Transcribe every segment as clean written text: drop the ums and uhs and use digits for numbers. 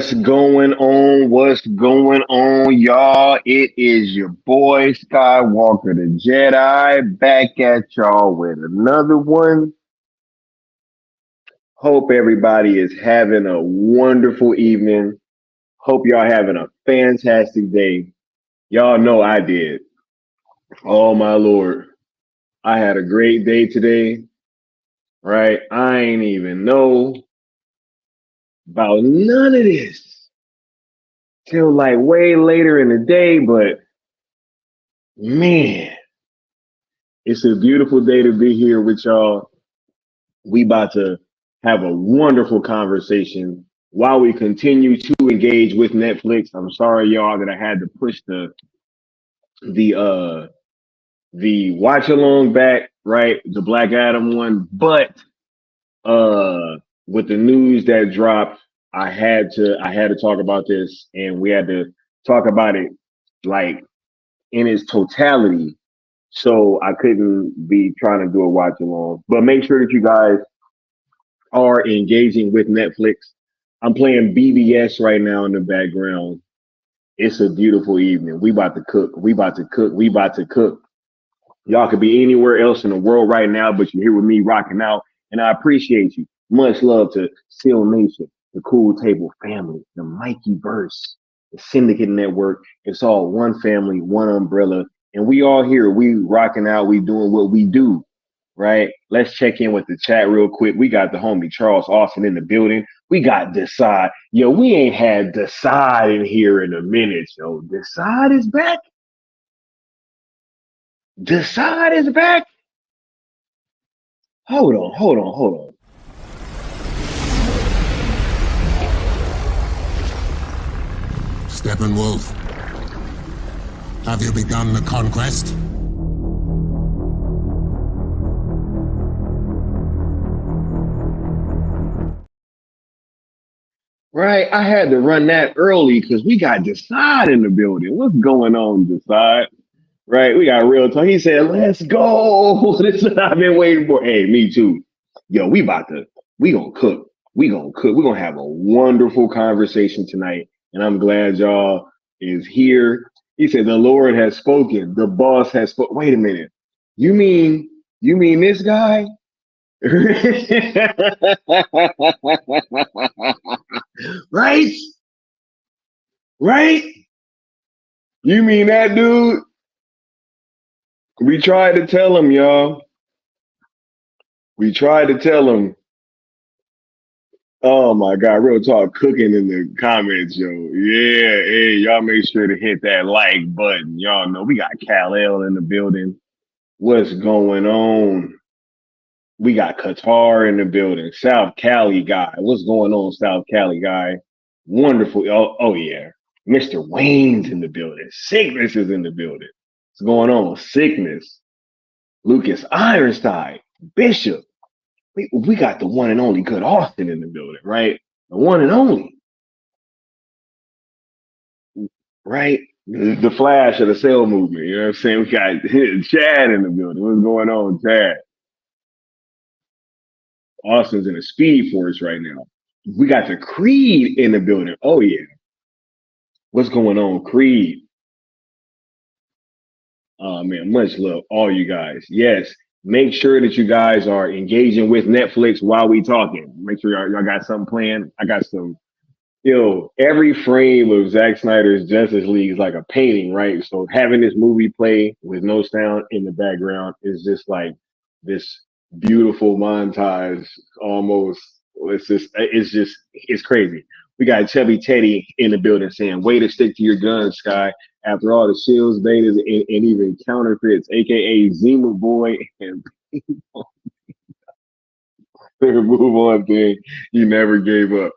What's going on? What's going on, y'all? It is your boy Skywalker the Jedi back at y'all with another one. Hope everybody is having a wonderful evening. Hope y'all having a fantastic day. Y'all know I did. Oh my Lord. I had a great day today, right? I ain't even know about none of this till like way later in the day, but man, it's a beautiful day to be here with y'all. We about to have a wonderful conversation while we continue to engage with Netflix. I'm sorry, y'all, that I had to push the watch along back, right? The Black Adam one, but with the news that dropped, I had to talk about this, and we had to talk about it like in its totality. So I couldn't be trying to do a watch along. But make sure that you guys are engaging with Netflix. I'm playing BBS right now in the background. It's a beautiful evening. We about to cook. We about to cook. We about to cook. Y'all could be anywhere else in the world right now, but you're here with me rocking out, and I appreciate you. Much love to Seal Nation, the Cool Table family, the Mikey Verse, the Syndicate Network. It's all one family, one umbrella, and we all here. We rocking out. We doing what we do, right? Let's check in with the chat real quick. We got the homie Charles Austin in the building. We got Decide. Yo, we ain't had Decide in here in a minute, yo. Decide is back. Decide is back. Hold on, hold on, hold on. Steppenwolf, have you begun the conquest? Right, I had to run that early because we got Decide in the building. What's going on, Decide? Right, we got real talk. He said, "Let's go." This is what I've been waiting for. Hey, me too. Yo, we gonna cook. We gonna cook. We gonna have a wonderful conversation tonight, and I'm glad y'all is here. He said, "The Lord has spoken. The boss has spoken." Wait a minute. You mean this guy? Right? Right? You mean that dude? We tried to tell him, y'all. We tried to tell him. Oh my God, real talk, cooking in the comments, yo. Yeah, hey, y'all make sure to hit that like button. Y'all know we got Kal-El in the building. What's going on? We got Qatar in the building. South Cali guy. What's going on, South Cali guy? Wonderful. Oh yeah. Mr. Wayne's in the building. Sickness is in the building. What's going on? Sickness. Lucas Ironside. Bishop. We got the one and only Good Austin in the building, right? The one and only, right? The flash of the sale movement. You know what I'm saying? We got Chad in the building. What's going on, Chad? Austin's in a speed force right now. We got the Creed in the building. Oh yeah. What's going on, Creed? Oh man, much love, all you guys. Yes. Make sure that you guys are engaging with Netflix while we talking. Make sure y'all got something planned. I got some. Every frame of Zack Snyder's Justice League is like a painting, right? So having this movie play with no sound in the background is just like this beautiful montage almost. It's crazy. We got Chubby Teddy in the building saying, "Way to stick to your guns, Sky. After all the shields, betas, and even counterfeits, aka Zima Boy and move on thing, you never gave up.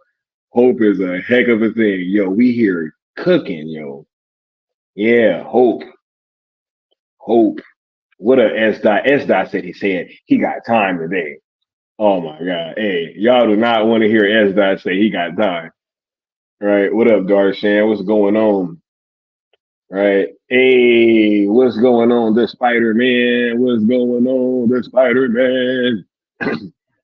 Hope is a heck of a thing. Yo, we here cooking, yo. Yeah, hope. Hope. What a S dot. S dot said he got time today. Oh my God. Hey, y'all do not want to hear S dot say he got time. Right. What up, Darshan? What's going on? Right. Hey, what's going on? The Spider-Man. What's going on? The Spider-Man.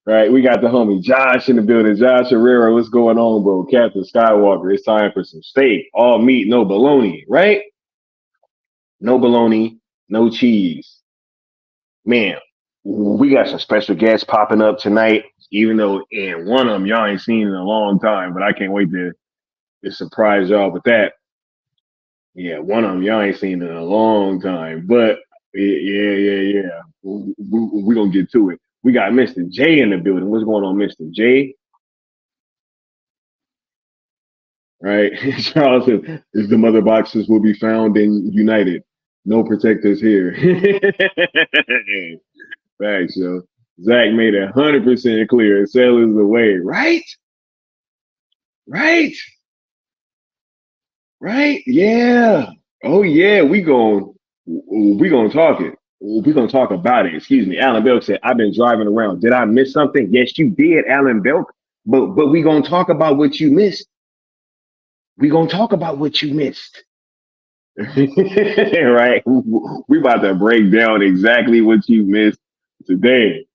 Right, we got the homie Josh in the building. Josh Herrera, what's going on, bro? Captain Skywalker, it's time for some steak. All meat, no bologna, right? No bologna, no cheese. Man, we got some special guests popping up tonight, even though and one of them y'all ain't seen in a long time, but I can't wait to surprise y'all with that. Yeah, one of them y'all ain't seen in a long time, but yeah. We gonna get to it. We got Mr. J in the building. What's going on, Mr. J? Right? Charles says, the mother boxes will be found in United. No protectors here. Facts, yo. Zach made it 100% clear. Sell is the way, right? Right? Right? Yeah. Oh yeah, we gonna talk it. We gonna talk about it. Excuse me. Alan Belk said, "I've been driving around. Did I miss something?" Yes, you did, Alan Belk. But we gonna talk about what you missed. We gonna talk about what you missed. Right? We about to break down exactly what you missed today.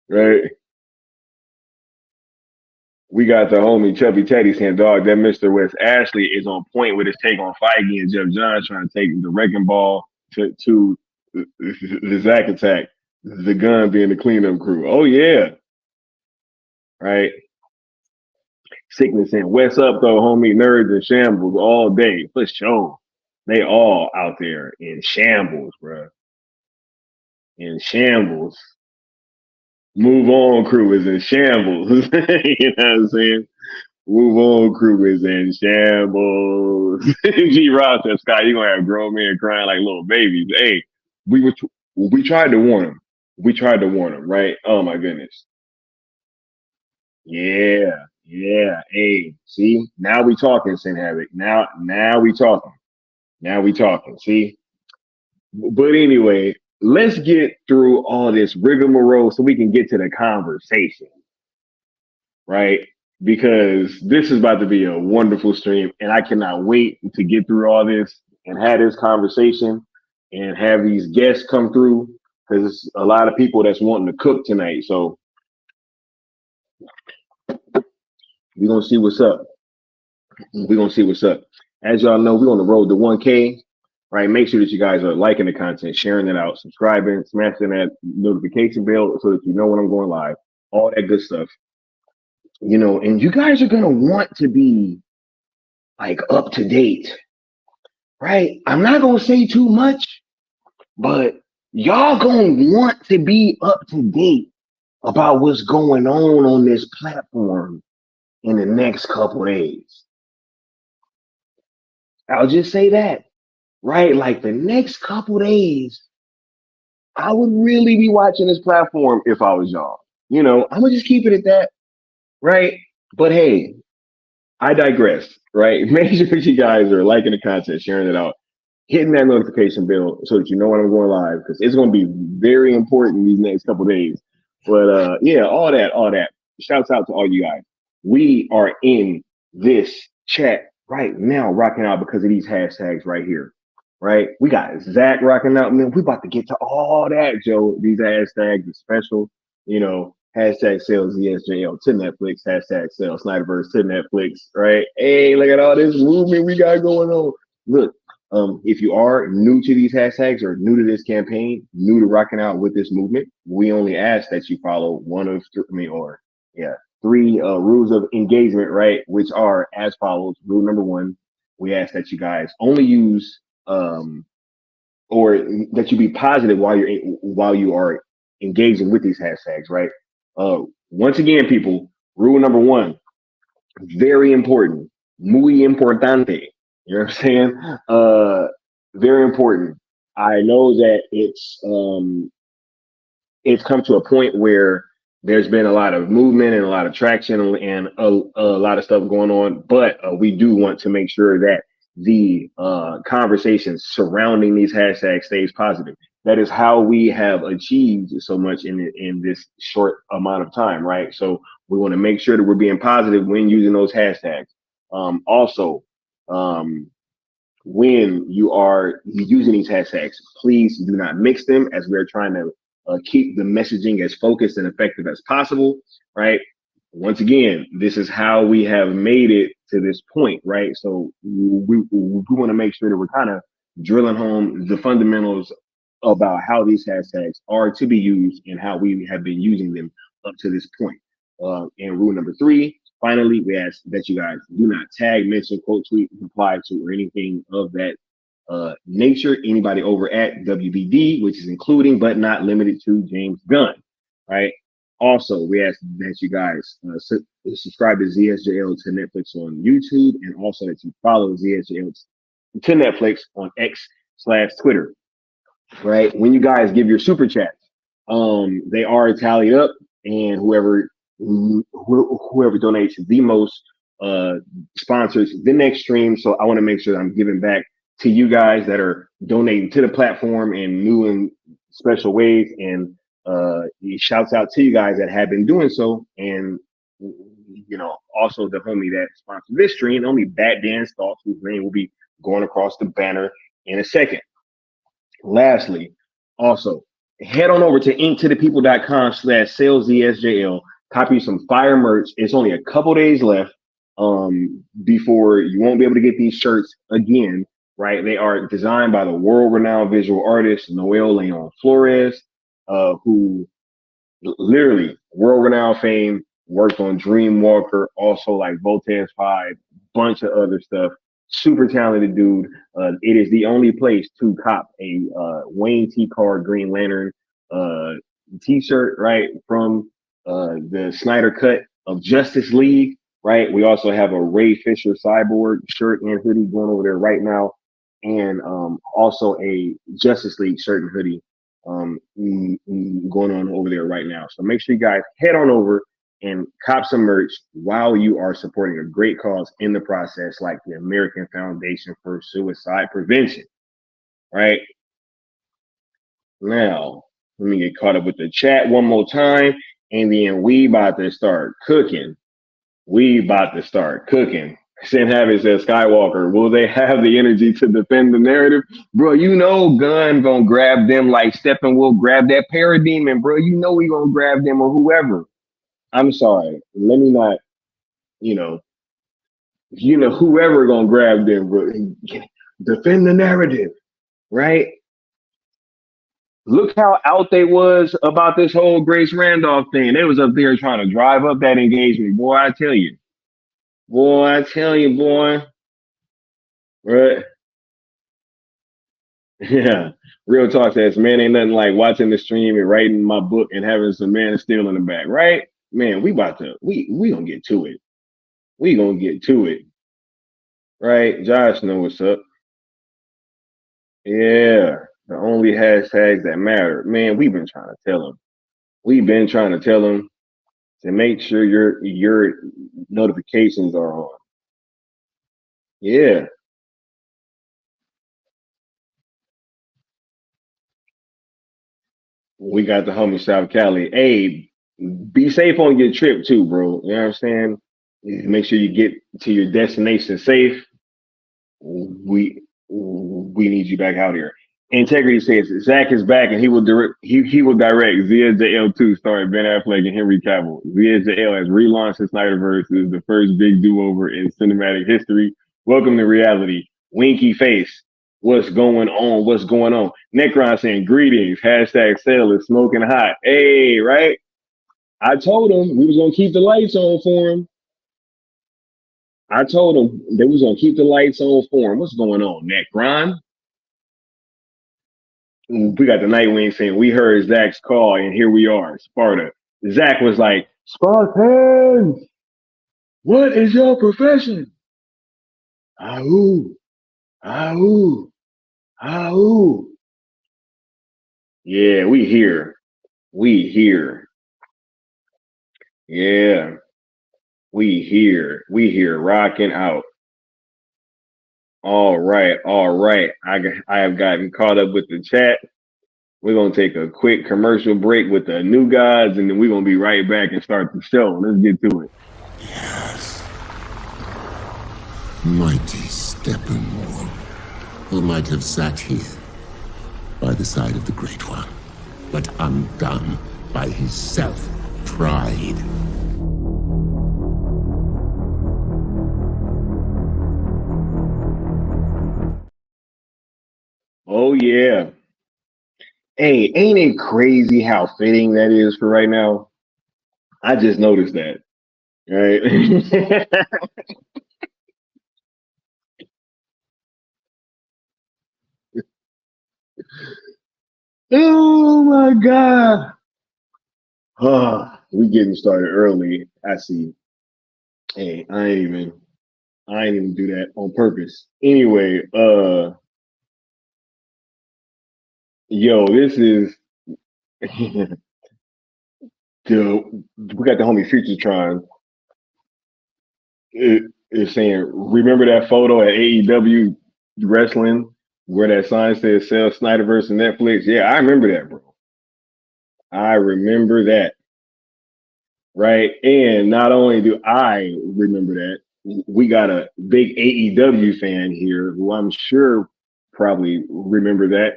Right? We got the homie Chubby Teddy saying, "Dog, that Mr. West Ashley is on point with his take on Feige and Jeff Johns trying to take the wrecking ball to the Zack attack, the gun being the cleanup crew." Oh yeah, right. Sickness saying, "What's up though, homie? Nerds and shambles all day for sure. They all out there in shambles, bro. In shambles. Move on, crew is in shambles. You know what I'm saying? Move on, crew is in shambles." G. Ross said, "Scott, you're gonna have grown men crying like little babies." Hey, we tried to warn them. We tried to warn them, right? Oh my goodness. Yeah, yeah. Hey, see, now we talking, Sin Havoc. Now we talking. Now we talking. See, but anyway, let's get through all this rigmarole so we can get to the conversation, right? Because this is about to be a wonderful stream, and I cannot wait to get through all this and have this conversation and have these guests come through because a lot of people that's wanting to cook tonight. So we're gonna see what's up. We're gonna see what's up. As y'all know, we're on the road to 1K. Right, make sure that you guys are liking the content, sharing it out, subscribing, smashing that notification bell so that you know when I'm going live. All that good stuff, and you guys are gonna want to be like up to date, right? I'm not gonna say too much, but y'all gonna want to be up to date about what's going on this platform in the next couple days. I'll just say that, right? Like the next couple days, I would really be watching this platform if I was y'all. I'm gonna just keep it at that, right? But hey, I digress, right? Make sure you guys are liking the content, sharing it out, hitting that notification bell so that you know when I'm going live because it's going to be very important these next couple days. But yeah, all that. Shouts out to all you guys. We are in this chat right now, rocking out because of these hashtags right here. Right, we got Zach rocking out, man. We about to get to all that, Joe. These hashtags are special, hashtag sales ESJL to Netflix, hashtag sales Snyderverse to Netflix, right? Hey, look at all this movement we got going on. Look, if you are new to these hashtags or new to this campaign, new to rocking out with this movement, we only ask that you follow one of three rules of engagement, right? Which are as follows. Rule number one, we ask that you guys only use or that you be positive while you are engaging with these hashtags, right? Once again, people, rule number one, very important, muy importante. You know what I'm saying? Very important. I know that it's come to a point where there's been a lot of movement and a lot of traction and a lot of stuff going on, but we do want to make sure that the conversation surrounding these hashtags stays positive. That is how we have achieved so much in this short amount of time, right? So we want to make sure that we're being positive when using those hashtags. Also, when you are using these hashtags, please do not mix them as we're trying to keep the messaging as focused and effective as possible, right? Once again, this is how we have made it to this point, right? So we want to make sure that we're kind of drilling home the fundamentals about how these hashtags are to be used and how we have been using them up to this point. And rule number three, finally, we ask that you guys do not tag, mention, quote, tweet, reply to, or anything of that nature. Anybody over at WBD, which is including but not limited to James Gunn, right? Also, we ask that you guys subscribe to ZSJL to Netflix on YouTube, and also that you follow ZSJL to Netflix on X/Twitter, right? When you guys give your super chats, they are tallied up, and whoever whoever donates the most sponsors the next stream. So I want to make sure that I'm giving back to you guys that are donating to the platform in new and special ways. And shouts out to you guys that have been doing so. And also the homie that sponsored this stream, homie Bat Dan Stalks, whose name will be going across the banner in a second. Lastly, also head on over to inktothepeople.com/salesdsjl. Copy some fire merch. It's only a couple days left before you won't be able to get these shirts again. Right? They are designed by the world-renowned visual artist Noel Leon Flores, who literally world-renowned fame. Worked on Dreamwalker, also like Voltaire 5, bunch of other stuff. Super talented dude. It is the only place to cop a Wayne T. Card Green Lantern uh, t-shirt, right, from the Snyder cut of Justice League, right? We also have a Ray Fisher Cyborg shirt and hoodie going over there right now, and also a Justice League shirt and hoodie going on over there right now. So make sure you guys head on over and cop some merch while you are supporting a great cause in the process, like the American Foundation for Suicide Prevention. Right now, let me get caught up with the chat one more time, and then we about to start cooking. Sin Habit says Skywalker, will they have the energy to defend the narrative? Bro, you know Gunn gonna grab them like Steppenwolf grab that Parademon, bro. You know he gonna grab them or whoever. I'm sorry. Let me not, you know, whoever gonna grab them, bro. Defend the narrative, right? Look how out they was about this whole Grace Randolph thing. They was up there trying to drive up that engagement. Boy, I tell you. Boy. Right? Yeah. Real talk says, man, ain't nothing like watching the stream and writing my book and having some Man of Steel in the back, right? Man, we gonna get to it. We gonna get to it. Right? Josh know what's up. Yeah. The only hashtags that matter. Man, we've been trying to tell them. We've been trying to tell them to make sure your notifications are on. Yeah. We got the homie South Cali. Hey, be safe on your trip too, bro. You know what I'm saying? Make sure you get to your destination safe. We need you back out here. Integrity says Zach is back and he will direct ZSJL2 starring Ben Affleck and Henry Cavill. ZSJL has relaunched the Snyderverse. It is the first big do-over in cinematic history. Welcome to reality. Winky face. What's going on? What's going on? Necron saying greetings. Hashtag sale is smoking hot. Hey, right? I told him we was gonna keep the lights on for him. I told him they was gonna keep the lights on for him. What's going on, Necron? We got the Nightwing saying, we heard Zach's call and here we are, Sparta. Zach was like, Spartans, what is your profession? Ahoo, ahoo, ahoo. Yeah, we here. We here. Yeah, we here. We here rocking out. All right, all right. I have gotten caught up with the chat. We're gonna take a quick commercial break with the new gods, and then we're gonna be right back and start the show. Let's get to it. Yes. Mighty Steppenwolf, who might have sat here by the side of the Great One, but undone by his self-pride. Oh yeah. Hey, ain't it crazy how fitting that is for right now? I just noticed that. Right? Oh my god. We getting started early. I see. Hey, I ain't even do that on purpose. Anyway, yo, this is we got the homie Futuretron. It's saying, remember that photo at AEW wrestling where that sign says "Sell Snyderverse" and Netflix? Yeah, I remember that, bro. I remember that. Right. And not only do I remember that, we got a big AEW fan here who I'm sure probably remember that.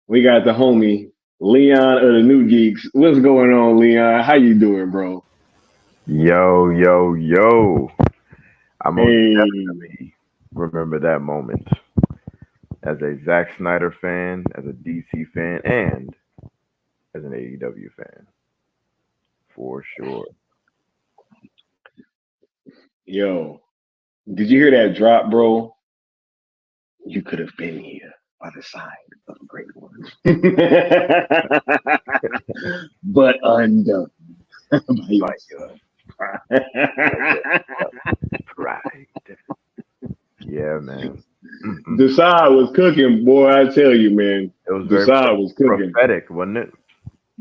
We got the homie Leon of the New Geeks. What's going on, Leon? How you doing, bro? Yo, yo, yo. I most Hey, definitely remember that moment as a Zack Snyder fan, as a DC fan, and as an AEW fan, for sure. yo, did you hear that drop, bro? You could have been here by the side of a great one. But undone by By yourself. pride. Yeah, man. Mm-mm. The side was cooking, boy. I tell you, man. It was The very side was cooking, prophetic, wasn't it?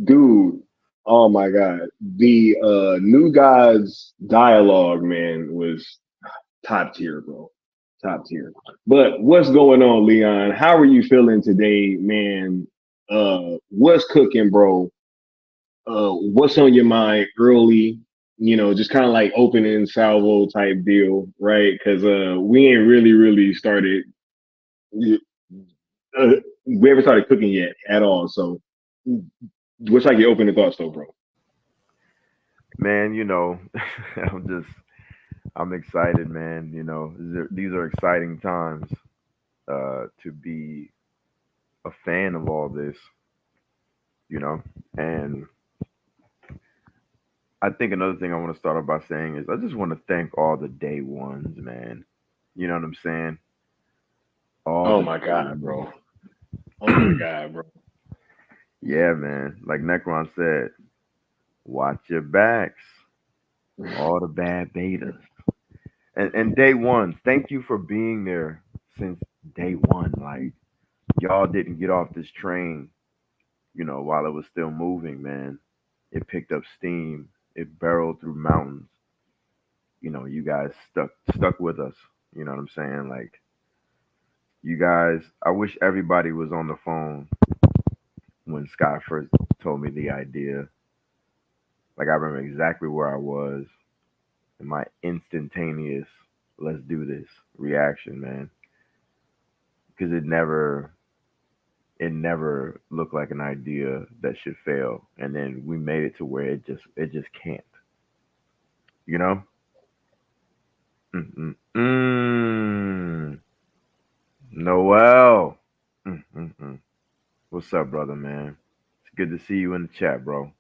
dude. Oh my god, the new God's dialogue, man, was top tier, bro. Top tier. But what's going on, Leon? How are you feeling today, man? What's cooking, bro? What's on your mind early? You know, just kind of like opening salvo type deal, right? Because we ain't really started. We haven't started cooking yet at all. So, what's like your opening thoughts, though, bro? Man, I'm excited, man. These are exciting times to be a fan of all this, you know. And I think another thing I want to start off by saying is I just want to thank all the day ones, man. You know what I'm saying? All Oh the my day god, ones. bro. Oh my god, bro. Yeah, man. Like Necron said, watch your backs. All the bad betas. And day ones, thank you for being there since day one. Like y'all didn't get off this train, while it was still moving, man. It picked up steam. It barreled through mountains. You guys stuck with us. You know what I'm saying? Like you guys, I wish everybody was on the phone when Scott first told me the idea. Like I remember exactly where I was and my instantaneous "let's do this" reaction, man. Because it never looked like an idea that should fail, and then we made it to where it just can't. You know? Mm-mm-mm. Noel. Mm-mm-mm. What's up, brother, man? It's good to see you in the chat, bro.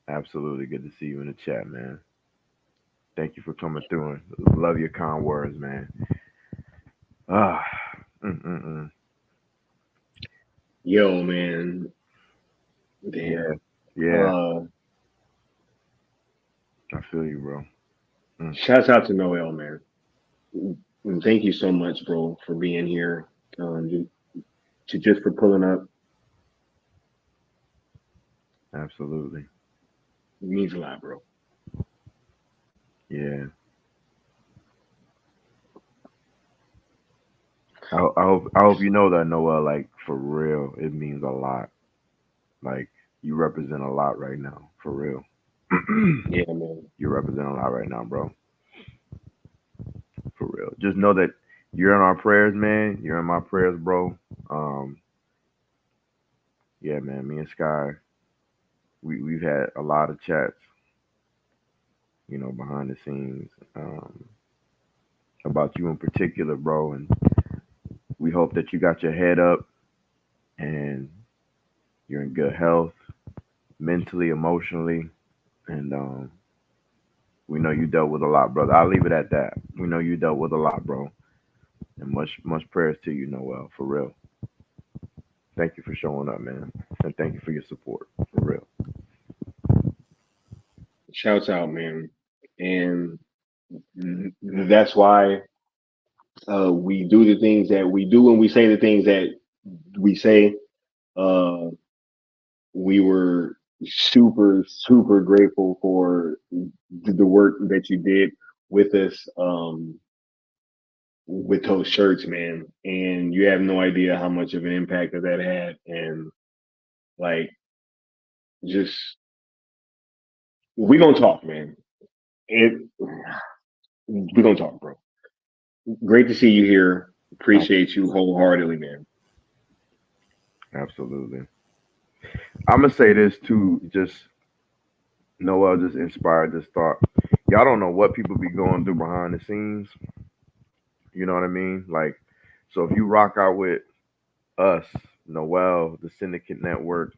Absolutely good to see you in the chat, man. Thank you for coming through and love your kind words, man. Ah, mm-mm-mm. Yo, man. Yeah, Damn. yeah. Uh, I feel you, bro. Mm, Shouts out to Noel, man. And thank you so much, bro, for being here. Just for pulling up. absolutely. It means a lot, bro. Yeah. I hope you know that, Noel. Like for real, it means a lot. Like you represent a lot right now, for real. Yeah, man. You represent a lot right now, bro. For real. Just know that you're in our prayers, man. You're in my prayers, bro. Um, yeah, man. Me and Sky, we've had a lot of chats, behind the scenes, about you in particular, bro. And we hope that you got your head up and you're in good health, mentally, emotionally, and we know you dealt with a lot, brother. I'll leave it at that. We know you dealt with a lot, bro. And much prayers to you, Noel, for real. Thank you for showing up, man. And thank you for your support, for real. Shouts out, man. And that's why we do the things that we do and we say the things that we say. Uh, we were super grateful for the work that you did with us with those shirts, man. And you have no idea how much of an impact that had. And like, just we gonna talk, man. It we gonna talk, bro. Great to see you here. Appreciate you wholeheartedly, man. Absolutely. I'm gonna say this too. Just Noel just inspired this thought. Y'all don't know what people be going through behind the scenes. You know what I mean? Like, so if you rock out with us, Noel, the Syndicate Network,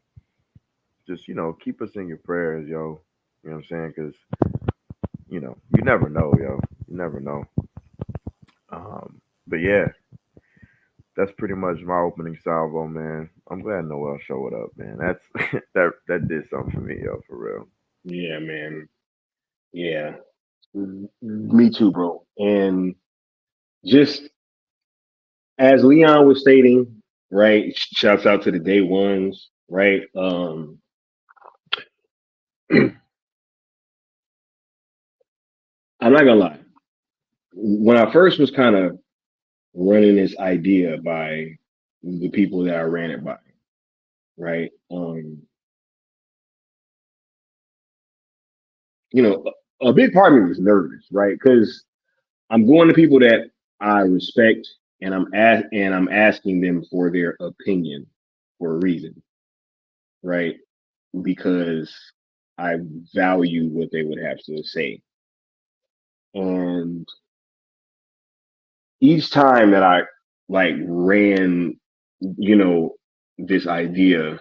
just keep us in your prayers, yo. You know what I'm saying? Because you never know, yo. You never know. But yeah, that's pretty much my opening salvo, man. I'm glad Noel showed up, man. That's that did something for me, yo, for real. Yeah, man. Yeah. Me too, bro. And just as Leon was stating, right? Shouts out to the day ones, right? I'm not gonna lie. When I first was kind of running this idea by the people that I ran it by, right? A big part of me was nervous, right? Because I'm going to people that I respect, and I'm asking them for their opinion for a reason, right? Because I value what they would have to say. And each time that I like ran, this idea,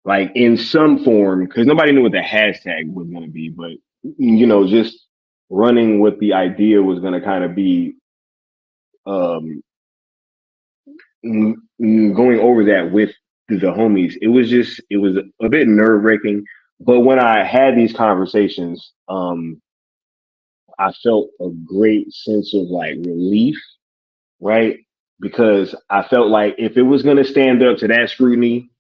like in some form, because nobody knew what the hashtag was going to be, but just running with the idea was going to kind of be um, going over that with the homies. It was a bit nerve wracking. But when I had these conversations, I felt a great sense of like relief, right? Because I felt like if it was going to stand up to that scrutiny,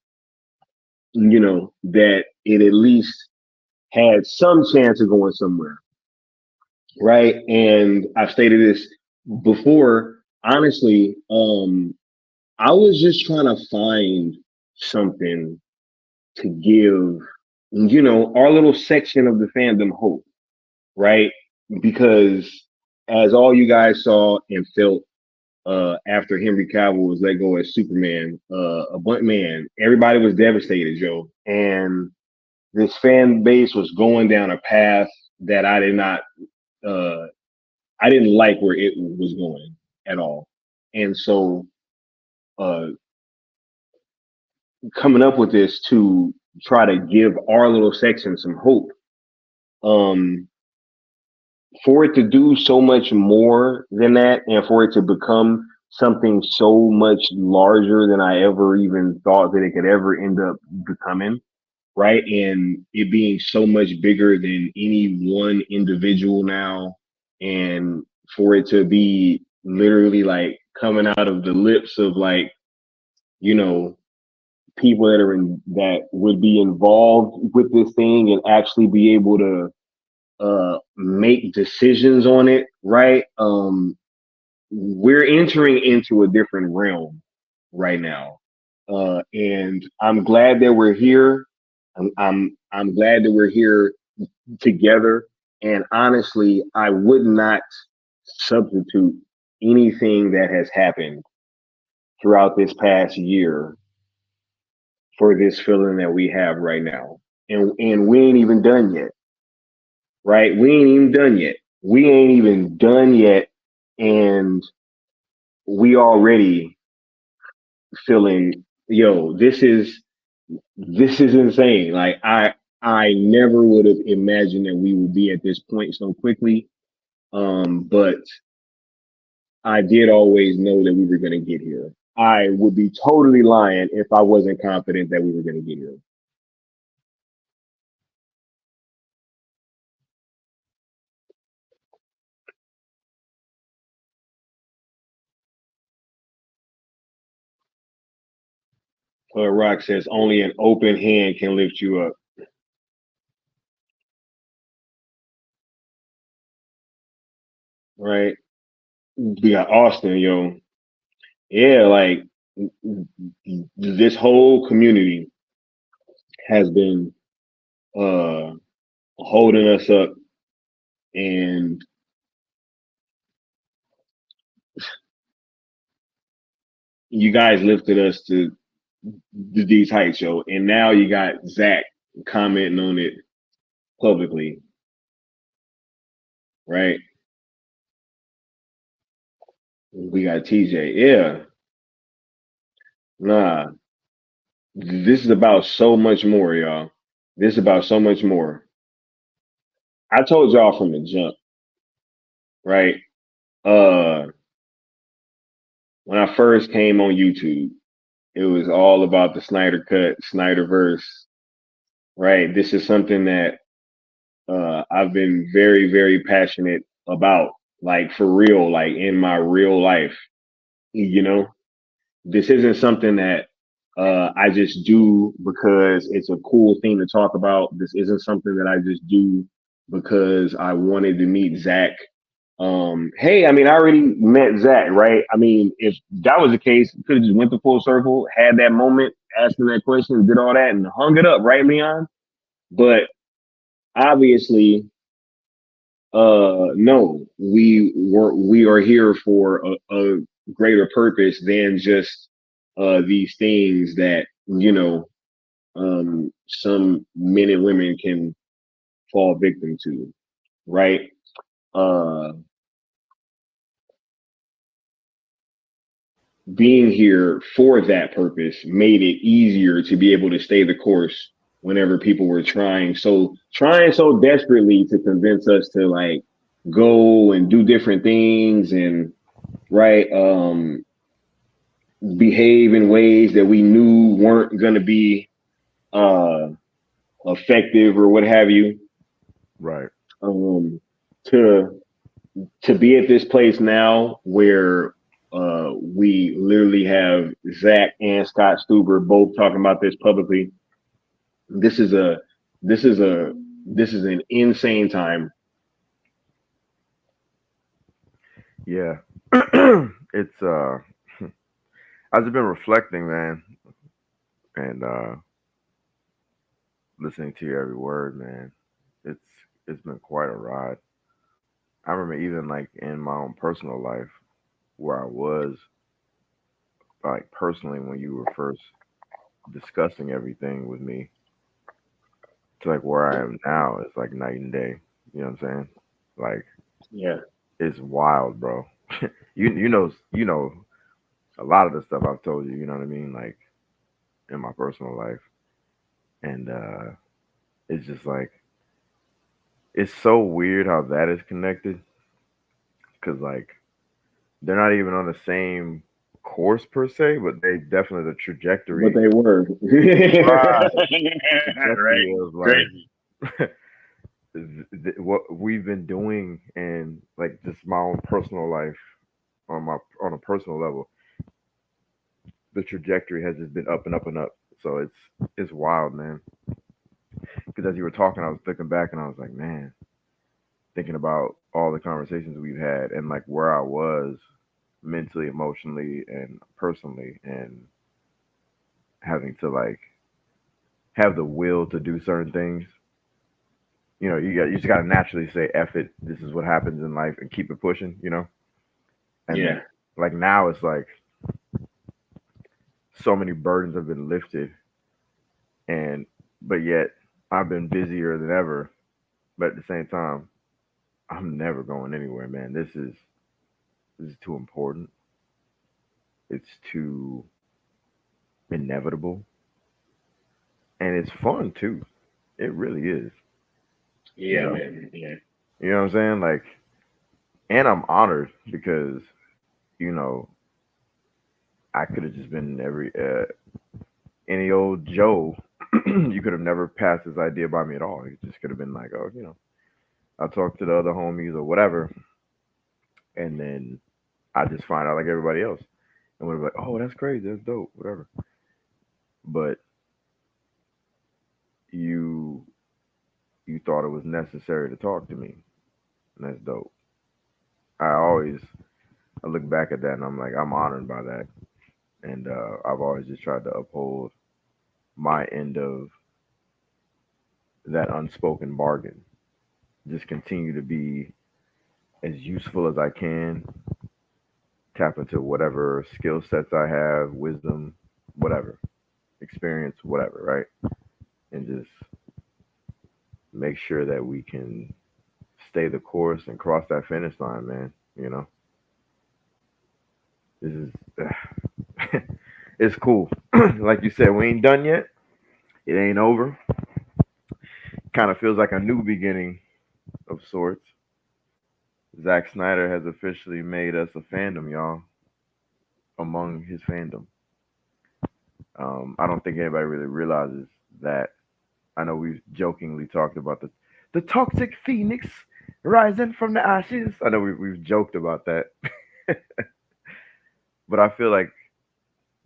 that it at least had some chance of going somewhere, right? And I've stated this before. Honestly, I was just trying to find something to give, our little section of the fandom hope, right? Because as all you guys saw and felt after Henry Cavill was let go as Superman, everybody was devastated, Joe. And this fan base was going down a path that uh, I didn't like where it was going at all. And so, uh, coming up with this to try to give our little section some hope, um, for it to do so much more than that, and for it to become something so much larger than I ever even thought that it could ever end up becoming, right? And it being so much bigger than any one individual now, and for it to be literally like coming out of the lips of like, you know, people that would be involved with this thing and actually be able to make decisions on it, right? We're entering into a different realm right now. And I'm glad that we're here. I'm glad that we're here together. And honestly, I would not substitute anything that has happened throughout this past year for this feeling that we have right now. And we ain't even done yet, right? We ain't even done yet. We ain't even done yet. And we already feeling, yo, this is insane. Like I never would have imagined that we would be at this point so quickly. But I did always know that we were gonna get here. I would be totally lying if I wasn't confident that we were gonna get here. Rock says only an open hand can lift you up. right? We got Austin, yo. Yeah, like this whole community has been uh holding us up, and you guys lifted us to these heights, yo. And now you got Zach commenting on it publicly, right? We got TJ. Yeah, nah. This is about so much more, y'all. This is about so much more. I told y'all from the jump, right? Uh, when I first came on YouTube, it was all about the Snyder cut, Snyderverse, right? This is something that I've been very, very passionate about, like for real, like in my real life. You know, this isn't something that I just do because it's a cool thing to talk about. This isn't something that I just do because I wanted to meet Zach. Hey, I mean, I already met Zach, right? I mean, if that was the case, could have just went the full circle, had that moment, asking that question, did all that, and hung it up, right, Leon? But obviously, no, we are here for a greater purpose than just these things that some men and women can fall victim to, right? Uh, Being here for that purpose made it easier to be able to stay the course whenever people were trying so desperately to convince us to like go and do different things and right behave in ways that we knew weren't going to be uh effective or what have you. Right. um to be at this place now where we literally have Zach and Scott Stuber both talking about this publicly. This is a this is a this is an insane time. Yeah. It's I've just been reflecting, man, and listening to your every word, man. It's it's been quite a ride. I remember even like in my own personal life where I was like personally when you were first discussing everything with me to like where I am now, it's like night and day. You know what I'm saying? Like Yeah, it's wild, bro. You know a lot of the stuff I've told you. You know what I mean? Like in my personal life, and it's just like it's so weird how that is connected because like they're not even on the same course per se, but they definitely the but trajectory. they were Right. The right. trajectory of Crazy. like what we've been doing and like just my own personal life on a personal level, the trajectory has just been up and up and up. So it's wild, man. Because as you were talking, I was thinking back and I was like, man, thinking about all the conversations we've had and like where I was mentally, emotionally, and personally, and having to like have the will to do certain things. You just gotta naturally say, "F it, this is what happens in life," and keep it pushing. And then Yeah, like now it's like so many burdens have been lifted, and but yet I've been busier than ever. But at the same time, I'm never going anywhere, man. This is too important. It's too inevitable, and it's fun too. It really is. You yeah, know, man. Yeah, you know what I'm saying? Like, and I'm honored because you know I could have just been every any old Joe. You could have never passed this idea by me at all. You just could have been like, oh, I'll talk to the other homies or whatever, and then I just find out like everybody else, and we're like, oh, that's crazy, that's dope, whatever. But you you thought it was necessary to talk to me, and that's dope. I look back at that and I'm like, I'm honored by that. And I've always just tried to uphold my end of that unspoken bargain. Just continue to be as useful as I can, tap into whatever skill sets I have, wisdom, whatever, experience, whatever, right? And just make sure that we can stay the course and cross that finish line, man. You know, this is it's cool. Like you said, we ain't done yet. It ain't over. Kind of feels like a new beginning of sorts. Zack Snyder has officially made us a fandom, y'all, among his fandom. I don't think anybody really realizes that. I know we've jokingly talked about the toxic phoenix rising from the ashes. I know we've joked about that, but I feel like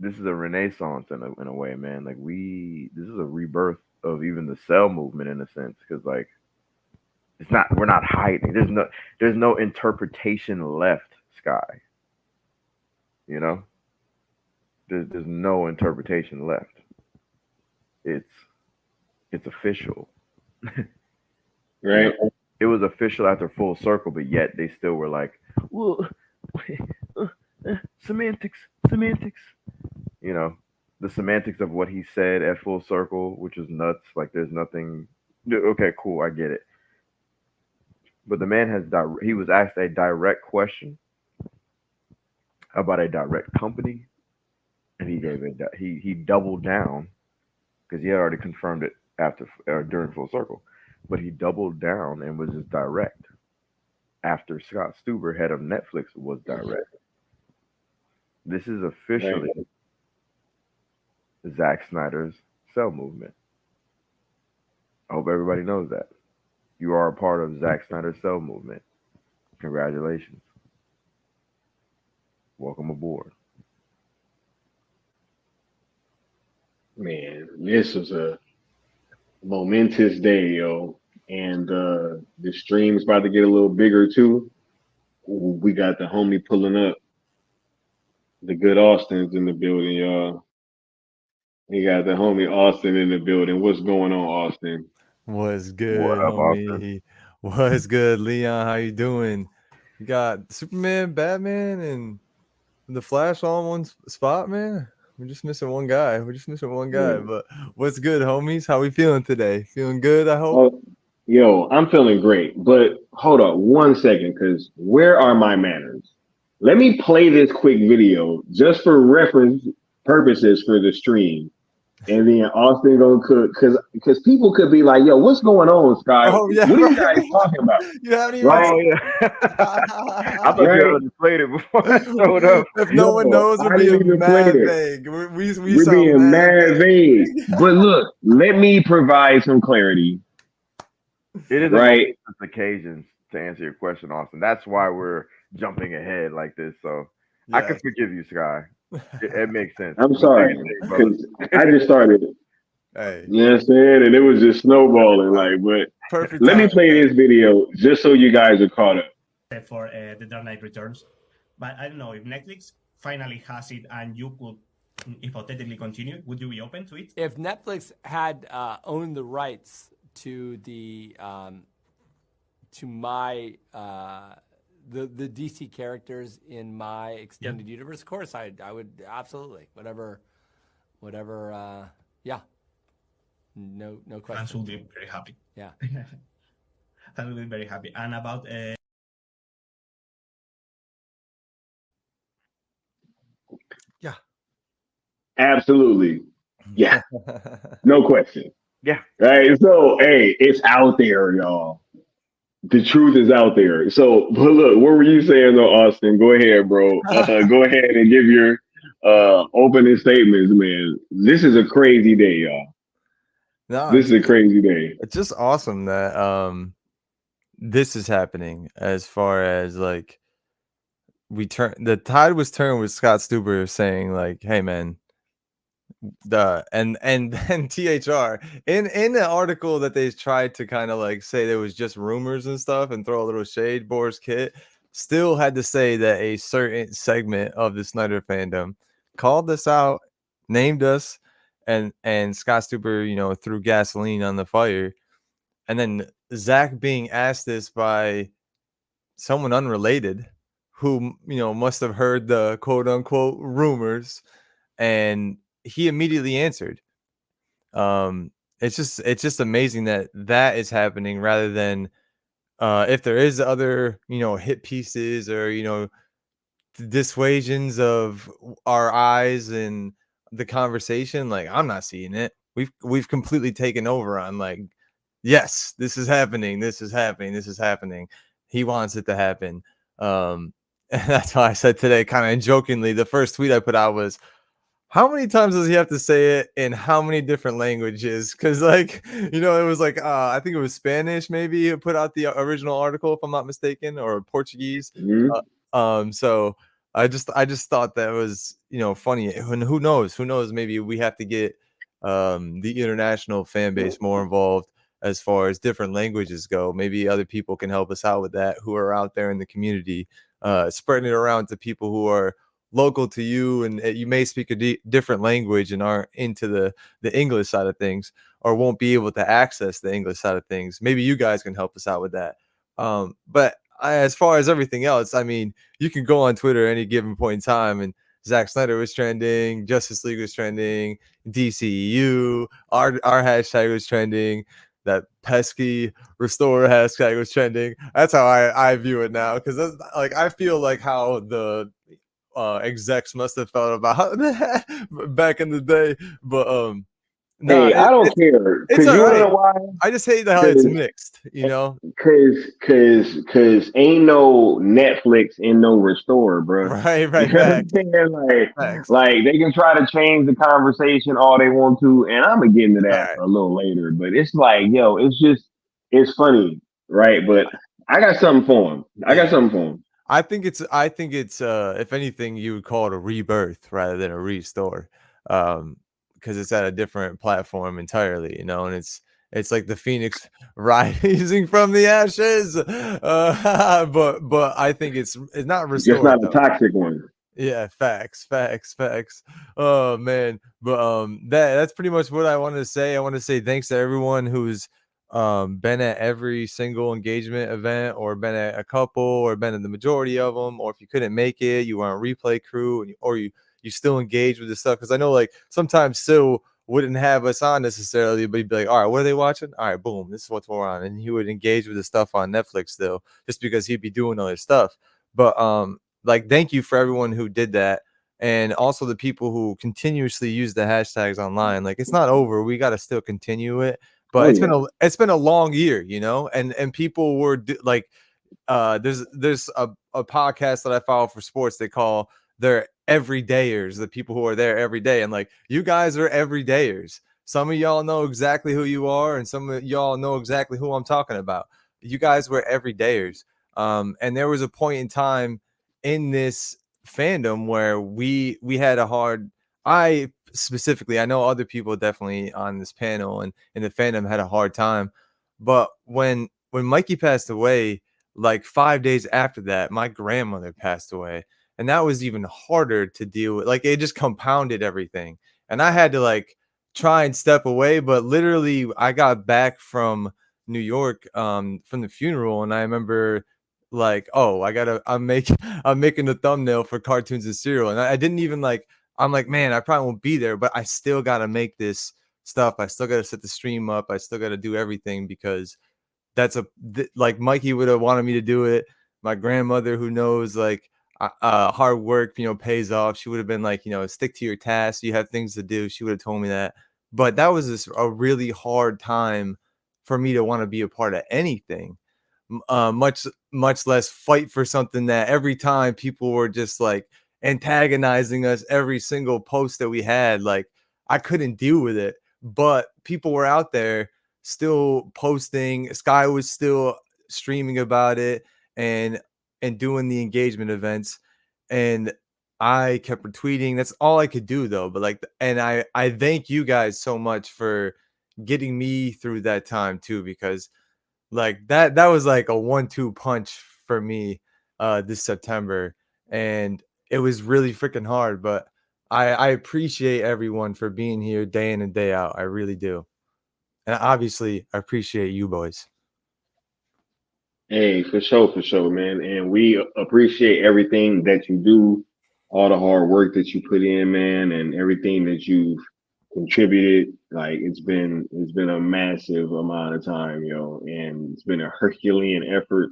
this is a renaissance in a way, man. Like this is a rebirth of even the cell movement in a sense, because like we're not hiding. There's no interpretation left, Sky. You know, there's no interpretation left. It's official. Right. It was official after full circle, but yet they still were like, well, semantics, semantics. You know, the semantics of what he said at full circle, which is nuts. Like, there's nothing. Okay, cool, I get it. But the man he was asked a direct question about a direct company, and he doubled down because he had already confirmed it during full circle, but he doubled down and was just direct after Scott Stuber, head of Netflix, was direct. This is officially Zack Snyder's Cell movement. I hope everybody knows that. You are a part of Zack Snyder's Cell movement. Congratulations. Welcome aboard. Man, this was a momentous day, yo. And the stream's about to get a little bigger too. We got the homie pulling up. The good Austin's in the building, y'all. We got the homie Austin in the building. What's going on, Austin? What's What good, up, Austin? homie? What's good, Leon? How you doing? You got Superman, Batman, and the Flash all in one spot, man. We're just missing one guy. Yeah. But what's good, homies? How we feeling today? Feeling good, I hope. Oh, yo, I'm feeling great. But hold on 1 second, because where are my manners? Let me play this quick video just for reference purposes for the stream. And then Austin gonna cook because people could be like, "Yo, what's going on, Sky? Oh yeah, What are you right. guys talking about?" You haven't even. Right? Oh yeah. I thought you Right? already played it before I showed up. If no one No, knows, we're I didn't being even play mad it. vague. We We're sound being mad mad vague. vague. But look, let me provide some clarity. It is a Right? momentous occasion to answer your question, Austin. That's why we're jumping ahead like this. So I can Yes. forgive you, Sky. It makes sense. I'm But sorry brother. because I just started. Hey, You know what I'm saying? And it was just snowballing. Like, but perfect let me time. play this video just so you guys are caught up. For The Dark Knight Returns. But I don't know if Netflix finally has it and you could hypothetically continue. Would you be open to it? If Netflix had owned the rights to the to my the DC characters in my extended universe, of course I would absolutely whatever yeah, no Fans question. will be very happy. Yeah. Fans will be very happy. And about Yeah. Absolutely. Yeah. No question. Yeah. Right. So, hey, it's out there, y'all. The truth is out there. So, but look, what were you saying though, Austin? Go ahead, bro. Go ahead and give your opening statements, man. This is a crazy day, y'all. No, This is a crazy day. it's just awesome that this is happening as far as like the tide was turned with Scott Stuber saying like, hey man, and then THR in the article that they tried to kind of like say there was just rumors and stuff and throw a little shade, Boris Kit still had to say that a certain segment of the Snyder fandom called us out, named us, and Scott Stuber, you know, threw gasoline on the fire. And then Zach being asked this by someone unrelated who, you know, must have heard the quote unquote rumors, and he immediately answered. It's just amazing that that is happening rather than if there is other, you know, hit pieces or, you know, dissuasions of our eyes and the conversation, like I'm not seeing it. We've completely taken over on like, yes, this is happening, this is happening, this is happening. He wants it to happen. And that's why I said today, kind of jokingly, the first tweet I put out was, how many times does he have to say it in how many different languages? Because, like, you know, it was like, I think it was Spanish, maybe he put out the original article, if I'm not mistaken, or Portuguese. Mhm. So I just thought that was, you know, funny. And who knows? Maybe we have to get the international fan base more involved as far as different languages go. Maybe other people can help us out with that who are out there in the community, spreading it around to people who are local to you, and you may speak a different language and aren't into the English side of things, or won't be able to access the English side of things. Maybe you guys can help us out with that. But as far as everything else, I mean, you can go on Twitter at any given point in time, and Zack Snyder was trending, Justice League was trending, DCEU, our hashtag was trending, that pesky restore hashtag was trending. That's how I view it now, because like I feel like how the execs must have felt about back in the day. But no, Hey, I don't care it's because all you want to right. know why? I just hate how it's mixed, you know. Cause ain't no Netflix and no Restore, bro. Right, You right, know what I'm facts, saying? facts. Like they can try to change the conversation all they want to, and I'm gonna get into All that right, a little later. But it's like, yo, it's funny, right? But I got something for him. I got yeah. something for him. I think it's if anything you would call it a rebirth rather than a restore. Because it's at a different platform entirely, you know, and it's like the phoenix rising from the ashes. But I think it's not Just not restored a though. toxic one. Yeah, facts. Oh man, but that's pretty much what I wanted to say. I want to say thanks to everyone who's been at every single engagement event, or been at a couple, or been in the majority of them, or if you couldn't make it, you were on replay crew, or you still engage with the stuff. Because I know like sometimes Sil wouldn't have us on necessarily, but he'd be like, all right, what are they watching? All right, boom, this is what's we're on, and he would engage with the stuff on Netflix still, just because he'd be doing other stuff. But like, thank you for everyone who did that, and also the people who continuously use the hashtags online. Like, it's not over, we got to still continue it, but Oh yeah. it's been a long year, you know, and people were like, there's a podcast that I follow for sports, they call their everydayers, the people who are there every day, and like, you guys are everydayers. Some of y'all know exactly who you are, and some of y'all know exactly who I'm talking about. You guys were everydayers. And there was a point in time in this fandom where we had a hard, I specifically, I know other people definitely on this panel and in the fandom had a hard time, but when Mikey passed away, like 5 days after that, my grandmother passed away, and that was even harder to deal with. Like, it just compounded everything, and I had to like try and step away. But literally, I got back from New York from the funeral, and I remember like, oh, I'm making I'm making the thumbnail for cartoons and cereal, and I didn't even like, I'm like, man, I probably won't be there, but I still gotta make this stuff. I still gotta set the stream up, I still gotta do everything, because that's like, Mikey would have wanted me to do it. My grandmother, who knows like hard work, you know, pays off, she would have been like, you know, stick to your tasks, you have things to do, she would have told me that. But that was just a really hard time for me to want to be a part of anything, much less fight for something that every time people were just like antagonizing us every single post that we had. Like, I couldn't deal with it, but people were out there still posting. Sky was still streaming about it, and doing the engagement events, and I kept retweeting. That's all I could do though. But like, and I thank you guys so much for getting me through that time too, because like that was like a 1-2 punch for me. this September, and it was really freaking hard. But I appreciate everyone for being here day in and day out. I really do, and obviously I appreciate you boys. Hey, for sure, man. And we appreciate everything that you do, all the hard work that you put in, man, and everything that you've contributed. Like it's been a massive amount of time, yo, and it's been a Herculean effort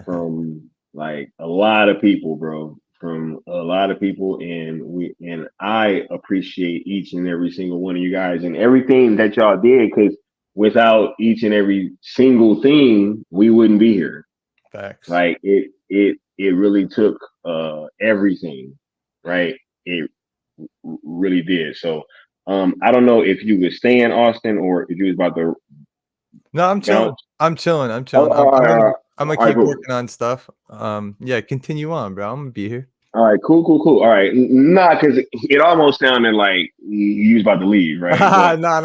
from like a lot of people, bro. From a lot of people, and I appreciate each and every single one of you guys and everything that y'all did, because without each and every single thing, we wouldn't be here. Facts. Like it really took everything, right? It really did. So I don't know if you would stay in Austin or if you was about to No, I'm chilling. bounce. I'm chilling. I'm Oh, chilling. all right, all right, I'm gonna all right, keep cool. working on stuff. Yeah, continue on, bro. I'm gonna be here. All right, cool. All right, nah, because it almost sounded like you was about to leave, right? But No.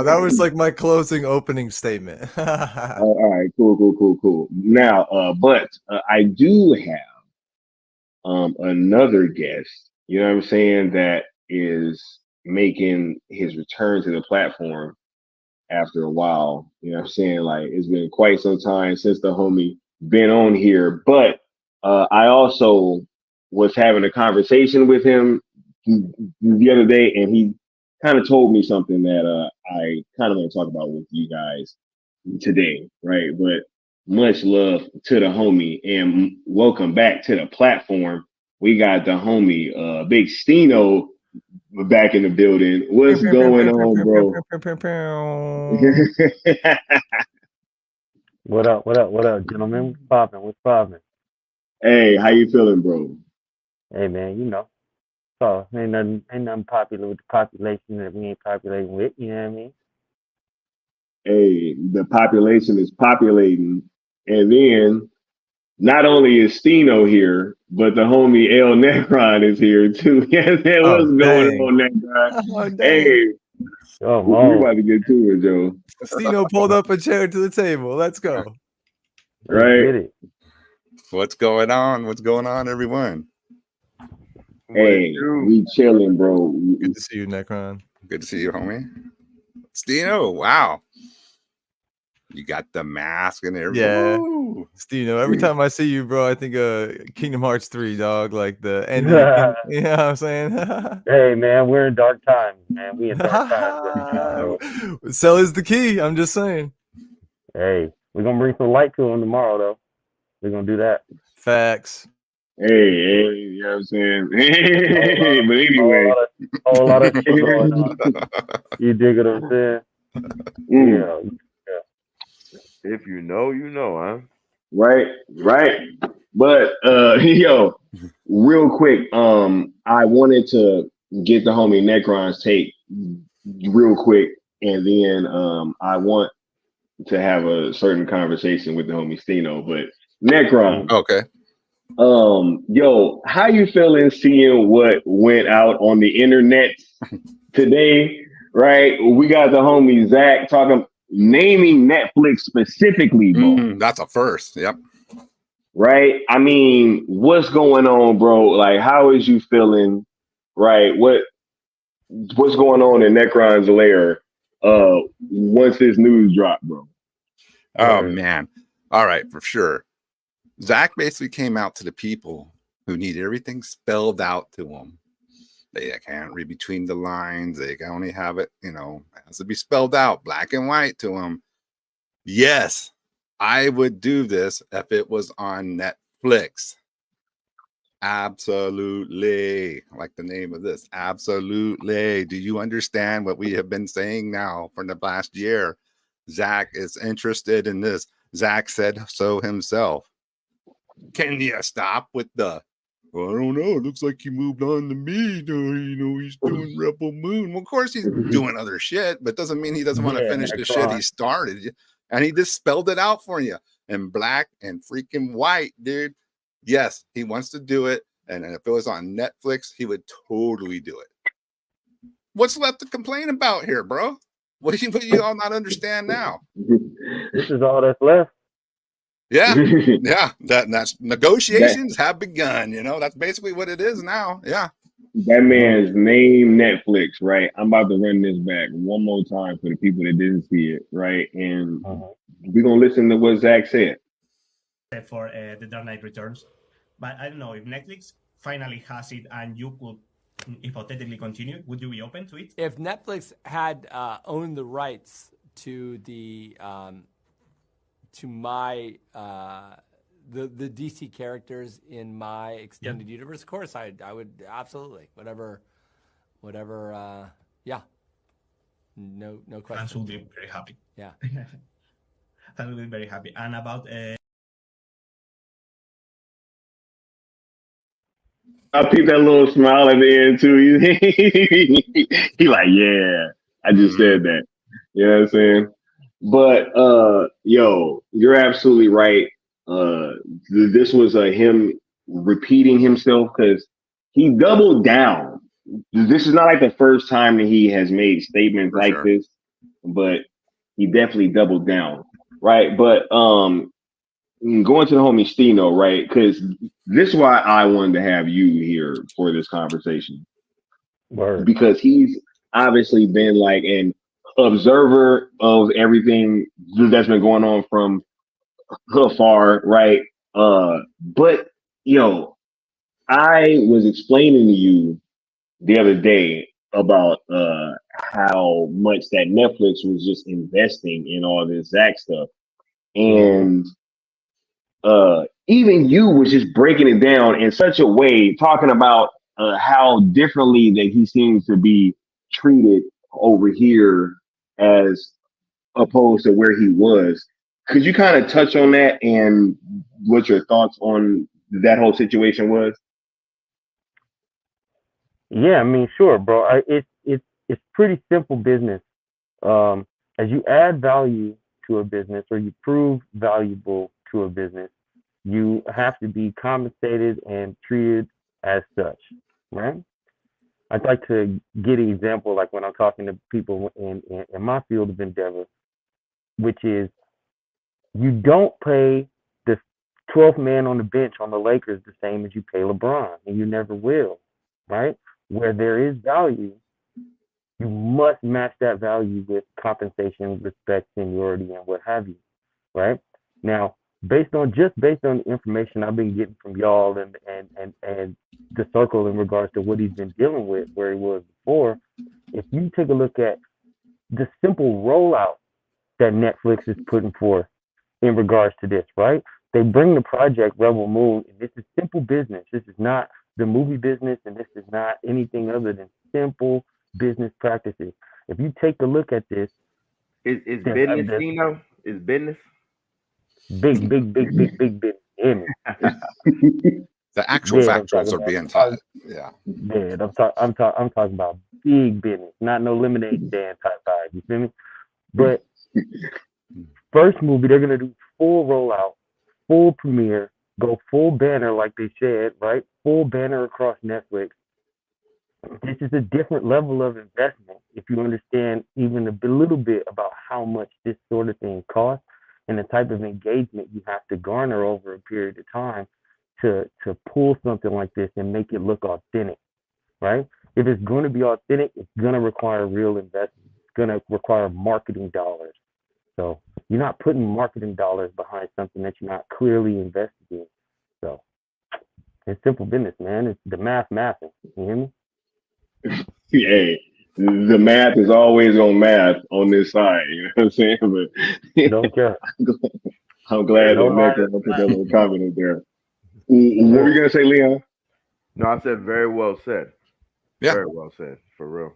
That was like my closing opening statement. all right, cool. Now, but I do have another guest. You know what I'm saying? That is making his return to the platform after a while. You know what I'm saying? Like it's been quite some time since the homie been on here. But I also was having a conversation with him the other day, and he kind of told me something that I kind of want to talk about with you guys today, right? But much love to the homie, and welcome back to the platform. We got the homie, Big Stino, back in the building. What's going on, bro? What up, gentlemen? What's poppin'? Hey, how you feeling, bro? Hey, man, you know, so ain't nothing popular with the population that we ain't populating with, you know what I mean? Hey, the population is populating, and then not only is Stino here, but the homie El Necron is here too. Yes, man, Oh, what's going on, Necron? Oh, dang. Hey, Oh, we Mo, about to get to it, Joe. Stino pulled up a chair to the table. Let's go. let's Right? get it. What's going on? What's going on, everyone? Hey, we chilling, bro. Good to see you, Necron. Good to see you, homie. Stino, wow. You got the mask and everything. Yeah. Woo! Stino, every time I see you, bro, I think Kingdom Hearts 3, dog. Like the ending. You know what I'm saying? Hey, man, we're in dark times, man. We in dark times. Sell is the key. I'm just saying. Hey, we're gonna bring some light to them tomorrow, though. We're gonna do that. Facts. Hey, you know what I'm saying? Hey, but anyway. Whole lot of shit going on. You dig what I'm saying? Yeah. If you know, you know, huh? Right. But yo, real quick, I wanted to get the homie Necron's take real quick, and then I want to have a certain conversation with the homie Stino. But Necron, Okay. Yo, how you feeling seeing what went out on the internet today? Right, we got the homie Zack naming Netflix specifically, bro. That's a first. Yep. Right? I mean, what's going on, bro? Like, how is you feeling? Right? What's going on in Necron's lair? Once this news dropped, bro. Oh man. All right, for sure. Zack basically came out to the people who need everything spelled out to them. They can't read between the lines. They can only have it, it has to be spelled out, black and white to them. Yes, I would do this if it was on Netflix. Absolutely. I like the name of this. Absolutely. Do you understand what we have been saying now for the last year? Zack is interested in this. Zack said so himself. Can you stop with the, well, I don't know, it looks like he moved on to me. He's doing Rebel Moon. Well, of course he's doing other shit, but doesn't mean he doesn't want to finish the shit he started. And he just spelled it out for you in black and freaking white, dude. Yes, he wants to do it. And if it was on Netflix, he would totally do it. What's left to complain about here, bro? What do you all not understand now? This is all that's left. Yeah, yeah. That's negotiations have begun. You know, that's basically what it is now. Yeah. That man's name Netflix, right? I'm about to run this back one more time for the people that didn't see it, right? And we're gonna listen to what Zach said. For The Dark Knight Returns. But I don't know if Netflix finally has it and you could hypothetically continue. Would you be open to it? If Netflix had owned the rights to the the DC characters in my extended universe, of course, I would absolutely whatever. Yeah, no question. Fans will be very happy. Yeah, fans will be very happy. And about I peeped that little smile at the end too. He like, yeah, I just said that. You know what I'm saying? But yo, you're absolutely right. This was him repeating himself because he doubled down. This is not like the first time that he has made statements For like sure. this, but he definitely doubled down, right? But going to the homie Stino, right? Because this is why I wanted to have you here for this conversation. Word. Because he's obviously been like an observer of everything that's been going on from afar, right? But yo, I was explaining to you the other day about how much that Netflix was just investing in all this Zack stuff. And even you was just breaking it down in such a way, talking about how differently that he seems to be treated over here as opposed to where he was. Could you kind of touch on that and what your thoughts on that whole situation was? Yeah, I mean, sure, bro. It's pretty simple business. As you add value to a business or you prove valuable to a business, you have to be compensated and treated as such, right? I'd like to get an example, like when I'm talking to people in my field of endeavor, which is you don't pay the 12th man on the bench on the Lakers the same as you pay LeBron, and you never will, right? Where there is value, you must match that value with compensation, respect, seniority, and what have you, right? Now, based on the information I've been getting from y'all and the circle in regards to what he's been dealing with, where he was before, if you take a look at the simple rollout that Netflix is putting forth in regards to this, right? They bring the project Rebel Moon, and this is simple business. This is not the movie business, and this is not anything other than simple business practices. If you take a look at this, is business, Dino? Is business? Big business. Hear me? The actual factuals are being taught. Yeah. Yeah, I'm talking about big business, not no lemonade stand type vibe. You feel me? But first movie, they're gonna do full rollout, full premiere, go full banner like they said, right? Full banner across Netflix. This is a different level of investment if you understand even a little bit about how much this sort of thing costs and the type of engagement you have to garner over a period of time to pull something like this and make it look authentic, right? If it's going to be authentic, it's going to require real investment. It's going to require marketing dollars. So you're not putting marketing dollars behind something that you're not clearly invested in. So it's simple business, man. It's the mathing. You hear me? Yeah, the math is always on math on this side. You know what I'm saying? But Don't care. I'm glad No that Mecca put that little comment in there. What were you gonna say, Leon? No, I said very well said. Yeah. Very well said. For real.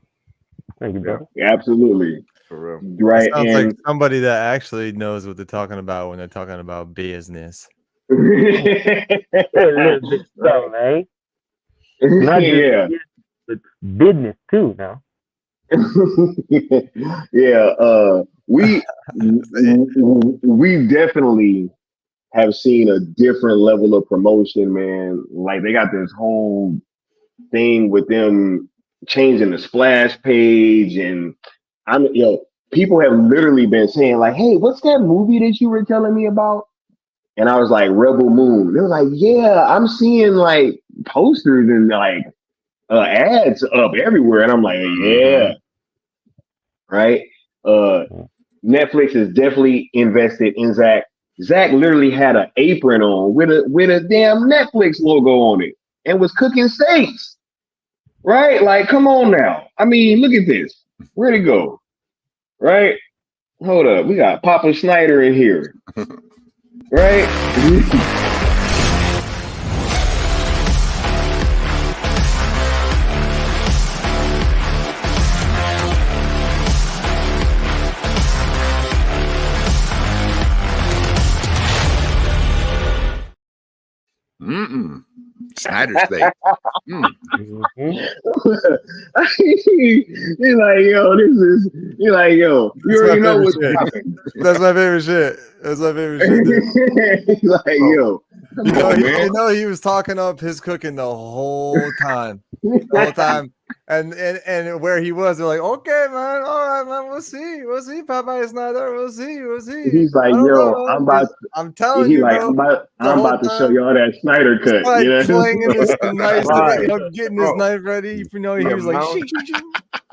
Thank you, brother. Yeah, absolutely. For real. Right. Sounds And like somebody that actually knows what they're talking about when they're talking about business. A little bit so, eh? Not just yeah. business, but business too now. Yeah. We definitely have seen a different level of promotion, man. Like they got this whole thing with them changing the splash page, and people have literally been saying like, "Hey, what's that movie that you were telling me about?" And I was like, Rebel Moon. They were like, yeah, I'm seeing like posters and like ads up everywhere. And I'm like, yeah, right. Netflix is definitely invested in Zack. Zack literally had an apron on with a damn Netflix logo on it and was cooking steaks. Right? Like, come on now. I mean, look at this. Where'd it go? Right? Hold up. We got Papa Snyder in here. Right? Snyder steak. He's like, yo, this is. He's like, yo, you already know what's coming. That's my favorite shit. That's my favorite shit. Dude. He's like, yo, you know, he was talking up his cooking the whole time. The whole time. And where he was, they're like, okay, man, all right, man, we'll see, Popeye Snyder, we'll see. He's like, yo, I'm telling you, like, bro, I'm about to show y'all that Snyder cut. like, you know? flinging his knife, Right. getting his knife ready. You know, he was like, you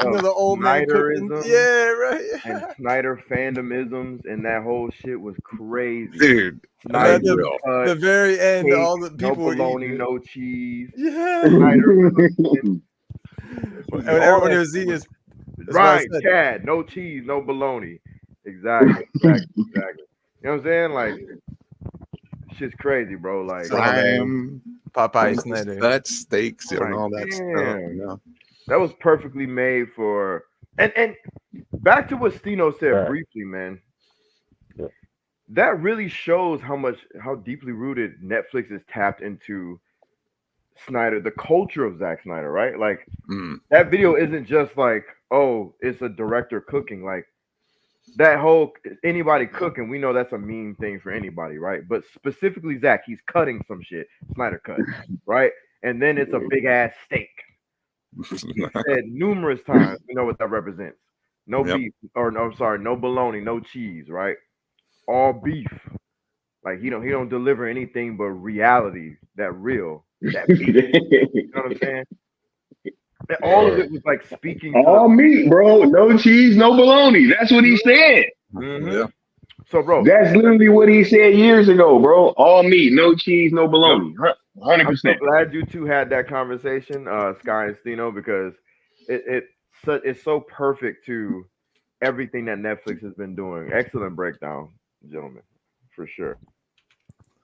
know, the old man cooking. Yeah, right. And Snyder fandomisms and that whole shit was crazy. Dude, At the very end, Cake, all the people no were bologna, eating. no cheese. Yeah. Snyder And everyone was eating his. right, Chad, no cheese, no bologna. Exactly. You know what I'm saying? Like, shit's crazy, bro. Like, Popeye Snyder. That's steaks and Right. all that stuff. You know? that was perfectly made for. And back to what Stino said briefly, man. Yeah. That really shows how deeply rooted Netflix is tapped into Snyder, the culture of Zack Snyder, right? Like that video isn't just like, oh, it's a director cooking. Like that whole anybody cooking, we know that's a mean thing for anybody, right? But specifically Zack, he's cutting some shit, Snyder cut, right? And then it's a big ass steak. He said numerous times, we know what that represents. No beef, or no, I'm sorry, no bologna, no cheese, right? All beef. Like he don't deliver anything but reality, that real. That beef. You know what I'm saying? And all of it was like speaking all meat, bro. No cheese, no bologna. That's what he said. Yeah. So, bro, that's literally what he said years ago, bro. All meat, no cheese, no bologna. 100%. I'm so glad you two had that conversation, Sky and Stino, because it's so perfect to everything that Netflix has been doing. Excellent breakdown, gentlemen, for sure.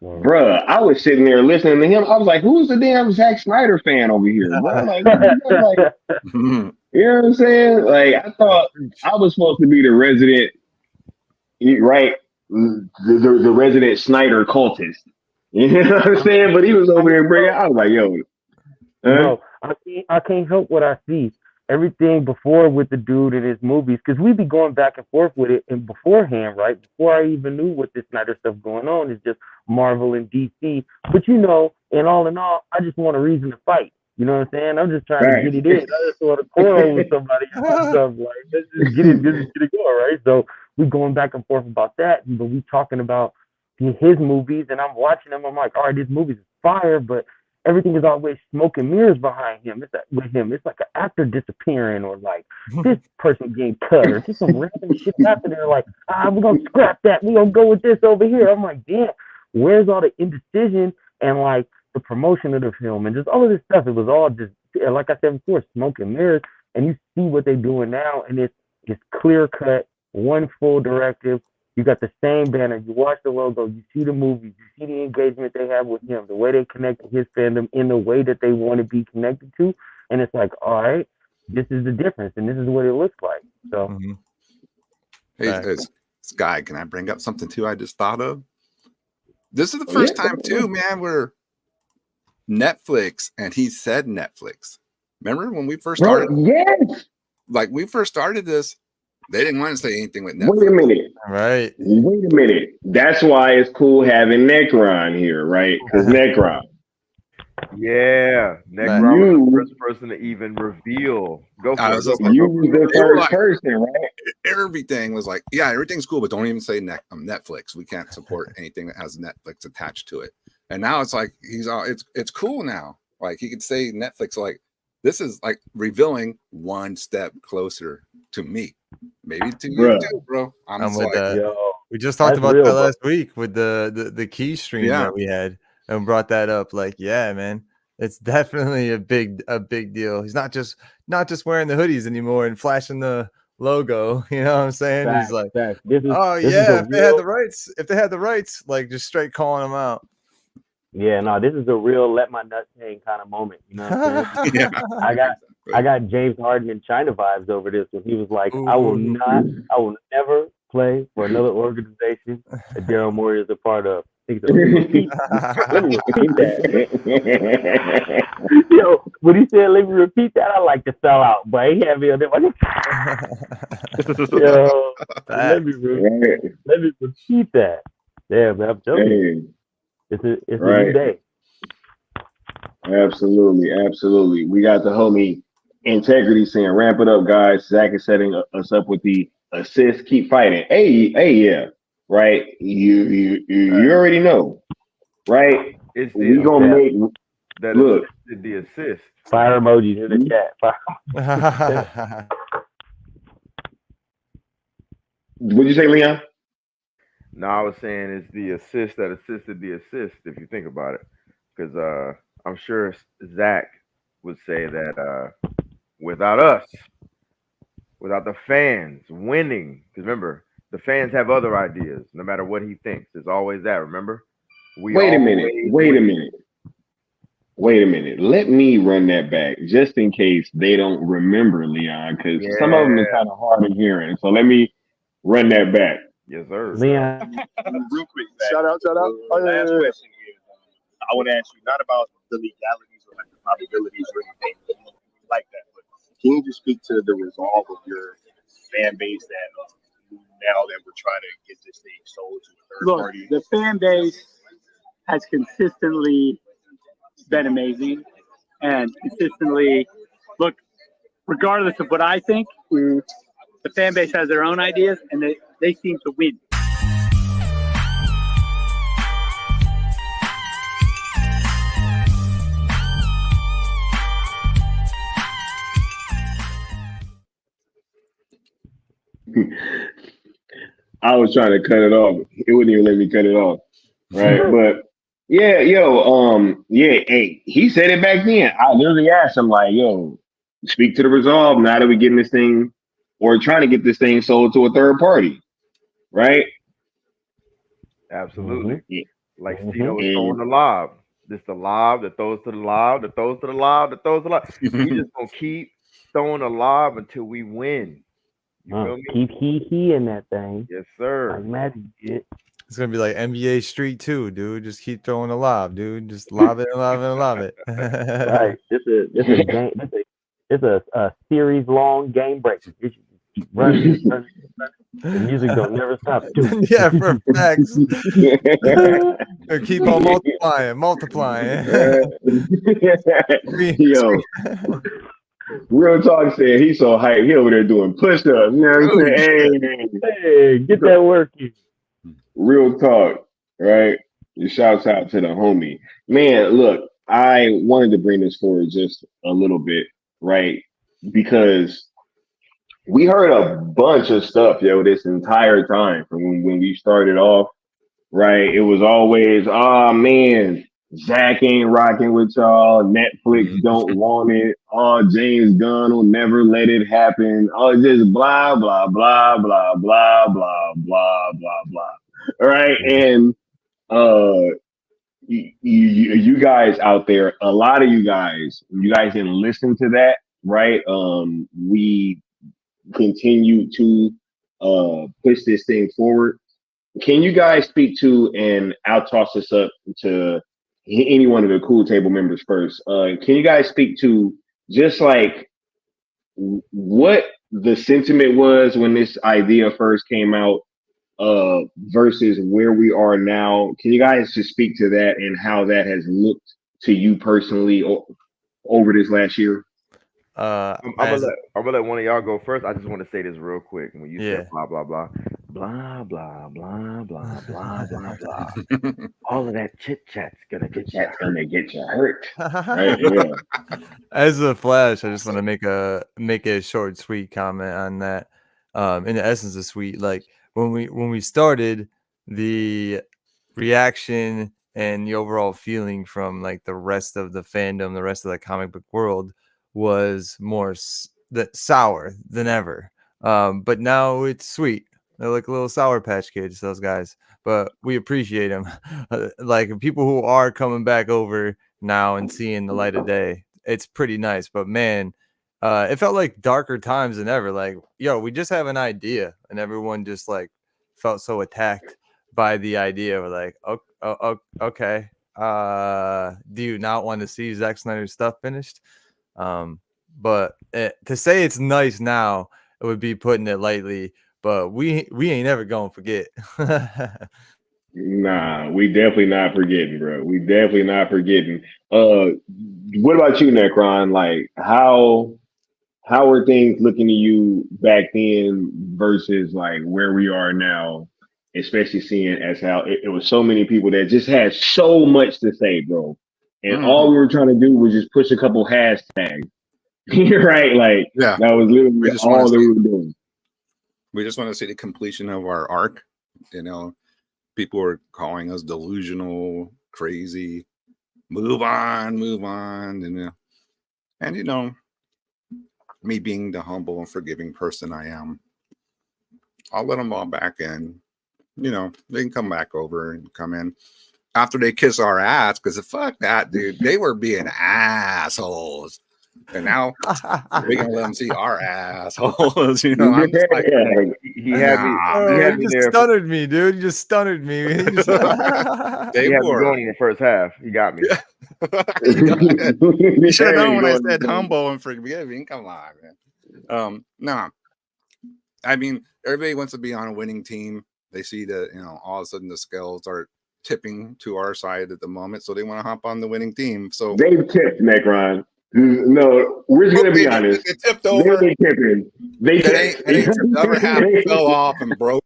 Bruh, I was sitting there listening to him. I was like, who's the damn Zack Snyder fan over here? Bro? Like, you know what I'm saying? Like, I thought I was supposed to be the resident, right? The resident Snyder cultist. You know what I'm saying? But he was over there bringing. I was like, yo. Bro, I can't help what I see. Everything before with the dude in his movies, because we be going back and forth with it, and beforehand, right? Before I even knew what this Snyder stuff going on, is just Marvel and DC. But you know, in all, I just want a reason to fight. You know what I'm saying? I'm just trying to get it in. I just want to quarrel with somebody and stuff. Like, let's just get it going, right? So we going back and forth about that, but we talking about his movies, and I'm watching them. I'm like, all right, this movie's fire, but everything is always smoke and mirrors behind him. It's like an actor disappearing, or like this person getting cut, or just some random shit happening. They're like, we're gonna scrap that. We're gonna go with this over here. I'm like, damn, where's all the indecision and like the promotion of the film and just all of this stuff? It was all just, like I said before, smoke and mirrors. And you see what they're doing now, and it's clear cut, one full directive. You got the same banner. You watch the logo. You see the movies. You see the engagement they have with him, the way they connect to his fandom in the way that they want to be connected to. And it's like, all right, this is the difference, and this is what it looks like. So, Hey, Sky, can I bring up something too I just thought of? This is the first time too, man, where Netflix, and he said Netflix. Remember when we first started? Yes. Like we first started this, they didn't want to say anything with Netflix. Wait a minute. Right. Wait a minute. That's why it's cool having Necron here, right? Because Necron. Yeah, Facts. Necron was the You first person to even reveal. Go I for it. was Go just for like, it. Go you for was it. the they were first like, person, right? everything was like, yeah, everything's cool, but don't even say Netflix. We can't support anything that has Netflix attached to it. And now it's like he's all it's cool now. Like he could say Netflix, like this is like revealing one step closer to me, maybe to you Bruh. too, bro. I'm I'm just with like, that. Yo, We just talked that's about real, that bro. last week with the key stream yeah, that we had and brought that up. Like, yeah, man, it's definitely a big deal. He's not just wearing the hoodies anymore and flashing the logo. You know what I'm saying? He's Facts, like, facts. oh This is a yeah, if they had real. the rights, like just straight calling them out. Yeah, no, this is a real let my nuts hang kind of moment. You know what I'm saying? yeah. I got James Harden and China vibes over this when he was like, I will Ooh. never play for another organization that Daryl Morey is a part of. He said, let me repeat that. Yo, when he said, let me repeat that, I like to sell out, but he had me on there. Yo, Facts. Right. let me repeat that. Yeah, man, I'm telling you, Hey, it's a new right. day. Absolutely. We got the homie Integrity saying, ramp it up, guys. Zach is setting us up with the assist. Keep fighting. Hey, yeah. Right. You already know. Right. It's We the gonna assist make that look. assisted the assist. Fire emojis in the chat. What'd you say, Leon? No, I was saying it's the assist that assisted the assist. If you think about it, because I'm sure Zach would say that without us, without the fans winning, because remember the fans have other ideas. No matter what he thinks, there's always that. Remember, we Wait a always minute. win. Wait a minute. Let me run that back just in case they don't remember, Leon, because some of them Yeah, are kind of hard of hearing. So let me run that back. yes, sir. Leon, Real quick, shout out. Last question is, I want to ask you not about the legalities or like the probabilities or anything like that, but can you just speak to the resolve of your fan base that now that we're trying to get this thing sold to a third party? The fan base has consistently been amazing and consistently look, regardless of what I think, the fan base has their own ideas and they seem to win. I was trying to cut it off. It wouldn't even let me cut it off. Right. But yeah, hey, he said it back then. I literally asked him, like, yo, speak to the resolve now that we're getting this thing or trying to get this thing sold to a third party. Right? Absolutely. Yeah. Like Tito was And throwing the lob. This the lob that throws to the lob, that throws to the lob, that throws to the lob. We just gonna keep throwing the lob until we win. You feel me? keep he in that thing. Yes, Like sir. Magic did. It's gonna be like NBA Street 2, dude. Just keep throwing the lob, dude. Just lob it and lob it and lob it. Right. It's a game. It's a series long game breaker. It should just keep running. The music don't never stop. Yeah, for facts. Keep on multiplying. yo, real talk said he's so hyped. He over there doing push-ups. You know what I'm saying? Hey, get that work in. Real talk, right? Shouts out to the homie. Man, look, I wanted to bring this forward just a little bit, right? Because we heard a bunch of stuff, yo, this entire time from when we started off, right? It was always, oh man, Zach ain't rocking with y'all. Netflix don't want it. Oh, James Gunn will never let it happen. Oh, just blah, blah, blah, blah, blah, blah, blah, blah, blah. All right. And you guys out there, a lot of you guys didn't listen to that, right? We continue to push this thing forward. Can you guys speak to, and I'll toss this up to any one of the Cool Table members first. Can you guys speak to just like what the sentiment was when this idea first came out versus where we are now? Can you guys just speak to that and how that has looked to you personally over this last year? I'm gonna let one of y'all go first. I just want to say this real quick. When you said blah blah blah, blah blah blah blah blah blah blah, all of that chit chat's gonna get you hurt. Right? Yeah. As a Flash, I just want to make a short, sweet comment on that. In the essence of sweet, like when we started, the reaction and the overall feeling from like the rest of the fandom, the rest of the comic book world was more sour than ever. But now it's sweet. They're like little Sour Patch Kids, those guys. But we appreciate them. Like people who are coming back over now and seeing the light of day. It's pretty nice. But man, it felt like darker times than ever. Like, yo, we just have an idea, and everyone just like felt so attacked by the idea. We're like, okay. Do you not want to see Zack Snyder's stuff finished? But to say it's nice now, it would be putting it lightly. But we ain't ever gonna forget. Nah, we definitely not forgetting, bro. We definitely not forgetting. What about you, Necron? Like, how are things looking to you back then versus like where we are now? Especially seeing as how it was so many people that just had so much to say, bro. And all we were trying to do was just push a couple hashtags. Right? Like, Yeah. that was literally all that we were doing. We just want to see the completion of our arc. You know, people are calling us delusional, crazy. Move on, and you know, me being the humble and forgiving person I am, I'll let them all back in. You know, they can come back over and come in after they kiss our ass, because fuck that, dude. They were being assholes. And now we can let them see our assholes. You know, I'm just like, he had me just there. Stunned me, dude. You just stunned me. They had me going in the first half. He got me. You should have known when I said humble and forgiving. Come on, man. No, I mean, everybody wants to be on a winning team. They see that, you know, all of a sudden the scales are tipping to our side at the moment, so they want to hop on the winning team. So they've tipped, Necron. No, we're just gonna be honest. They tipped over. They tipping. They tipped. It never happened. Fell off and broke.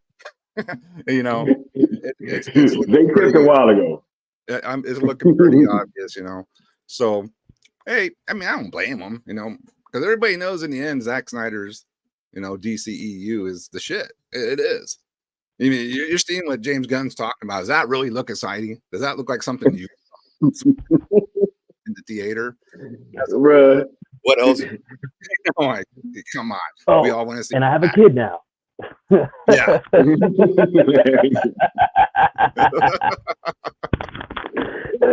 You know, it's they tipped a while ago. It's looking pretty obvious, you know. So, hey, I mean, I don't blame them, you know, because everybody knows in the end, Zack Snyder's, you know, DCEU is the shit. It is. I mean, you're seeing what James Gunn's talking about. Does that really look exciting? Does that look like something you in the theater? Bruh. What else? Like, come on. Oh, we all want to see. And I have a kid now. Yeah.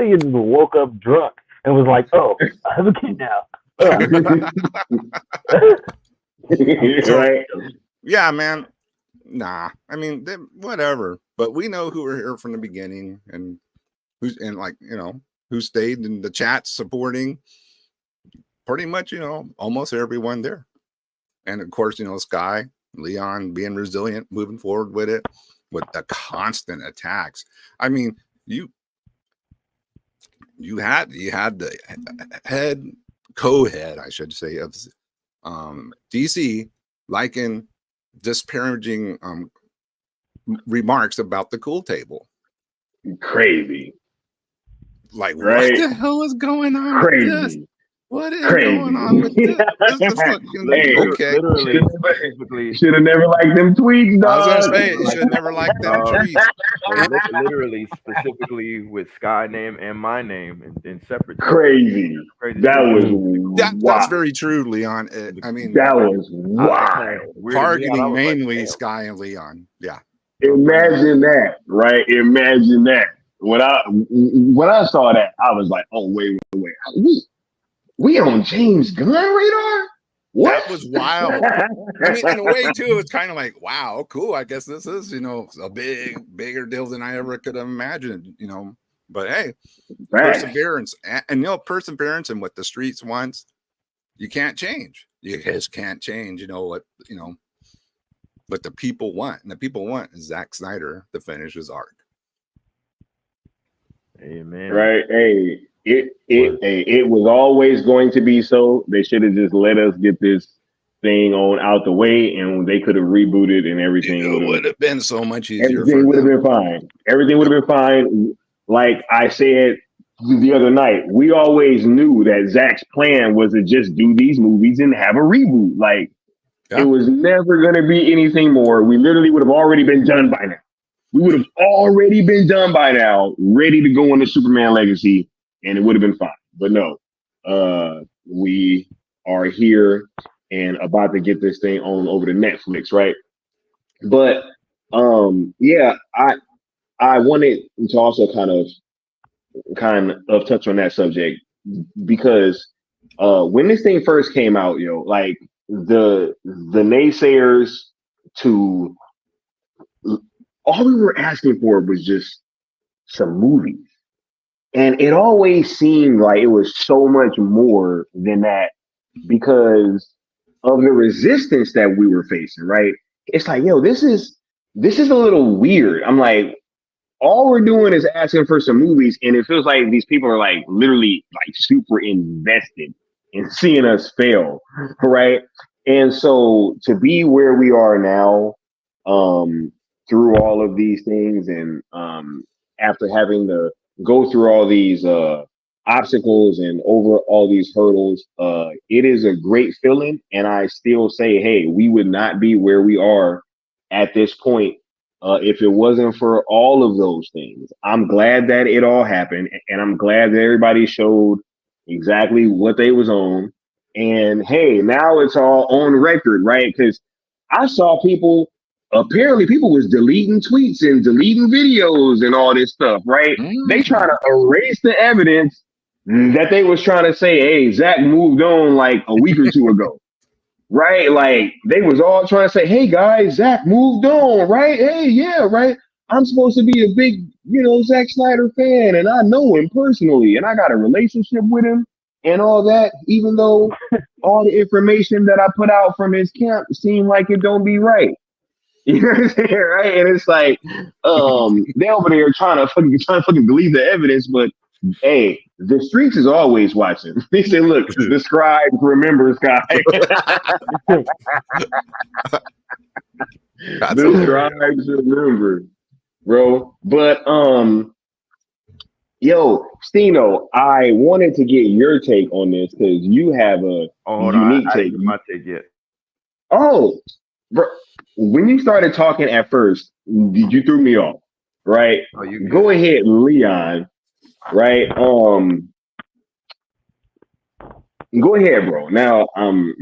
He just woke up drunk and was like, "Oh, I have a kid now." Right? Yeah, man. Nah, I mean, whatever. But we know who were here from the beginning, and who's like, you know, who stayed in the chat supporting. Pretty much, you know, almost everyone there. And of course, you know, Sky, Leon being resilient, moving forward with it, with the constant attacks. I mean, you had the co-head, I should say, of DC, like in disparaging remarks about the cool table. Crazy. Like, right? What the hell is going on Crazy. with this? What is going on with this? This is fucking okay. Literally, should have never liked them tweets, dog. I was gonna say, you should have never liked them tweets. Literally, specifically with Sky name and my name in separate. Crazy. That was that's very true, Leon. I mean, that was wild. Targeting mainly Sky and Leon. Yeah. Imagine that, right? Imagine that. When I saw that, I was like, "Oh wait. We on James Gunn radar? What?" That was wild. I mean, in a way too, it's kind of like, wow, cool. I guess this is, you know, a bigger deal than I ever could have imagined, you know. But hey, perseverance and you know, perseverance and what the streets wants, you can't change. You just can't change. You know what the people want, and the people want is Zack Snyder to finish his arc. Amen. Right. Hey, It was always going to be so. They should have just let us get this thing on out the way, and they could have rebooted, and It would have been so much easier everything for would have them. been fine. Everything would have been fine. Like I said the other night, we always knew that Zach's plan was to just do these movies and have a reboot. Like Yeah. it was never going to be anything more. We literally would have already been done by now. We would have already been done by now, ready to go into Superman Legacy, and it would have been fine. But no, we are here and about to get this thing on over to Netflix, right? But yeah, I wanted to also kind of touch on that subject because when this thing first came out, like the naysayers to all we were asking for was just some movies. And it always seemed like it was so much more than that because of the resistance that we were facing, right? It's like, this is a little weird. I'm like, all we're doing is asking for some movies, and it feels like these people are like literally like super invested in seeing us fail, right? And so to be where we are now, through all of these things, and after having to go through all these obstacles and over all these hurdles, it is a great feeling. And I still say, hey, we would not be where we are at this point if it wasn't for all of those things. I'm glad that it all happened, and I'm glad that everybody showed exactly what they was on. And hey, now it's all on record, right? Because I saw apparently people was deleting tweets and deleting videos and all this stuff, right? They trying to erase the evidence that they was trying to say, hey, Zach moved on like a week or two ago. Right? Like they was all trying to say, hey guys, Zach moved on, right? Hey, yeah, right. I'm supposed to be a big, Zack Snyder fan, and I know him personally, and I got a relationship with him and all that, even though all the information that I put out from his camp seemed like it don't be right. You know what I'm saying, right? And it's like, they over there trying to fucking believe the evidence, but hey, the streets is always watching. They say, look, the scribe remembers, guy. The scribes remember, bro. But yo, Stino, I wanted to get your take on this because you have a unique take. I didn't get my take yet. Oh, bro, when you started talking at first, you threw me off, right? Go ahead, Leon. Right. Go ahead, bro. Now I'm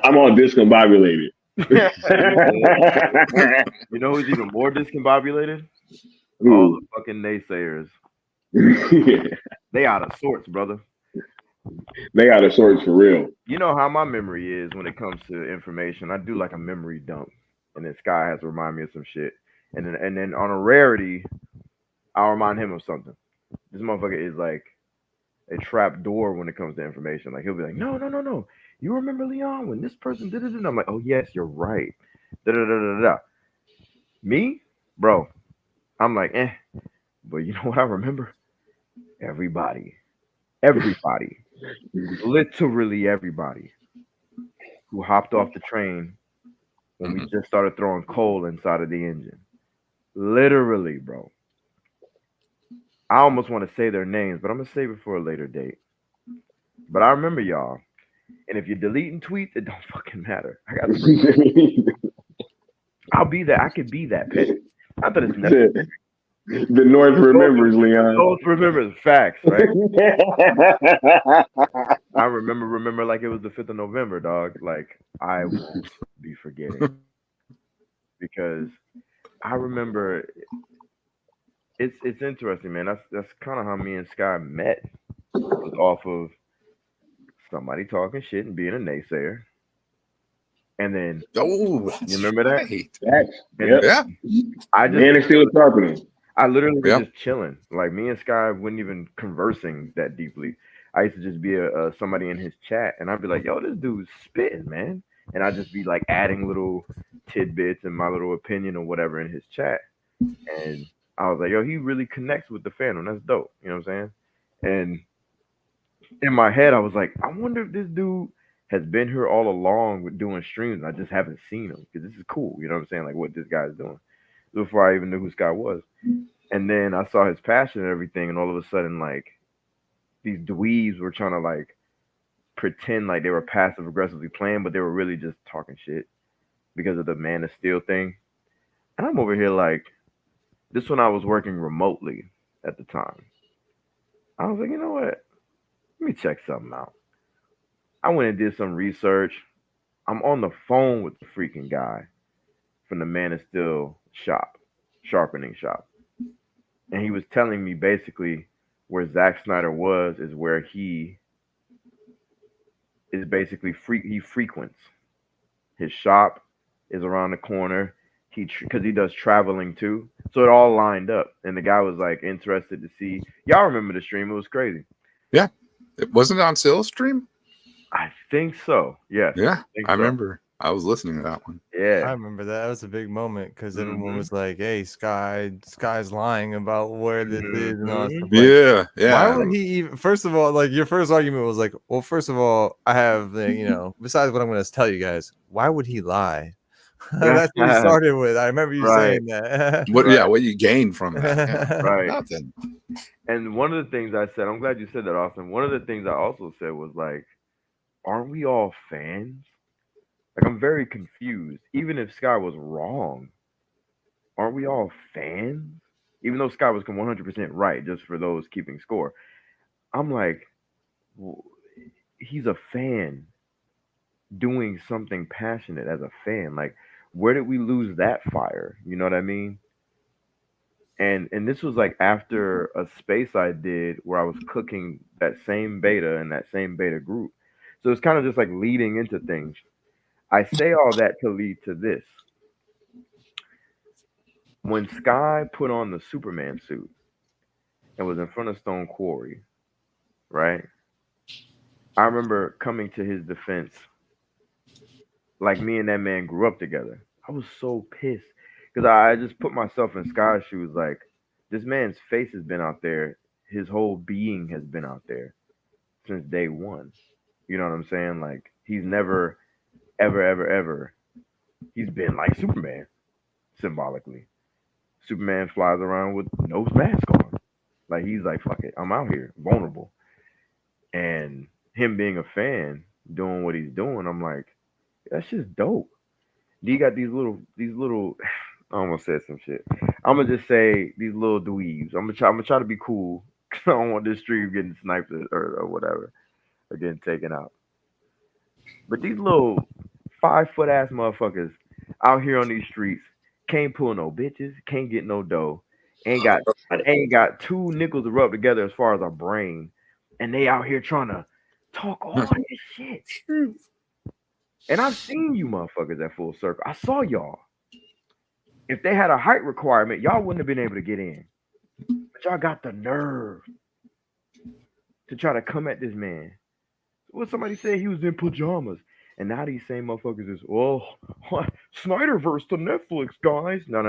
all discombobulated. You know who's even more discombobulated? All the fucking naysayers. They out of sorts, brother. They out of sorts for real. You know how my memory is when it comes to information. I do like a memory dump, and then Sky has to remind me of some shit, and then on a rarity, I'll remind him of something. This motherfucker is like a trap door when it comes to information. Like he'll be like, no. You remember Leon when this person did it? And I'm like, oh yes, you're right. Da da da da da. Me, bro, I'm like, but you know what I remember? Everybody, literally everybody who hopped off the train when we just started throwing coal inside of the engine. Literally, bro. I almost want to say their names, but I'm gonna save it for a later date. But I remember y'all, and if you're deleting tweets, it don't fucking matter. I got. I'll be that. I could be that petty. Not that it's necessary. The North remembers, Leon. North remembers facts, right? I remember like it was the 5th of November, dog. Like I won't be forgetting because I remember. It's interesting, man. That's kind of how me and Sky met. It was off of somebody talking shit and being a naysayer. And then you remember that? Yeah. I just and it's still sharpening. I literally was just chilling. Like me and Sky wasn't even conversing that deeply. I used to just be a somebody in his chat, and I'd be like, "Yo, this dude's spitting, man," and I'd just be like adding little tidbits and my little opinion or whatever in his chat, and I was like, yo, he really connects with the fandom. That's dope. You know what I'm saying? And in my head, I was like, I wonder if this dude has been here all along with doing streams. I just haven't seen him because this is cool. You know what I'm saying? Like what this guy's doing before I even knew who Scott was. And then I saw his passion and everything, and all of a sudden, like these dweebs were trying to like pretend like they were passive aggressively playing, but they were really just talking shit because of the Man of Steel thing. And I'm over here like, this when I was working remotely at the time. I was like, you know what? Let me check something out. I went and did some research. I'm on the phone with the freaking guy from the Man of Steel shop, sharpening shop. And he was telling me basically where Zack Snyder was is where he is basically he frequents. His shop is around the corner. Because he does traveling too, so it all lined up. And the guy was like interested to see. Y'all remember the stream? It was crazy. Yeah, it wasn't on Sales Stream. I think so. Yes. Yeah, I so. remember. I was listening to that one. Yeah, I remember that. That was a big moment because everyone was like, "Hey, Sky's lying about where this is and all that stuff." Like, Yeah. Why would he even? First of all, like your first argument was like, "Well, first of all, I have besides what I'm going to tell you guys, why would he lie?" That's what he started with. I remember you saying that. What? Right. Yeah, what you gain from that? Yeah. Right. Nothing. And one of the things I said, I'm glad you said that, Austin. One of the things I also said was like, aren't we all fans? Like, I'm very confused. Even if Sky was wrong, aren't we all fans? Even though Sky was 100% right, just for those keeping score. I'm like, he's a fan doing something passionate as a fan. Like, where did we lose that fire? You know what I mean? And this was like after a space I did where I was cooking that same beta and that same beta group. So it's kind of just like leading into things. I say all that to lead to this. When Sky put on the Superman suit and was in front of Stone Quarry, right? I remember coming to his defense. Like, me and that man grew up together. I was so pissed because I just put myself in Sky's shoes. Like, this man's face has been out there. His whole being has been out there since day one. You know what I'm saying? Like, he's never, ever, he's been like Superman, symbolically. Superman flies around with no mask on. Like, he's like, fuck it, I'm out here, vulnerable. And him being a fan, doing what he's doing, I'm like, that's just dope. You got these little, I almost said some shit. I'm gonna just say these little dweebs. I'm gonna try to be cool. I don't want this stream getting sniped or whatever, or getting taken out. But these little 5-foot ass motherfuckers out here on these streets can't pull no bitches, can't get no dough, ain't got two nickels to rub together as far as a brain, and they out here trying to talk all this shit. And I've seen you motherfuckers at Full Circle. I saw y'all. If they had a height requirement, y'all wouldn't have been able to get in. But y'all got the nerve to try to come at this man. What somebody said he was in pajamas. And now these same motherfuckers is, oh, Snyderverse to Netflix, guys. No.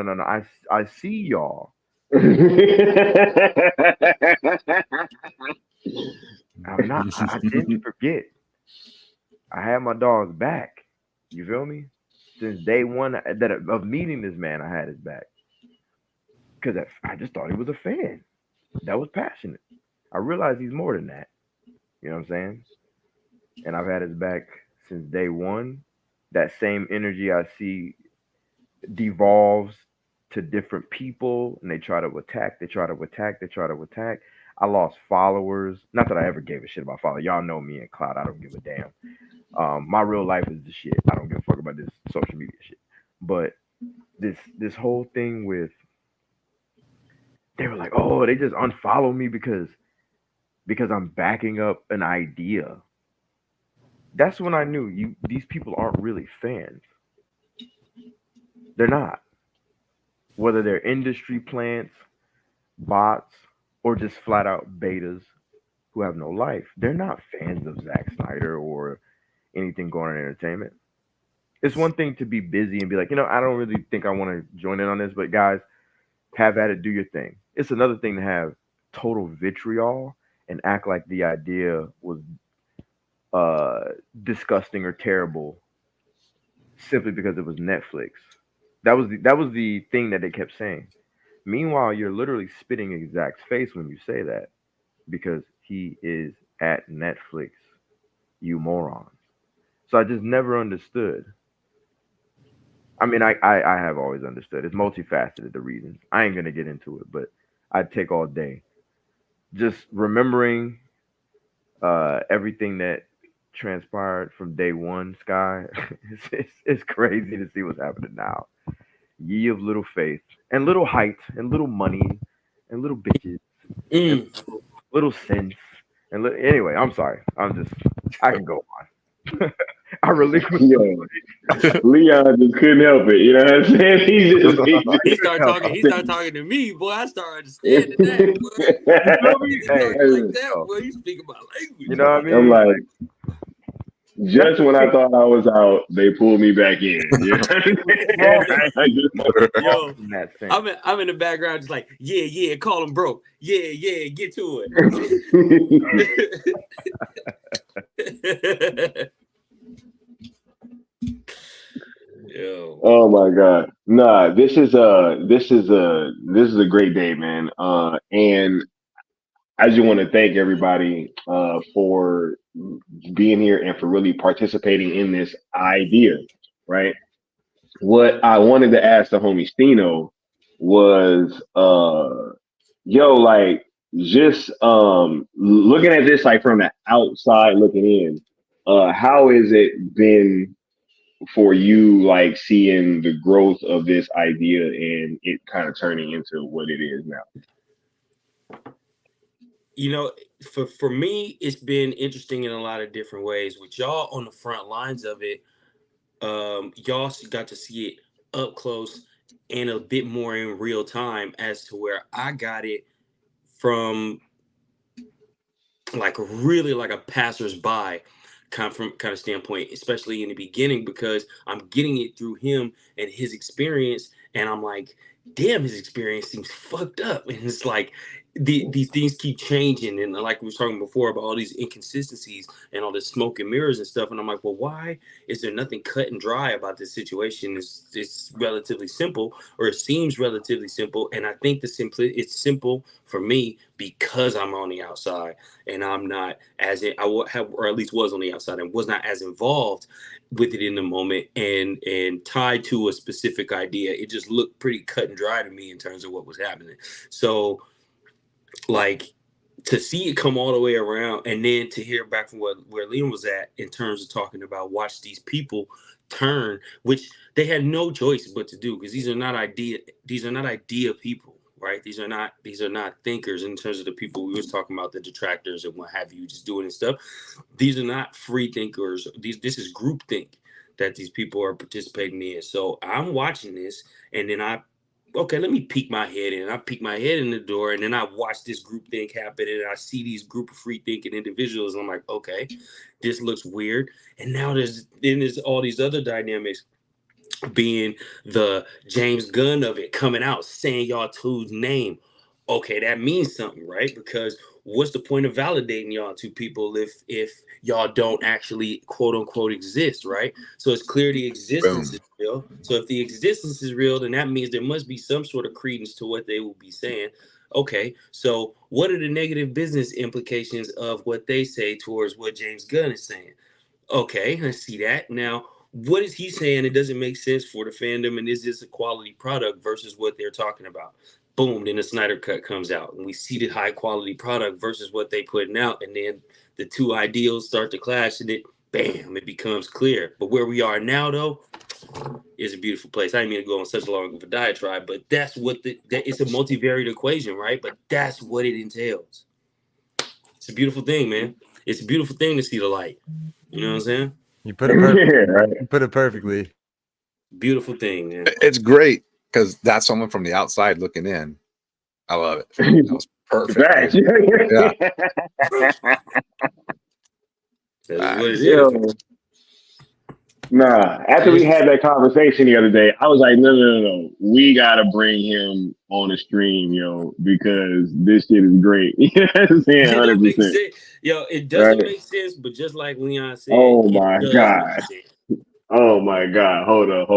I see y'all. I didn't forget. I had my dog's back. You feel me? Since day one of meeting this man, I had his back. Because I just thought he was a fan. That was passionate. I realized he's more than that. You know what I'm saying? And I've had his back since day one. That same energy I see devolves to different people, and they try to attack. I lost followers. Not that I ever gave a shit about followers. Y'all know me and Cloud. I don't give a damn. My real life is the shit. I don't give a fuck about this social media shit. But this whole thing with, they were like, oh, they just unfollow me because I'm backing up an idea. That's when I knew these people aren't really fans. They're not. Whether they're industry plants, bots, or just flat out betas who have no life, they're not fans of Zack Snyder or anything going on in entertainment. It's one thing to be busy and be like, I don't really think I want to join in on this, but guys, have at it, do your thing. It's another thing to have total vitriol and act like the idea was disgusting or terrible simply because it was Netflix. That was the thing that they kept saying. Meanwhile, you're literally spitting in Zach's face when you say that because he is at Netflix, you morons. So I just never understood. I mean, I have always understood. It's multifaceted, the reasons. I ain't going to get into it, but I'd take all day. Just remembering everything that transpired from day one, Sky, it's crazy to see what's happening now. Ye of little faith and little height and little money and little bitches and little sense and anyway, I'm sorry. I can go on. I relinquish. Leon just couldn't help it. You know what I'm saying? He started talking to me, boy. I started understanding that. Boy. You know me? Like that, boy. You speak about language. You know what I mean? I'm like, just when I thought I was out, they pulled me back in. You know? Yo, I'm in the background, just like, yeah, call him broke. Yeah, get to it. Yo. Oh my God. Nah, this is a great day, man. And I just want to thank everybody for being here and for really participating in this idea, right? What I wanted to ask the homie Stino was like just looking at this like from the outside looking in, how has it been for you, like seeing the growth of this idea and it kind of turning into what it is now? You know, for me, it's been interesting in a lot of different ways. With y'all on the front lines of it, y'all got to see it up close and a bit more in real time, as to where I got it from like really like a passersby kind of standpoint, especially in the beginning, because I'm getting it through him and his experience, and I'm like, damn, his experience seems fucked up, and it's like these things keep changing, and like we were talking before about all these inconsistencies and all this smoke and mirrors and stuff, and I'm like, well, why is there nothing cut and dry about this situation? It's relatively simple, or it seems relatively simple, and I think it's simple for me because I'm on the outside and I'm not or at least was on the outside and was not as involved with it in the moment and tied to a specific idea. It just looked pretty cut and dry to me in terms of what was happening. So like to see it come all the way around, and then to hear back from where Liam was at in terms of talking about watch these people turn, which they had no choice but to do, because these are not idea people, right? These are not thinkers in terms of the people we was talking about, the detractors and what have you, just doing this stuff. These are not free thinkers. This is groupthink that these people are participating in. So I'm watching this, and then let me peek my head in. I peek my head in the door, and then I watch this group think happen, and I see these group of free thinking individuals. And I'm like, okay, this looks weird. And now there's all these other dynamics, being the James Gunn of it coming out saying y'all two's name. Okay, that means something, right? Because what's the point of validating y'all two people if y'all don't actually quote unquote exist, right? So it's clear the existence is real. So if the existence is real, then that means there must be some sort of credence to what they will be saying. Okay, so what are the negative business implications of what they say towards what James Gunn is saying? Okay, I see that. Now, what is he saying? It doesn't make sense for the fandom, and is this a quality product versus what they're talking about? Boom, then the Snyder Cut comes out, and we see the high quality product versus what they putting out, and then the two ideals start to clash, and it becomes clear. But where we are now, though, is a beautiful place. I didn't mean to go on such a long of a diatribe, but that's what it's a multivariate equation, right? But that's what it entails. It's a beautiful thing, man. It's a beautiful thing to see the light. You know what I'm saying? You put it perfectly. You put it perfectly. Beautiful thing, man. It's great because that's someone from the outside looking in. I love it. That was perfect. Yeah. That's what it is. Nah, after we had that conversation the other day, I was like, no. We gotta bring him on the stream, yo, because this shit is great. You know what I'm saying? It don't make 100%. sense. Yo, it doesn't Right? make sense, but just like Leon said, Oh it my does make God. sense. Oh my God. Hold up.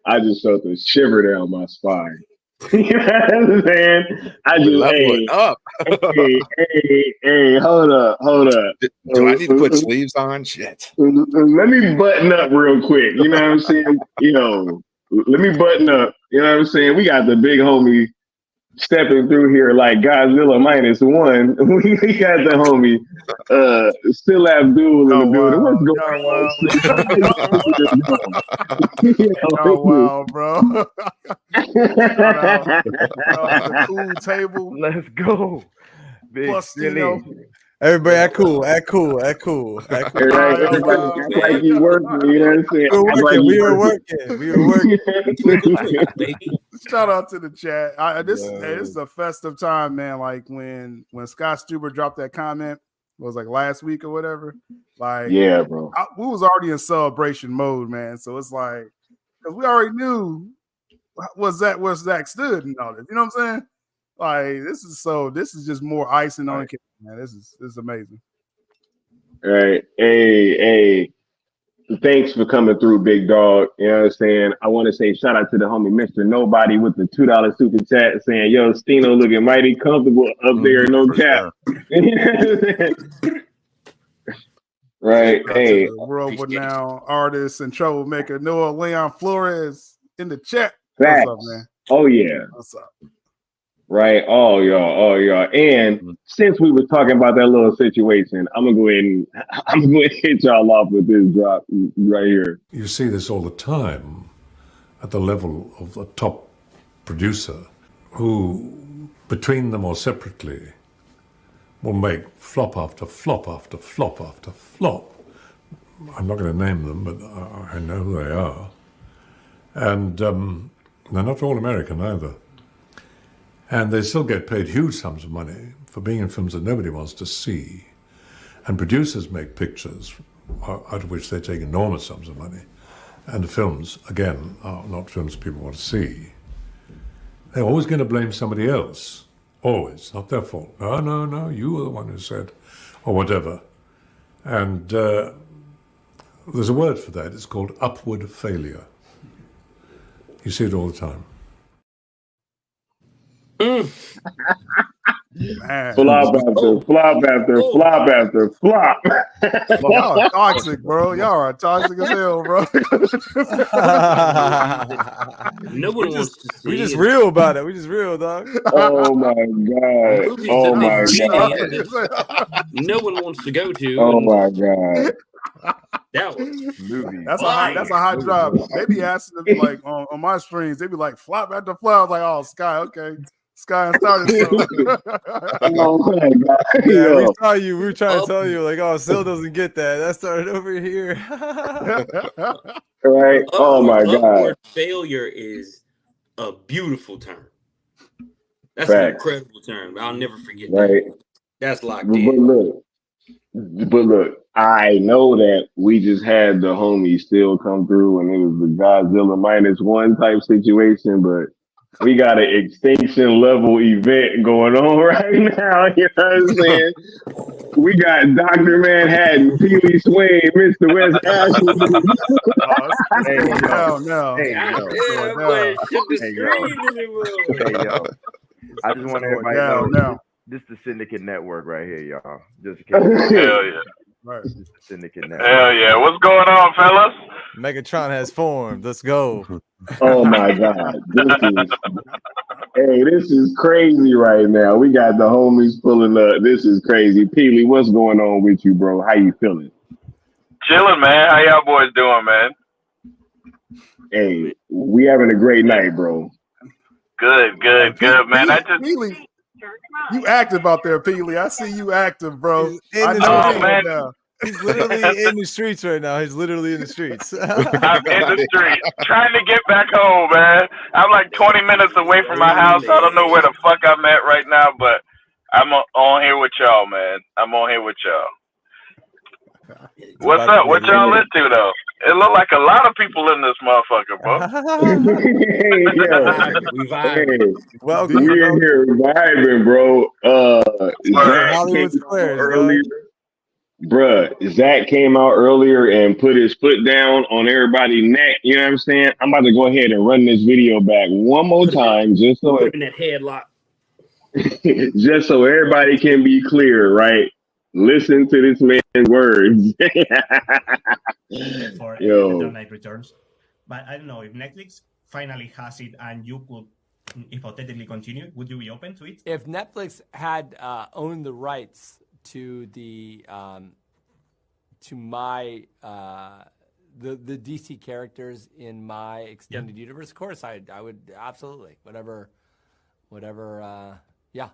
I just felt a shiver down my spine. You know what I'm saying? We level it up. Hey, hold up. Do I need to put sleeves on? Shit. Let me button up real quick. You know what I'm saying? Let me button up. You know what I'm saying? We got the big homie stepping through here like Godzilla -1. We got the homie Still Abdul in the building. What's going on? Oh wow, bro. Shout out the cool table. Let's go. Big Plus, silly. Everybody, act cool. Everybody act like you working. You know what I'm saying? We were working. Shout out to the chat. This is a festive time, man. Like when Scott Stuber dropped that comment, it was like last week or whatever. Like, yeah, bro. We was already in celebration mode, man. So it's like, because we already knew where Zach stood and all this. You know what I'm saying? Like, this is just more icing on the cake, man. This is amazing. All right. Hey. Thanks for coming through, big dog. You know what I'm saying? I want to say shout out to the homie Mr. Nobody with the $2 super chat saying, yo, Stino looking mighty comfortable up there, no cap. Sure. Right. Hey. World renowned artist and troublemaker Noah Leon Flores in the chat. Facts. What's up, man? Oh yeah. What's up? Right. Oh y'all. And since we were talking about that little situation, I'm gonna go ahead and hit y'all off with this drop right here. You see this all the time at the level of a top producer who, between them or separately, will make flop after flop after flop after flop. I'm not going to name them, but I know who they are. And they're not all American either. And they still get paid huge sums of money for being in films that nobody wants to see. And producers make pictures out of which they take enormous sums of money. And the films, again, are not films people want to see. They're always going to blame somebody else. Always. Not their fault. No, you were the one who said, or whatever. And there's a word for that. It's called upward failure. You see it all the time. Flop after flop. Y'all are toxic, bro. Y'all are toxic as hell, bro. No one wants to see. We just real about it. We just real, dog. Oh my god. Oh my god. No one wants to go to. Oh my god. That was movie. That's a hot drop. They be asking them, like on my streams, they be like flop after flop. I was like, oh, Sky, okay. Sky started. Oh my god. Yeah, we saw you. We were trying to tell you, like, oh, Sil doesn't get that. That started over here. Right. Oh my god. Upward failure is a beautiful term. That's an incredible term. I'll never forget that. That's locked in. But look, I know that we just had the homie still come through and it was the Godzilla -1 type situation, but we got an extinction level event going on right now. You know what I'm saying? We got Dr. Manhattan, Peely Swain, Mr. West Ashley. Hey, yo. I just want everybody to know this is the Syndicate Network right here, y'all. Just in case. Hell yeah. Right. This is the Syndicate Network. Hell yeah. What's going on, fellas? Megatron has formed. Let's go. Oh my god. This is crazy right now. We got the homies pulling up. This is crazy. Peely, what's going on with you, bro? How you feeling? Chilling, man. How y'all boys doing, man? Hey, we having a great night, bro. Good, man. Peely, you active out there, Peely. I see you active, bro. Man. He's literally in the streets right now. He's literally in the streets. I'm in the streets trying to get back home, man. I'm like 20 minutes away from my house. I don't know where the fuck I'm at right now, but I'm on here with y'all, man. I'm on here with y'all. What's up? What y'all into though? It look like a lot of people in this motherfucker, bro. We Hey, Welcome. we in here vibing, bro. Zach Hollywood came out Squares, earlier. Bruh, Zach came out earlier and put his foot down on everybody's neck. You know what I'm saying? I'm about to go ahead and run this video back one more time, just so Put him in that headlock. just so everybody can be clear, right? Listen to this man's words. For Yo. The Dark Knight Returns. But I don't know if Netflix finally has it and you could hypothetically continue. Would you be open to it? If Netflix had owned the rights to the to my the DC characters in my extended universe, of course I would absolutely whatever yeah,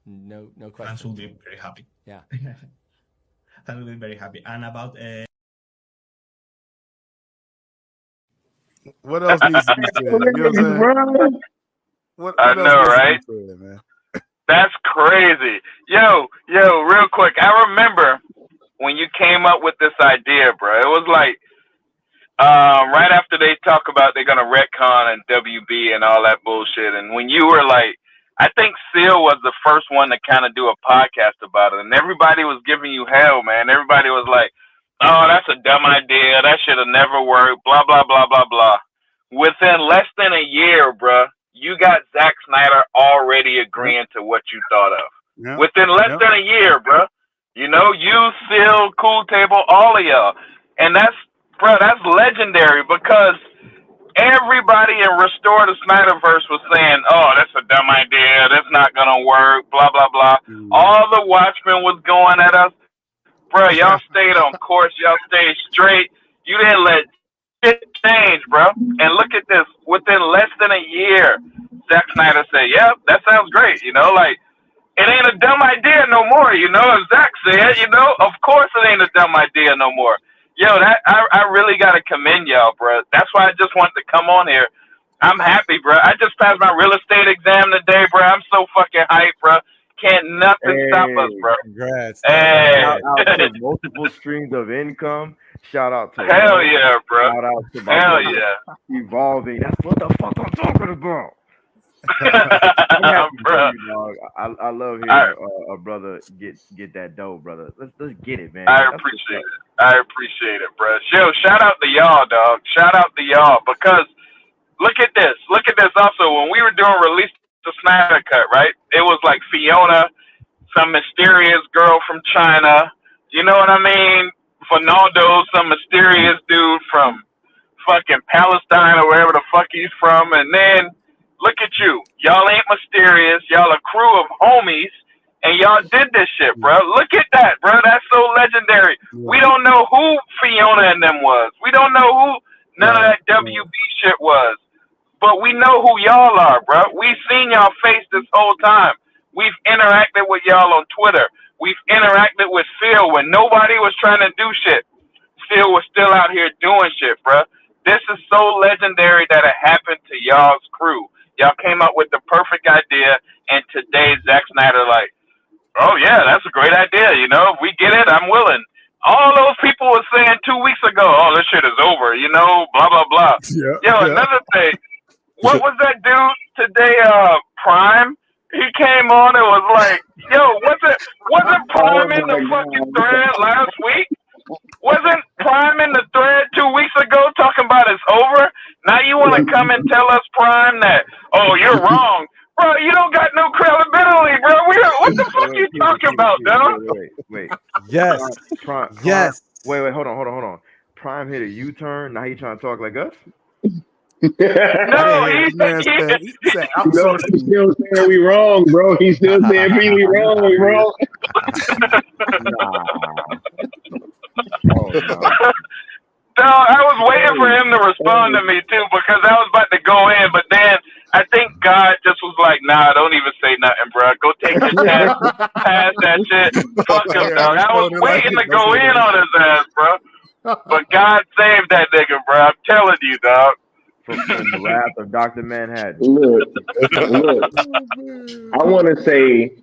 no question. Hans will be very happy. Yeah. Hans will be very happy. And about what else needs to be said? You know what I'm saying? What I else know, needs to be right? said, man? That's crazy. Yo, real quick. I remember when you came up with this idea, bro. It was like right after they talk about they're gonna retcon and WB and all that bullshit. And when you were like, I think Seal was the first one to kind of do a podcast about it, and everybody was giving you hell, man. Everybody was like, "Oh, that's a dumb idea. That should have never worked." Blah blah blah blah blah. Within less than a year, bro, you got Zack Snyder already agreeing to what you thought of. Yep. Within less than a year, bro. You know, you, Seal, Cool Table, all of y'all, and that's legendary because everybody in Restore the Snyderverse was saying, "Oh, that's a dumb idea. That's not gonna work." Blah blah blah. All the Watchmen was going at us, bro. Y'all stayed on course. Y'all stayed straight. You didn't let shit change, bro. And look at this. Within less than a year, Zack Snyder said, "Yep, that sounds great." You know, like it ain't a dumb idea no more. You know, as Zack said, you know, of course it ain't a dumb idea no more. Yo, I really gotta commend y'all, bro. That's why I just wanted to come on here. I'm happy, bro. I just passed my real estate exam today, bro. I'm so fucking hyped, bro. Can't nothing stop us, bro. Congrats. Hey. Shout out to multiple streams of income. Shout out to Hell yeah, bro. Shout out to my Hell brother yeah. Evolving. That's what the fuck I'm talking about. I'm happy for you, dog. I love hearing a brother get that dough, brother. Let's get it, man. I appreciate it. I appreciate it, bro. Yo, shout out to y'all, dog. Shout out to y'all because look at this. Look at this. Also, when we were doing Release the Snyder Cut, right? It was like Fiona, some mysterious girl from China. You know what I mean? Fernando, some mysterious dude from fucking Palestine or wherever the fuck he's from, and then look at you. Y'all ain't mysterious. Y'all a crew of homies, and y'all did this shit, bro. Look at that, bro. That's so legendary. We don't know who Fiona and them was. We don't know who none of that WB shit was. But we know who y'all are, bro. We've seen y'all face this whole time. We've interacted with y'all on Twitter. We've interacted with Phil when nobody was trying to do shit. Phil was still out here doing shit, bro. This is so legendary that it happened to y'all's crew. Y'all came up with the perfect idea, and today Zack Snyder like, "Oh yeah, that's a great idea. You know, if we get it, I'm willing." All those people were saying 2 weeks ago, "Oh, this shit is over," you know, blah blah blah. Another thing, what was that dude today? Prime. He came on and was like, "Yo, wasn't Prime in the fucking thread last week? Wasn't Prime in the thread 2 weeks ago talking about it's over? Now you want to come and tell us, Prime, that, oh, you're wrong. Bro, you don't got no credibility, bro. What the fuck you talking about, dog?" Wait. Yes. Prime, Yes. Wait, hold on. Prime hit a U-turn. Now he trying to talk like us? No, he said, no, he's still saying we wrong, bro. He's still saying we wrong, bro. No, I was waiting for him to respond to me too because I was about to go in, but then I think God just was like, "Nah, don't even say nothing, bro. Go take your test, pass that shit. Fuck him, dog." I was waiting to go in on his ass, bro. But God saved that nigga, bro. I'm telling you, dog. From the wrath of Dr. Manhattan. Look. I want to say,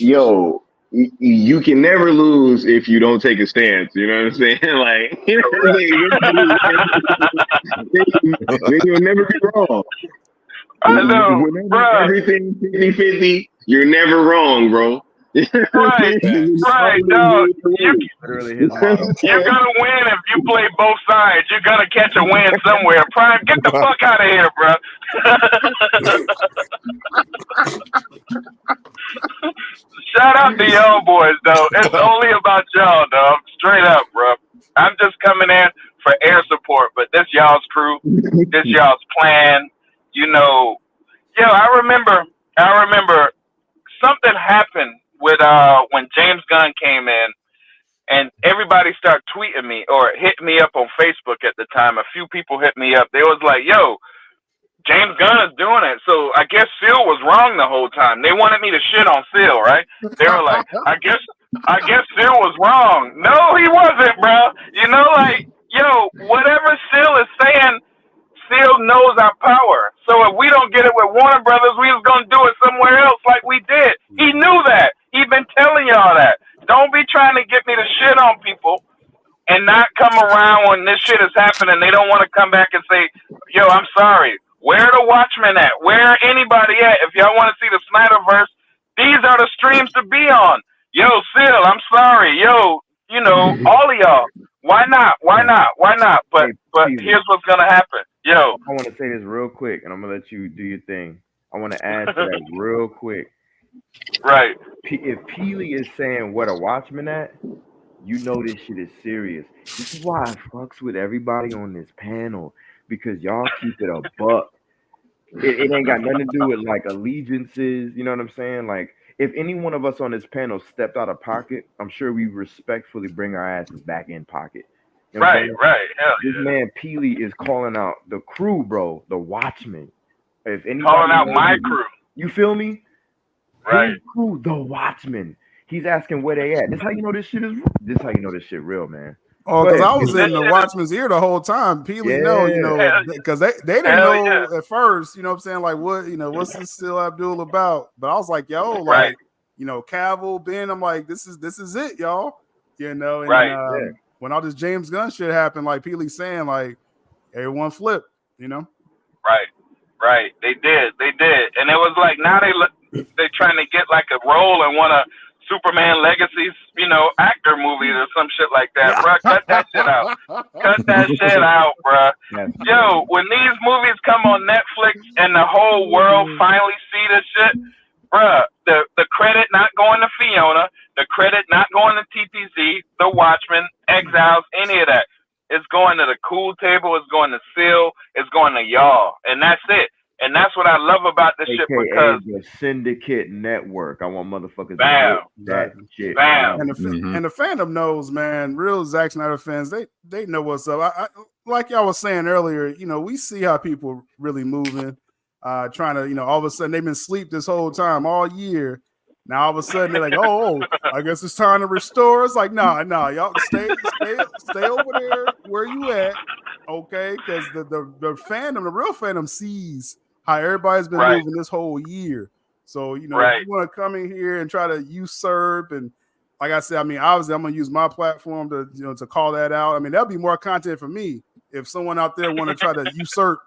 yo, you can never lose if you don't take a stance. You know what I'm saying? Like, then you'll never be wrong. I know, Whenever bro. everything 50-50, you're never wrong, bro. Right, right, dog. Literally his motto. You're gonna win if you play both sides. You're gonna catch a win somewhere. Prime, get the fuck out of here, bro. Shout out to y'all boys, though. It's only about y'all, dog. Straight up, bro. I'm just coming in for air support, but this y'all's crew, this y'all's plan. You know, yo, I remember something happened with when James Gunn came in, and everybody started tweeting me or hit me up on Facebook at the time. A few people hit me up. They was like, yo, James Gunn is doing it. So I guess Seal was wrong the whole time. They wanted me to shit on Seal, right? They were like, I guess Seal was wrong. No, he wasn't, bro. You know, like, yo, whatever Seal is saying, Seal knows our power. So if we don't get it with Warner Brothers, we was gonna do it somewhere else like we did. He knew that. He been telling y'all that. Don't be trying to get me to shit on people and not come around when this shit is happening. They don't want to come back and say, yo, I'm sorry. Where are the Watchmen at? Where are anybody at? If y'all want to see the Snyderverse, these are the streams to be on. Yo, Seal, I'm sorry. Yo, you know, all of y'all. Why not? Why not? Why not? But here's what's gonna happen. Yo, I want to say this real quick, and I'm gonna let you do your thing. I want to add to that real quick. Right. If Peely is saying what a Watchman at, you know this shit is serious. This is why I fucks with everybody on this panel, because y'all keep it a buck. It ain't got nothing to do with like allegiances. You know what I'm saying? Like, if any one of us on this panel stepped out of pocket, I'm sure we respectfully bring our asses back in pocket. You know right. Hell this yeah. man Peely is calling out the crew, bro, the Watchmen. If anybody Calling out my crew. You feel me? Right. His crew, the Watchmen. He's asking where they at. This how you know this shit is. This how you know this shit real, man. Oh, because I was in the Watchman's ear the whole time. Peely know, you know, because they didn't know at first, you know what I'm saying? Like, what, you know, what's this Still Abdul about? But I was like, yo, like, you know, Cavill, Ben, I'm like, this is it, y'all. You know, and when all this James Gunn shit happened, like Peely saying, like, everyone flipped, you know? Right. They did. And it was like, now they trying to get like a role in one of Superman Legacy's, you know, actor movies or some shit like that, bro. Cut that shit out. Cut that shit out, bro. Yo, when these movies come on Netflix and the whole world finally see this shit, bro, the credit not going to Fiona, the credit not going to TPZ, The Watchmen, Exiles, any of that. It's going to the Cool Table. It's going to Seal. It's going to y'all, and that's it. And that's what I love about this shit, because the Syndicate Network. I want motherfuckers bam, to that shit. Bam. And the fandom knows, man. Real Zack Snyder fans, they know what's up. I like y'all was saying earlier, you know, we see how people really moving, trying to, you know, all of a sudden they've been asleep this whole time, all year. Now all of a sudden they're like, oh, I guess it's time to restore. It's like, no, y'all stay over there where you at, okay? Because the fandom, the real fandom sees how everybody's been moving this whole year. So, you know, if you want to come in here and try to usurp, and like I said, I mean, obviously I'm gonna use my platform to, you know, to call that out. I mean, that'll be more content for me if someone out there want to try to usurp,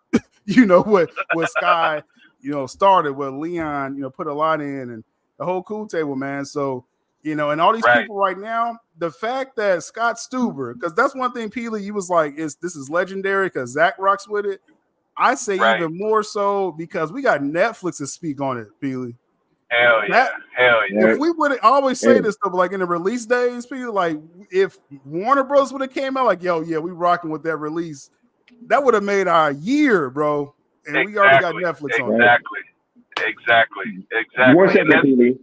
you know, what Sky, you know, started, what Leon, you know, put a lot in, and the whole Cool Table, man. So, you know, and all these people right now, the fact that Scott Stuber, because that's one thing, Peely, he was like, this is legendary because Zach rocks with it. I say even more so because we got Netflix to speak on it, Peely. Hell yeah. If we would always say this stuff, like in the release days, Peely, like if Warner Bros. Would have came out like, yo, yeah, we rocking with that release, that would have made our year, bro. And we already got Netflix on it. Exactly. One second, Peely.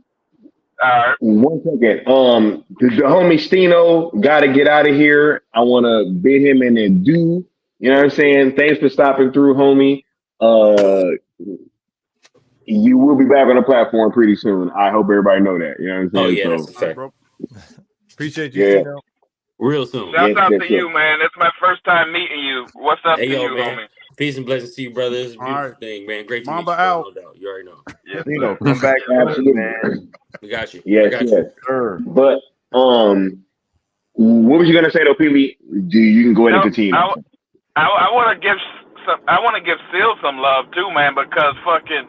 All right. 1 second. The homie Stino got to get out of here. I want to bid him an adieu. You know what I'm saying? Thanks for stopping through, homie. You will be back on the platform pretty soon. I hope everybody know that. You know what I'm saying? Oh yeah, that's fair. Appreciate you, Stino. Real soon. Shout out to you, man. It's my first time meeting you. What's up to you, man. homie? Peace and blessings to you, brother. It's a All beautiful right. thing, man. Great to Mamba meet you, bro. out. No doubt. You already know. Yes, come back, Absolutely. man. We got you. Yes, I got yes. you. Sure. But what was you gonna say though, PB? You can go ahead and continue. I want to give Seal some love too, man, because fucking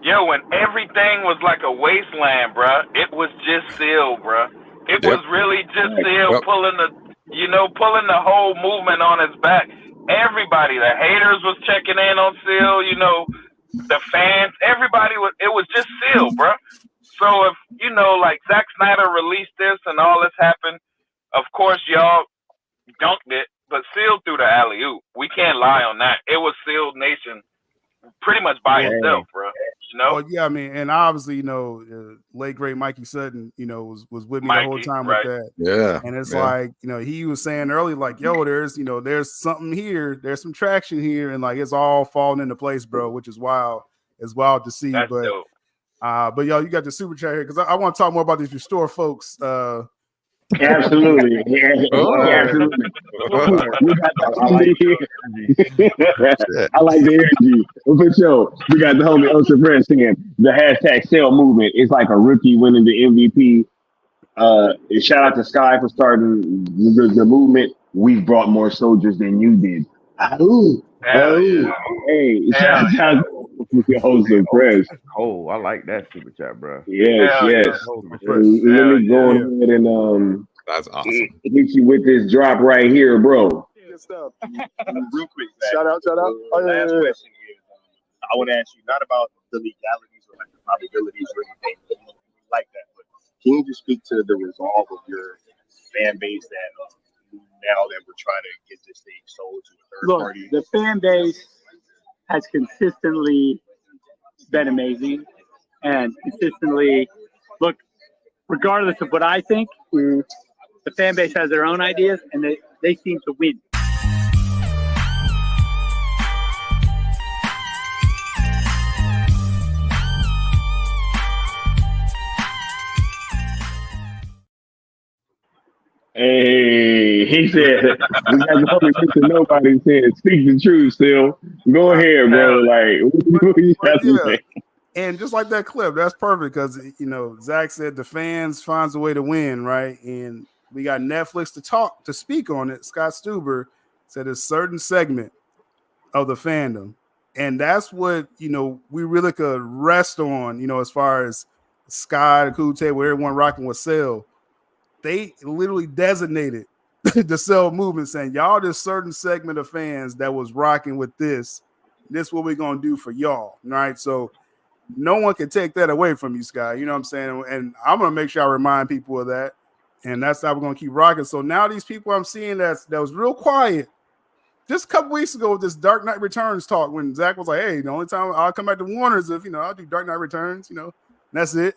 when everything was like a wasteland, bruh, it was just Seal, bruh. It was really just Seal pulling the whole movement on his back. Everybody, the haters was checking in on Seal, the fans, everybody it was just Seal, bruh. So if like Zack Snyder released this and all this happened, of course y'all dunked it, but Seal threw the alley oop. We can't lie on that. It was Seal Nation pretty much by itself, bro. Well, yeah, I mean, and obviously, late great Mikey Sutton, was with me the whole time with that. Yeah. And it's like, he was saying earlier, like, yo, there's something here, there's some traction here, and like it's all falling into place, bro, which is wild. It's wild to see. That's but dope. But y'all, you got the super chat here because I want to talk more about these restore folks. Absolutely. Absolutely. I like the energy. For sure. We got the homie Ultra Fresh saying the hashtag sell movement. It's like a rookie winning the MVP. Shout out to Sky for starting the movement. We've brought more soldiers than you did. Hey, shout out to Ultra Fresh. Oh, I like that super chat, bro. Yes. Let me go ahead and that's awesome. Hit you with this drop right here, bro. Good stuff. Real quick, shout out. Last question is, I want to ask you not about the legalities or like the probabilities or anything like that, but can you just speak to the resolve of your fan base that now that we're trying to get this thing sold to a third party? The fan base has consistently been amazing and consistently, look, regardless of what I think, the fan base has their own ideas and they seem to win. Hey, he said, we got to listen to nobody saying, speak the truth still. Go ahead, bro. Like, what you got to say? And just like that clip, that's perfect because, Zach said the fans finds a way to win, right? And we got Netflix to speak on it. Scott Stuber said a certain segment of the fandom. And that's what, we really could rest on, as far as Sky, the Cool Tape, where everyone rocking with Cell. They literally designated the Cell movement saying, y'all, this certain segment of fans that was rocking with this is what we're going to do for y'all, right? So no one can take that away from you, Sky. You know what I'm saying? And I'm going to make sure I remind people of that. And that's how we're going to keep rocking. So now these people I'm seeing that was real quiet just a couple weeks ago with this Dark Knight Returns talk when Zach was like, hey, the only time I'll come back to Warner is if, I'll do Dark Knight Returns, and that's it.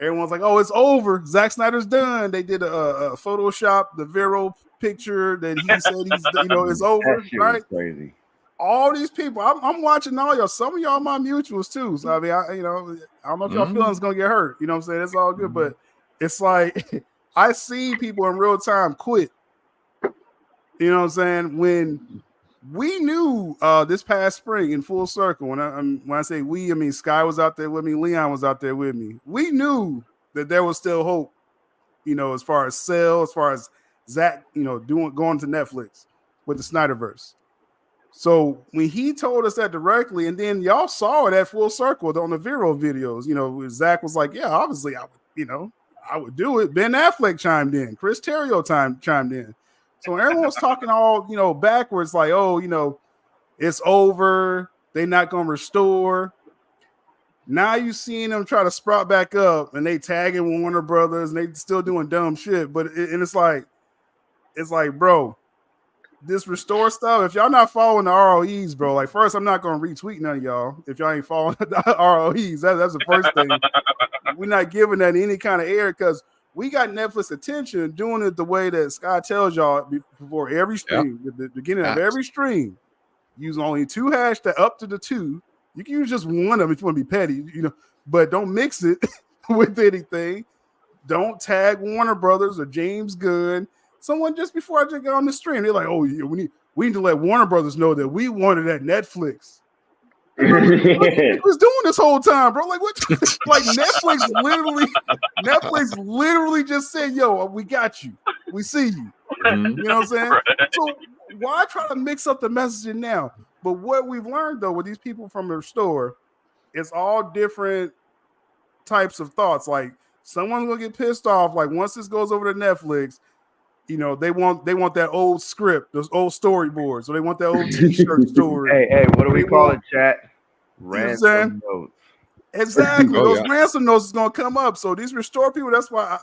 Everyone's like, oh, it's over. Zack Snyder's done. They did a Photoshop, the Vero picture that he said he's, it's over, right? Crazy. All these people, I'm watching all y'all. Some of y'all my mutuals too. So I mean, I don't know if y'all feelings gonna get hurt. You know what I'm saying? It's all good, but it's like I see people in real time quit. You know what I'm saying? When we knew this past spring in Full Circle, when I say we, I mean Sky was out there with me, Leon was out there with me. We knew that there was still hope, as far as Cell, as far as Zach, going to Netflix with the Snyderverse. So when he told us that directly, and then y'all saw it at Full Circle on the Vero videos, Zach was like, yeah, obviously I would do it. Ben Affleck chimed in, Chris Terrio chimed in. So when everyone's talking all, backwards, like, oh, it's over. They're not going to restore. Now you seeing them try to sprout back up and they tagging Warner Brothers and they still doing dumb shit. But it's like, bro, this restore stuff, if y'all not following the ROEs, bro, like first, I'm not going to retweet none of y'all. If y'all ain't following the ROEs, that's the first thing. We're not giving that any kind of air because we got Netflix attention doing it the way that Scott tells y'all before every stream, at the beginning of every stream, use only 2 hashtags up to the 2. You can use just one of them if you want to be petty, but don't mix it with anything. Don't tag Warner Brothers or James Gunn. Someone just before I just got on the stream, they're like, oh, yeah, we we need to let Warner Brothers know that we wanted that Netflix. What was doing this whole time, bro? Like what? Like Netflix literally just said, "Yo, we got you. We see you." You know what I'm saying? So why try to mix up the messaging now? But what we've learned though with these people from the store, it's all different types of thoughts. Like someone's gonna get pissed off. Like once this goes over to Netflix, you know they want that old script, those old storyboards, so they want that old T-shirt story. Hey, what do we call it, chat? Ransom notes. Exactly. Those ransom notes is gonna come up. So these restore people, that's why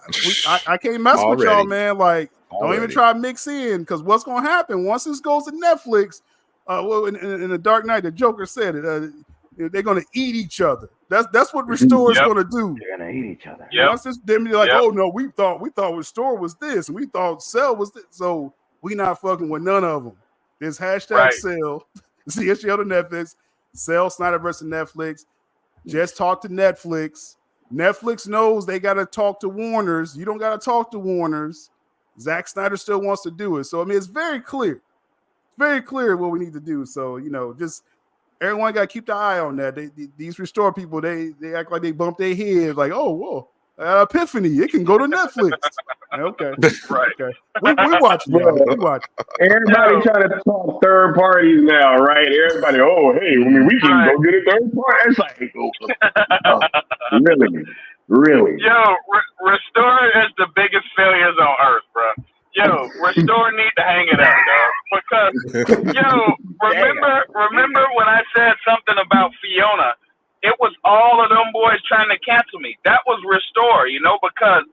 I can't mess with y'all, man. Like, don't even try to mix in, because what's gonna happen once this goes to Netflix? Well, in the Dark Knight, the Joker said it. They're gonna eat each other. That's what Restore is gonna do. They're gonna eat each other. Once this, them be like, oh no, we thought Restore was this, and we thought Cell was this. So we not fucking with none of them. There's hashtag Cell. CSGL to Netflix. Cell Snyder versus Netflix. Just talk to Netflix. Netflix knows they gotta talk to Warner's. You don't gotta talk to Warner's. Zack Snyder still wants to do it. So I mean, it's very clear. Very clear what we need to do. So just everyone got to keep the eye on that. These Restore people, they act like they bump their head, like, oh, whoa, Epiphany, it can go to Netflix. Okay, right. Okay, we watching, y'all. We watching. Everybody trying to talk third parties now, right? Everybody, oh, hey, we can go get a third party. It's like, really. Yo, Restore is the biggest failures on earth, bro. Yo, Restore need to hang it up, dog. Because, remember when I said something about Fiona? It was all of them boys trying to cancel me. That was Restore, because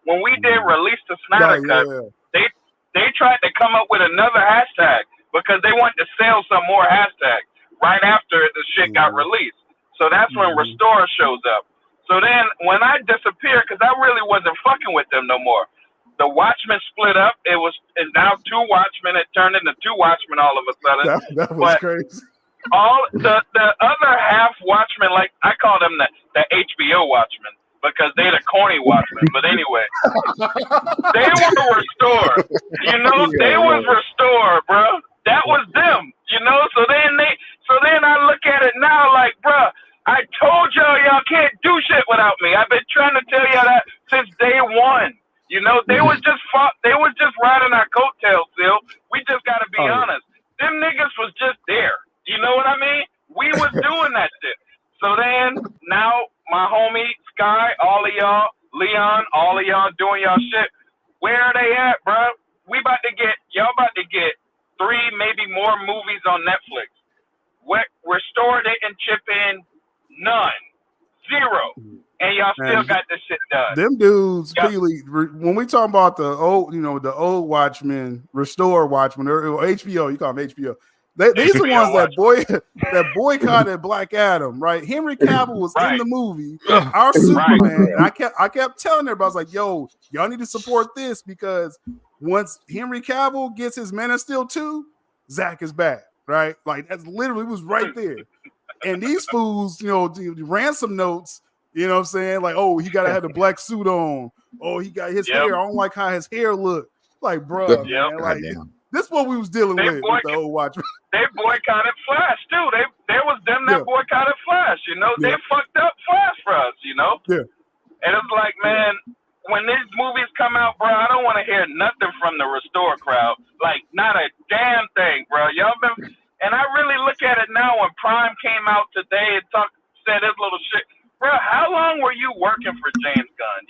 when we did Release the Snyder Cut, they tried to come up with another hashtag because they wanted to sell some more hashtags right after the shit got released. So that's when Restore shows up. So then when I disappeared, because I really wasn't fucking with them no more, the Watchmen split up. It's now two Watchmen. It turned into two Watchmen all of a sudden. That was crazy. All the other half Watchmen, like I call them the HBO Watchmen because they're the corny Watchmen. But anyway, they were Restore. They was Restore, bro. That was them. So then I look at it now like, bro, I told y'all can't do shit without me. I've been trying to tell y'all that since day one. They was just riding our coattails, still. We just gotta be honest. Them niggas was just there. You know what I mean? We was doing that shit. So then now my homie Sky, all of y'all, Leon, all of y'all doing y'all shit. Where are they at, bro? Y'all about to get 3, maybe more movies on Netflix. Restore didn't chip in none. 0. And y'all still got this shit done. Them dudes, really, when we talk about the old, the old Watchmen, Restore Watchmen, or HBO, you call them HBO. These are the ones that boycotted Black Adam, right? Henry Cavill was in the movie, our Superman. And I kept telling everybody, I was like, yo, y'all need to support this because once Henry Cavill gets his Man of Steel 2, Zack is back, right? Like that's literally was right there. And these fools, the ransom notes. You know what I'm saying? Like, oh, he gotta have the black suit on. Oh, he got his hair. I don't like how his hair look. Like, bro, man, like this is what we was dealing with the old Watchmen. They boycotted Flash too. They was them that boycotted Flash. They fucked up Flash for us. Yeah. And it's like, man, when these movies come out, bro, I don't want to hear nothing from the Restore crowd. Like, not a damn thing, bro. Y'all been, and I really look at it now. When Prime came out today and said this little shit. Bro, how long were you working for James Gunn?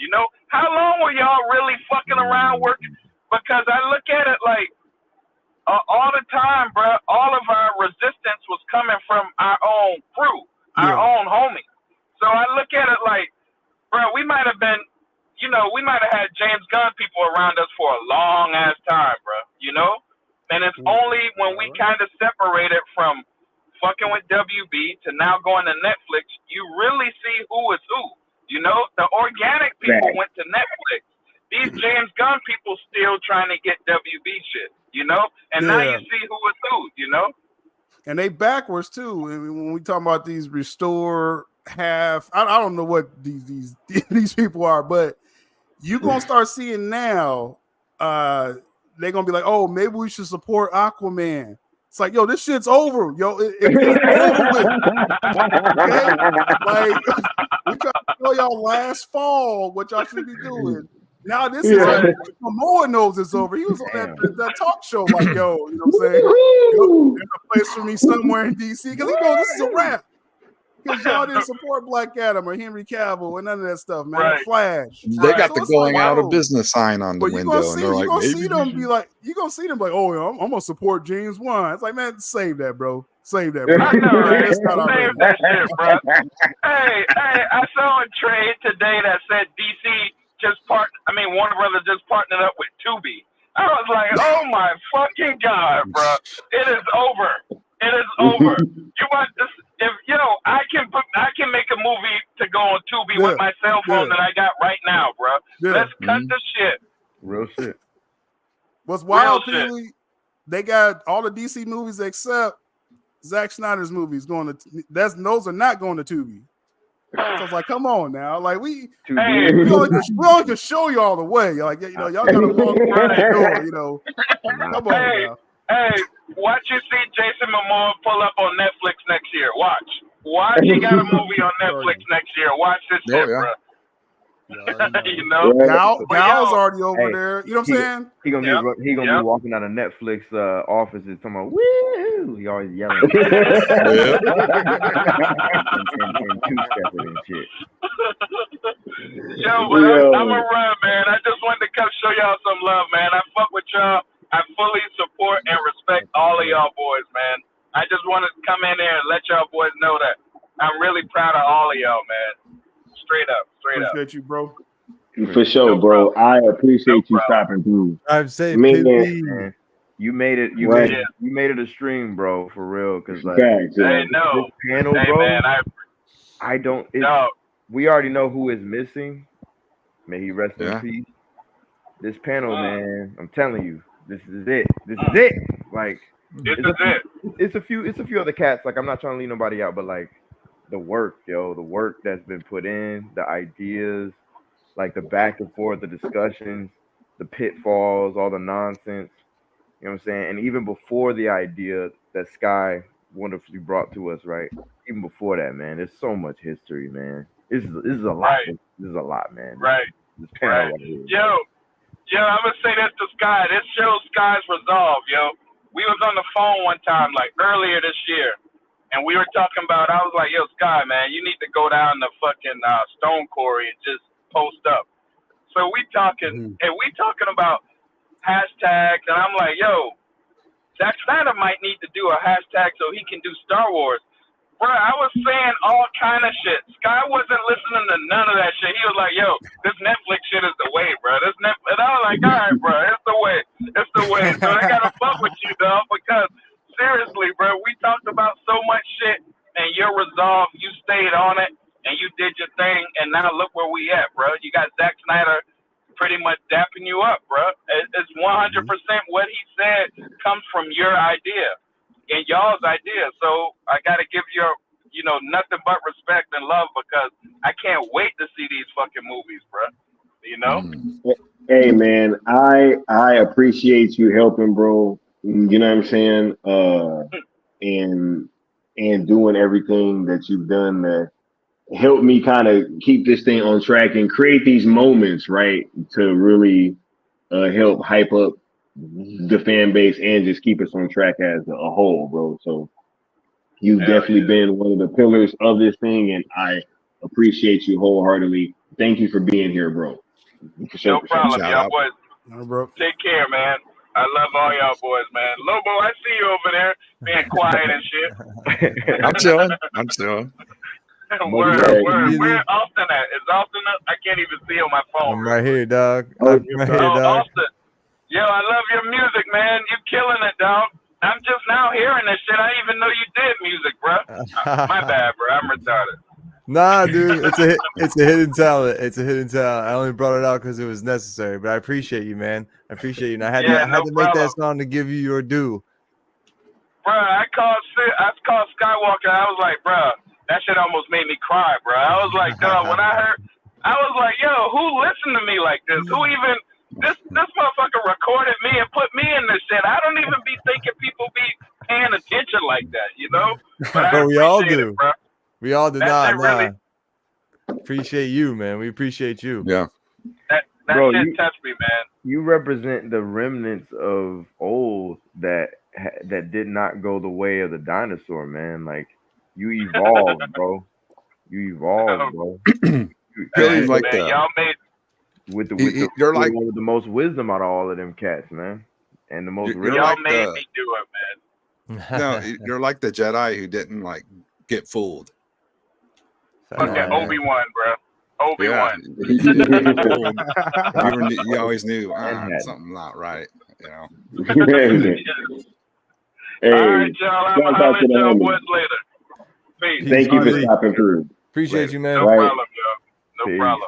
How long were y'all really fucking around working? Because I look at it like all the time, bro, all of our resistance was coming from our own crew, our own homies. So I look at it like, bro, we might have been, we might have had James Gunn people around us for a long ass time, bro, And it's only when we kind of separated from fucking with WB to now going to Netflix, you really see who is who. The organic people went to Netflix. These James Gunn people still trying to get WB shit, And now you see who is who, And they backwards too. I mean, when we talk about these Restore half, I don't know what these people are, but you're gonna start seeing now. They're gonna be like, oh, maybe we should support Aquaman. It's like, yo, this shit's over. Yo, it's over with. Okay? Like, we tried to tell y'all last fall what y'all should be doing. Now this is over. Momoa knows it's over. He was on that talk show, like, yo, you know what I'm saying? Yo, there's a place for me somewhere in DC because he knows this is a wrap. Because y'all didn't support Black Adam or Henry Cavill and none of that stuff, man. Right. Flash. They got the it's going like, out of yo. business sign on the But window, and they're like, maybe see them be like, you're gonna see them like, oh, I'm gonna support James Wan. It's like, man, save that, bro. Save that, bro. I know, right? It's not already. Save that shit, bro. Hey, I saw a trade today that said DC Warner Brothers just partnered up with Tubi. I was like, oh my fucking God, bro. It is over. It is over. You want this? If I can make a movie to go on Tubi with my cell phone that I got right now, bro. Let's cut the shit. Real shit. What's wild, Peely, they got all the DC movies except Zack Snyder's movies going to. Those are not going to Tubi. So I was like, come on now, like we only can show you all the way. Like, y'all gotta walk through that door. Come on now. Hey, watch you see Jason Momoa pull up on Netflix next year. Watch he got a movie on Netflix next year. Watch this shit, bro. Gal's already over there. You know what I'm saying? He gonna be walking out of Netflix offices talking about woo. He always yelling. and two-stepping and shit. I'm a run, man. I just wanted to come show y'all some love, man. I fuck with y'all. I fully support and respect all of y'all boys, man. I just wanted to come in there and let y'all boys know that I'm really proud of all of y'all, man. Straight up. Appreciate you, bro. For sure, bro. I appreciate you stopping through. I'm saying, man, you made it. You made it a stream, bro, for real. Because like, this panel, bro. Man, I don't. We already know who is missing. May he rest in peace. This panel, man. I'm telling you. This is it. Like, it's a few other cats. Like, I'm not trying to leave nobody out, but like the work that's been put in, the ideas, like the back and forth, the discussions, the pitfalls, all the nonsense. You know what I'm saying? And even before the idea that Sky wonderfully brought to us, right? Even before that, man, there's so much history, man. This is a lot. Right. This is a lot, man. Right. This panel right here. Yo, I'm gonna say this to Sky. This shows Sky's resolve, yo. We was on the phone one time, like earlier this year, and we were talking about. I was like, yo, Sky, man, you need to go down to fucking Stone Quarry and just post up. So we talking, and we talking about hashtags, and I'm like, yo, Zack Snyder might need to do a hashtag so he can do Star Wars. Bro, I was saying all kind of shit. Sky wasn't listening to none of that shit. He was like, yo, this Netflix shit is the way, bro. And I was like, all right, bro, it's the way. It's the way. So I got to fuck with you, dog, because seriously, bro, we talked about so much shit, and your resolve, you stayed on it, and you did your thing, and now look where we at, bro. You got Zack Snyder pretty much dapping you up, bro. It's 100% what he said comes from your idea. And y'all's idea. So I got to give you, nothing but respect and love because I can't wait to see these fucking movies, bro. Hey, man, I appreciate you helping, bro. You know what I'm saying? And doing everything that you've done to help me kind of keep this thing on track and create these moments, right? To really help hype up the fan base and just keep us on track as a whole, bro. So you've definitely been one of the pillars of this thing, and I appreciate you wholeheartedly. Thank you for being here, bro. No problem, y'all boys. Take care, man. I love all y'all boys, man. Lobo, I see you over there being quiet and shit. I'm chilling. Where Austin at? Is Austin up? I can't even see on my phone. I'm right here, dog. I'm right here, dog. Austin. Yo, I love your music, man. You killing it, dog. I'm just now hearing this shit. I didn't even know you did music, bro. My bad, bro. I'm retarded. Nah, dude, it's a hidden talent. It's a hidden talent. I only brought it out because it was necessary, but I appreciate you, man. I appreciate you. And I had to make that song to give you your due. Bro, I called Skywalker. I was like, bro, that shit almost made me cry, bro. I was like, dog, when I heard, I was like, yo, who listened to me like this? Who even... This motherfucker recorded me and put me in this shit. I don't even be thinking people be paying attention like that, you know. But I But we all appreciate do. it, bro. We all do. That really, Appreciate you, man. We appreciate you. Yeah. that Bro, shit touched me, man. you represent the remnants of old that did not go the way of the dinosaur, man. Like you evolved, bro. You evolved, bro. Philly's like Man, y'all made you're like one with the most wisdom out of all of them cats, man, and the most real. you're like made the me do it, man. no, you're like the Jedi who didn't like get fooled. Fucking Obi-Wan, bro. Obi-Wan. Yeah. You always knew something not right, you know. Hey, All right, y'all. I'm shout gonna out holler to at the y'all homies. boys later. Peace. Thank you for stopping through. Appreciate you, man. No Right. problem, yo. No problem.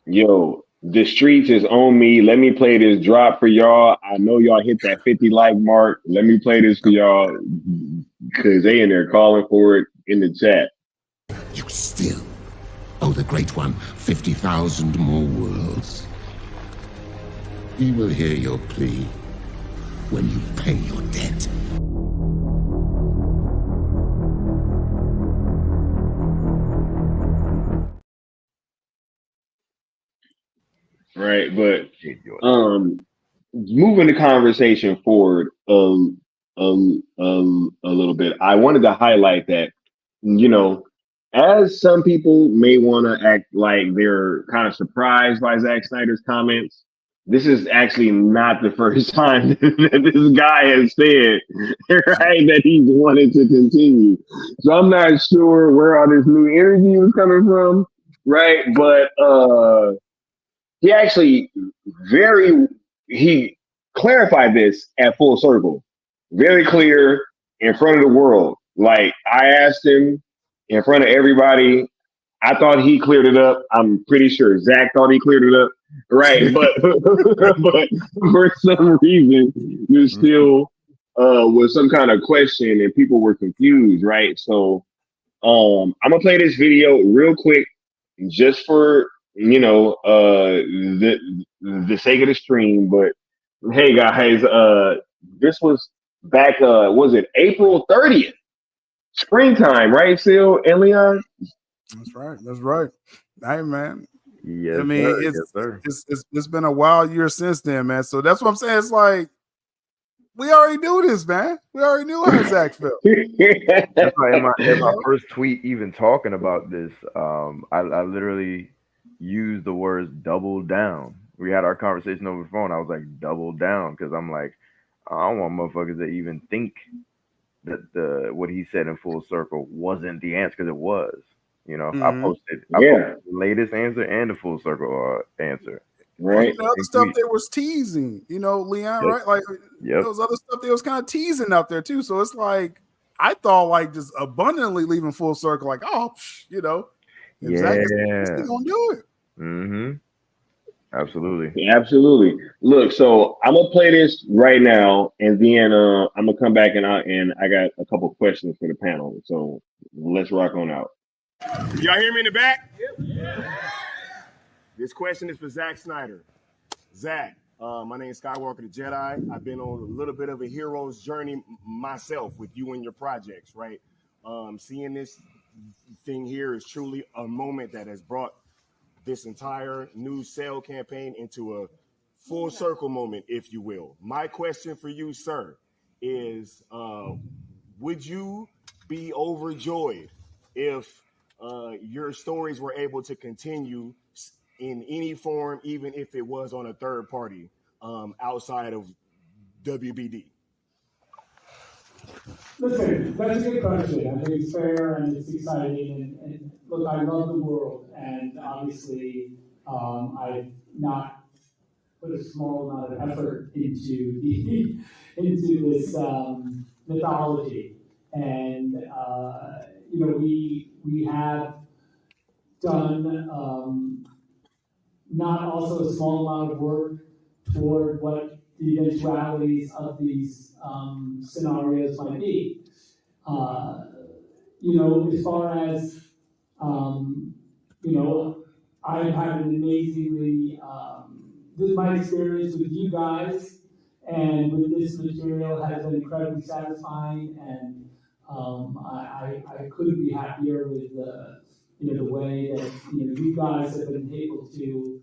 Yo, the streets is on me. Let me play this drop for y'all. I know y'all hit that 50 like mark. Let me play this for y'all because they in there calling for it in the chat. You still owe the Great One 50,000 more worlds. He will hear your plea when you pay your debt. Right, but moving the conversation forward a little bit, I wanted to highlight that, you know, as some people may want to act like they're kind of surprised by Zack Snyder's comments, this is actually not the first time that this guy has said, right, that he wanted to continue. So I'm not sure where all this new energy is coming from, right? But he actually he clarified this at Full Circle, very clear in front of the world. Like I asked him in front of everybody. I thought he cleared it up. I'm pretty sure Zach thought he cleared it up, right? But but for some reason, there still was some kind of question and people were confused, right? So I'm gonna play this video real quick, just for the sake of the stream. But hey guys, this was back was it April 30th, springtime, right, Sil and Leon? That's right. Hey man. Yes, I mean, sir. it's been a wild year since then, man. So that's what I'm saying. It's like we already knew this, man. We already knew how Zach felt. That's why in my first tweet, even talking about this, I literally used the words double down. We had our conversation over the phone. I was like, double down, because I'm like, I don't want motherfuckers to even think that what he said in Full Circle wasn't the answer, because it was. You know, I posted the latest answer and the Full Circle answer. Right. The other stuff they was teasing, Leon, right? Like those other stuff they was kind of teasing out there too. So it's like I thought like just abundantly leaving Full Circle, like, exactly gonna do it. Mm-hmm. Absolutely. Absolutely. Look, so I'm gonna play this right now, and then I'm gonna come back and I got a couple questions for the panel. So let's rock on out. Y'all hear me in the back? Yep. This question is for Zack Snyder. Zack, my name is Skywalker the Jedi. I've been on a little bit of a hero's journey myself with you and your projects, right? Seeing this thing here is truly a moment that has brought this entire new sale campaign into a full circle moment, if you will. My question for you, sir, is would you be overjoyed if your stories were able to continue in any form, even if it was on a third party outside of WBD? Listen, that's a good question. I think it's fair and it's exciting. And look, I love the world, and obviously, I've not put a small amount of effort into this mythology. And we have done not also a small amount of work toward what the eventualities of these scenarios might be. As far as, I've had an amazingly, my experience with you guys and with this material has been incredibly satisfying, and I couldn't be happier with the way that you guys have been able to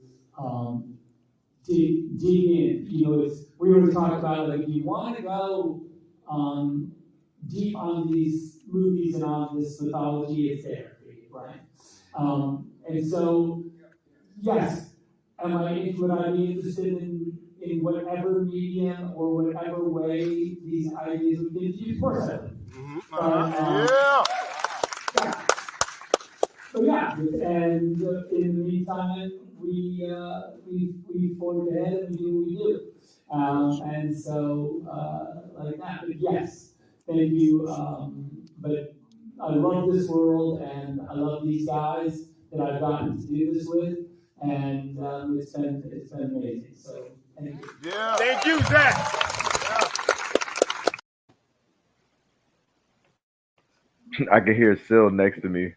dig in. We always talk about, like, if you want to go deep on these movies and on this mythology, it's there for you, right? And so, yes, would I be interested in whatever medium or whatever way these ideas would get to you? Of course I would. Yeah. So yeah, and in the meantime, we forge ahead and we do what we do. And so, like that, but yes, thank you. But I love this world, and I love these guys that I've gotten to do this with, and it's been amazing. So thank you. Yeah. Thank you, Zach. I can hear Sil next to me.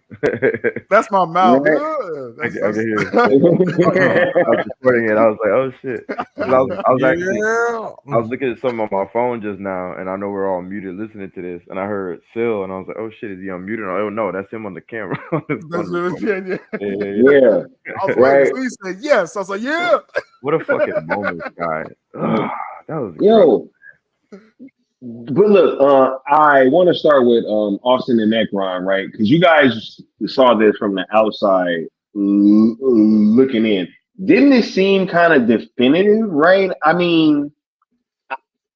That's my mouth. Right? Yeah. I can hear it. I was recording it. I was like, oh shit. I was looking at something on my phone just now, and I know we're all muted listening to this, and I heard Sil, and I was like, oh shit, is he unmuted? Oh no, that's him on the camera. Yeah. I was waiting until he said yes. I was like, yeah. What a fucking moment, guy. That was yo. But look, I want to start with Austin and Necron, right? Because you guys saw this from the outside looking in. Didn't it seem kind of definitive, right? I mean,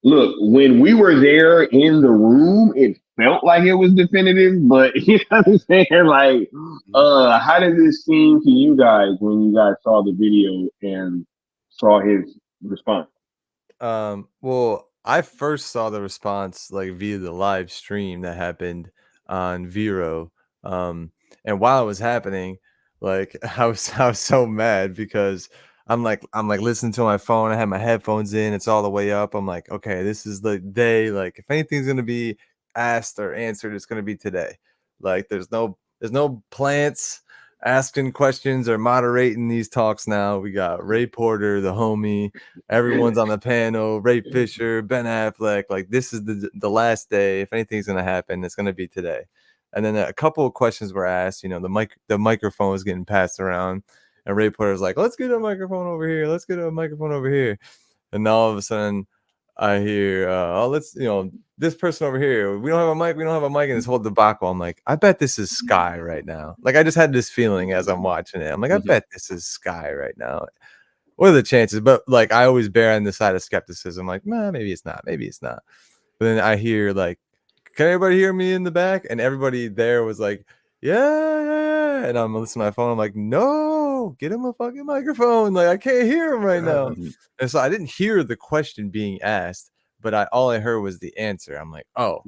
look, when we were there in the room, it felt like it was definitive, but you know what I'm saying? Like, how did this seem to you guys when you guys saw the video and saw his response? Well, I first saw the response like via the live stream that happened on Vero. And while it was happening, like I was so mad because I'm like listening to my phone. I had my headphones in, it's all the way up. I'm like, okay, this is the day. Like, if anything's gonna be asked or answered, it's gonna be today. Like, there's no plants asking questions or moderating these talks now. We got Ray Porter, the homie, everyone's on the panel, Ray Fisher, Ben Affleck. Like, this is the last day. If anything's gonna happen, it's gonna be today. And then a couple of questions were asked. The microphone was getting passed around, and Ray Porter's like, let's get a microphone over here, let's get a microphone over here. And all of a sudden I hear, this person over here, we don't have a mic, and this whole debacle. I'm like, I bet this is Sky right now. Like, I just had this feeling as I'm watching it. I'm like, I bet this is Sky right now. What are the chances? But like, I always bear on the side of skepticism. Like, nah, maybe it's not. But then I hear like, can everybody hear me in the back? And everybody there was like, yeah. And I'm listening to my phone. I'm like, no, get him a fucking microphone. Like, I can't hear him right now. And so I didn't hear the question being asked, but all I heard was the answer. I'm like, oh,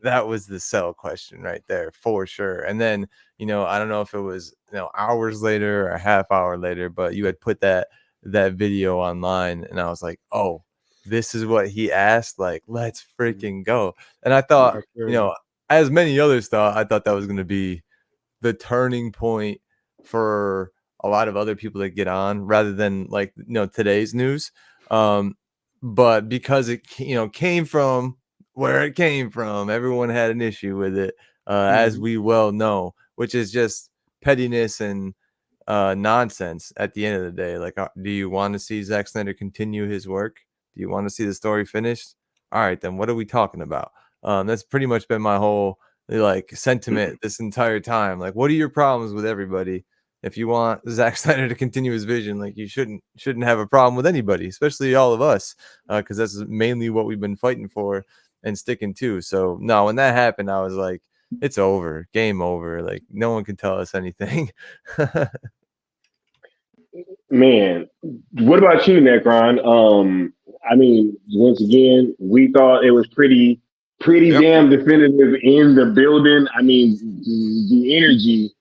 that was the Cell question right there for sure. And then, I don't know if it was, hours later or a half hour later, but you had put that video online, and I was like, oh, this is what he asked. Like, let's freaking go. And I thought, as many others thought, I thought that was going to be the turning point for a lot of other people that get on, rather than like, today's news. But because it, came from where it came from, everyone had an issue with it, as we well know, which is just pettiness and nonsense at the end of the day. Like, do you want to see Zack Snyder continue his work? Do you want to see the story finished? All right, then what are we talking about? That's pretty much been my whole sentiment this entire time. Like, what are your problems with everybody? If you want Zack Snyder to continue his vision, like, you shouldn't have a problem with anybody, especially all of us, because that's mainly what we've been fighting for and sticking to. So no, when that happened, I was like, it's over, game over. Like, no one can tell us anything. Man, what about you, Necron? I mean, once again, we thought it was pretty damn definitive in the building. I mean, the energy.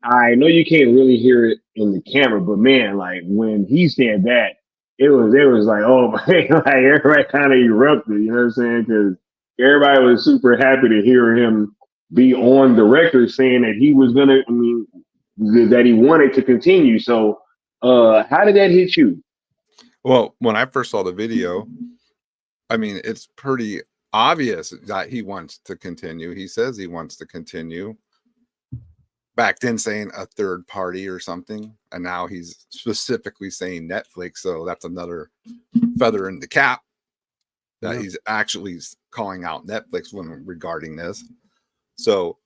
I know you can't really hear it in the camera, but man, like, when he said that, it was like, oh my, like, everybody kind of erupted. You know what I'm saying? Because everybody was super happy to hear him be on the record saying that he was gonna. I mean, that he wanted to continue. So, how did that hit you? Well, when I first saw the video, I mean, it's pretty obvious that he wants to continue. He says he wants to continue. Back then saying a third party or something, and now he's specifically saying Netflix. So that's another feather in the cap that he's actually calling out Netflix when regarding this. So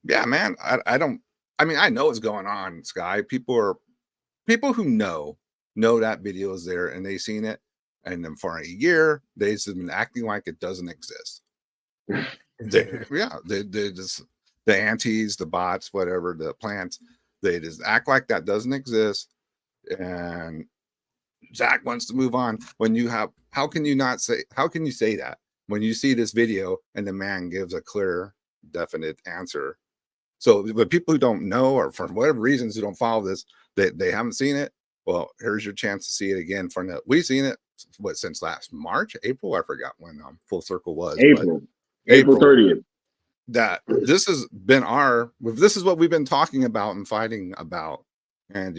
yeah, man, I mean, I know what's going on, Sky. People who know that video is there and they seen it, and then for a year they've just been acting like it doesn't exist. They just, the antis, the bots, whatever, the plants, they just act like that doesn't exist. And Zack wants to move on. When you have, how can you say that when you see this video and the man gives a clear, definite answer? So, but people who don't know, or for whatever reasons who don't follow this, they haven't seen it. Well, here's your chance to see it again. We've seen it since last March, April. I forgot when Full Circle was. April 30th. That this has been this is what we've been talking about and fighting about. And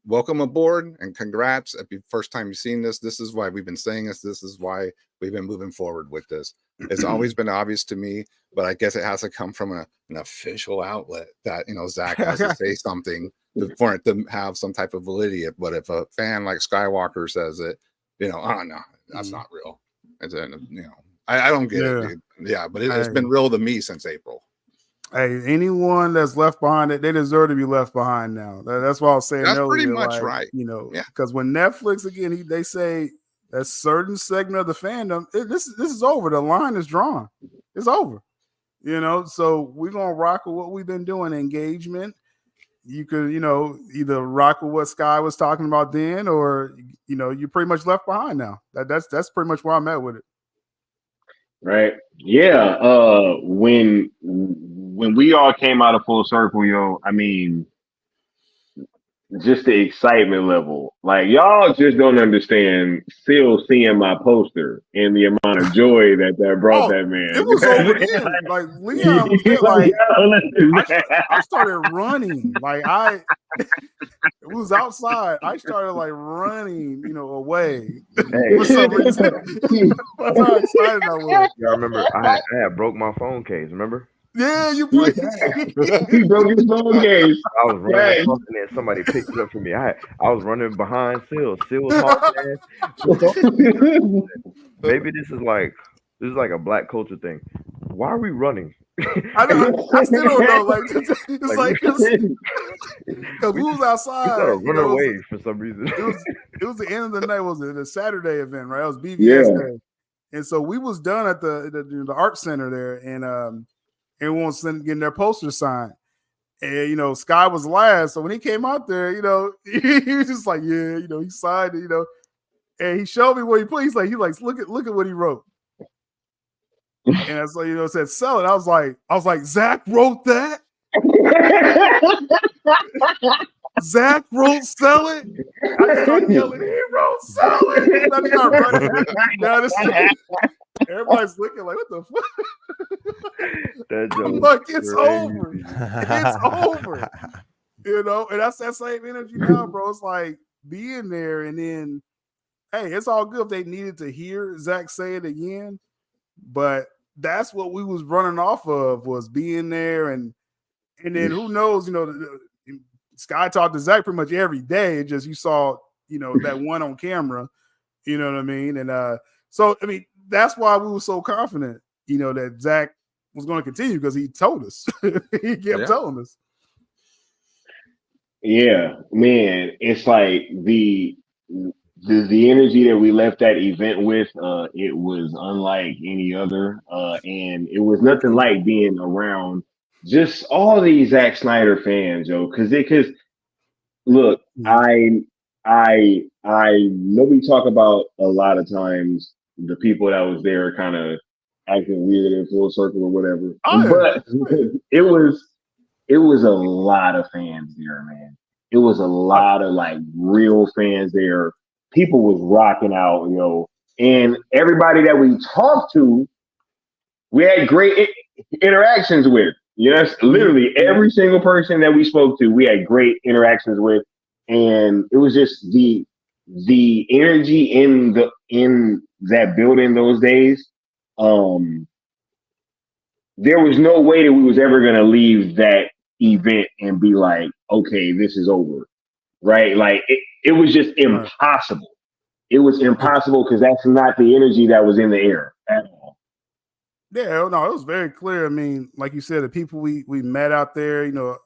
welcome aboard and congrats. If the first time you've seen this, this is why we've been saying this. This is why we've been moving forward with this. It's always been obvious to me, but I guess it has to come from an official outlet that Zack has to say something for it to have some type of validity. But if a fan like Skywalker says it, oh no, that's not real. It's I don't get it, dude. Yeah, but it's been real to me since April. Hey, anyone that's left behind, they deserve to be left behind now. That's what I was saying. That's earlier, pretty much right. Because when Netflix again, they say that certain segment of the fandom, this is over. The line is drawn. It's over. So we're gonna rock with what we've been doing. Engagement. You could, either rock with what Sky was talking about then, or you're pretty much left behind now. That's pretty much where I'm at with it. Right. Yeah. When we all came out of Full Circle, I mean, just the excitement level. Like, y'all just don't understand still seeing my poster and the amount of joy that brought that man. It was over then. Like Leon was there, like I started running. Like it was outside. I started like running, away. For some reason. That's how excited I was. Yeah, I remember I had broke my phone case, remember? Yeah, you broke he broke his phone case. I was running across and then somebody picked it up for me. I was running behind Seal. Seal was hauling. Maybe this is like a black culture thing. Why are we running? I still don't know. Like it's like because we was outside. Run away for some reason. It was the end of the night. Was it a Saturday event? Right? It was BVS Day, and so we was done at the art center there, and everyone was getting their posters signed. And Sky was last, so when he came out there, he was just like, he signed it, and he showed me what he put. He's like, look at what he wrote. And so it said sell it. I was like, Zack wrote that. Zack wrote sell it. I started yelling, he wrote sell it. And I started running down the street. Everybody's looking like, what the fuck? I'm like, it's over. It's over. And that's that same energy now, bro. It's like being there, and then, hey, it's all good if they needed to hear Zack say it again. But that's what we was running off of, was being there, and then who knows, Sky talked to Zack pretty much every day. It just you saw, that one on camera, you know what I mean? And so I mean, that's why we were so confident, that Zack was going to continue, because he told us. He kept telling us. Yeah, man, it's like the energy that we left that event with, it was unlike any other, and it was nothing like being around just all these Zack Snyder fans, yo. Because look, I know we talk about a lot of times the people that was there kind of acting weird in Full Circle or whatever, but it was a lot of fans there, man. It was a lot of like real fans there. People was rocking out, and everybody that we talked to, we had great interactions with. Yes, literally every single person that we spoke to, we had great interactions with, and it was just the the energy in that building those days, there was no way that we was ever gonna leave that event and be like, okay, this is over, right? Like it was just impossible. It was impossible because that's not the energy that was in the air at all. Yeah, no, it was very clear. I mean, like you said, the people we met out there, you know,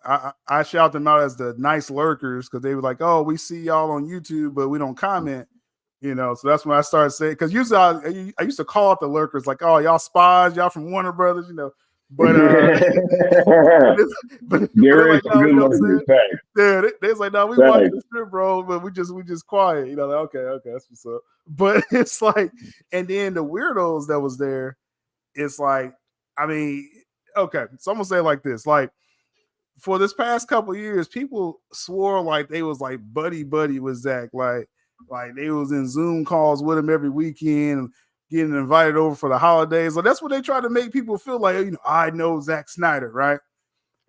I shout them out as the nice lurkers because they were like, "Oh, we see y'all on YouTube, but we don't comment." You know, so that's when I started saying, because usually I used to call out the lurkers like, "Oh, y'all spies, y'all from Warner Brothers," you know. But but There like, is no, some good you know what I'm lurkers. saying? Facts. Yeah, they was like, "No, we watch the strip, bro, but we just quiet." You know, like, okay, that's what's up. But it's like, and then the weirdos that was there. It's like, I mean, okay, so I'm gonna say it like this: like, for this past couple of years, people swore like they was like buddy with Zack, like they was in Zoom calls with him every weekend, getting invited over for the holidays. So that's what they try to make people feel like. You know, I know Zack Snyder, right?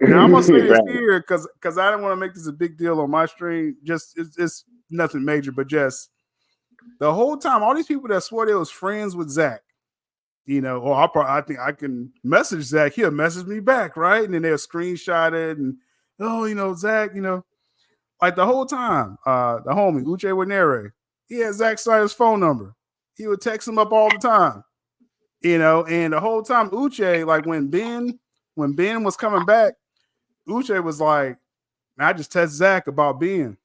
Now I'm gonna say this here because I don't want to make this a big deal on my stream. Just it's nothing major, but just the whole time, all these people that swore they was friends with Zack. You know, or I think I can message Zack. He'll message me back, right? And then they'll screenshot it and, oh, you know, Zack, you know, like the whole time, the homie Uche Wanere, he had Zack Snyder's phone number. He would text him up all the time, you know, and the whole time Uche, like when Ben was coming back, Uche was like, I just text Zack about Ben,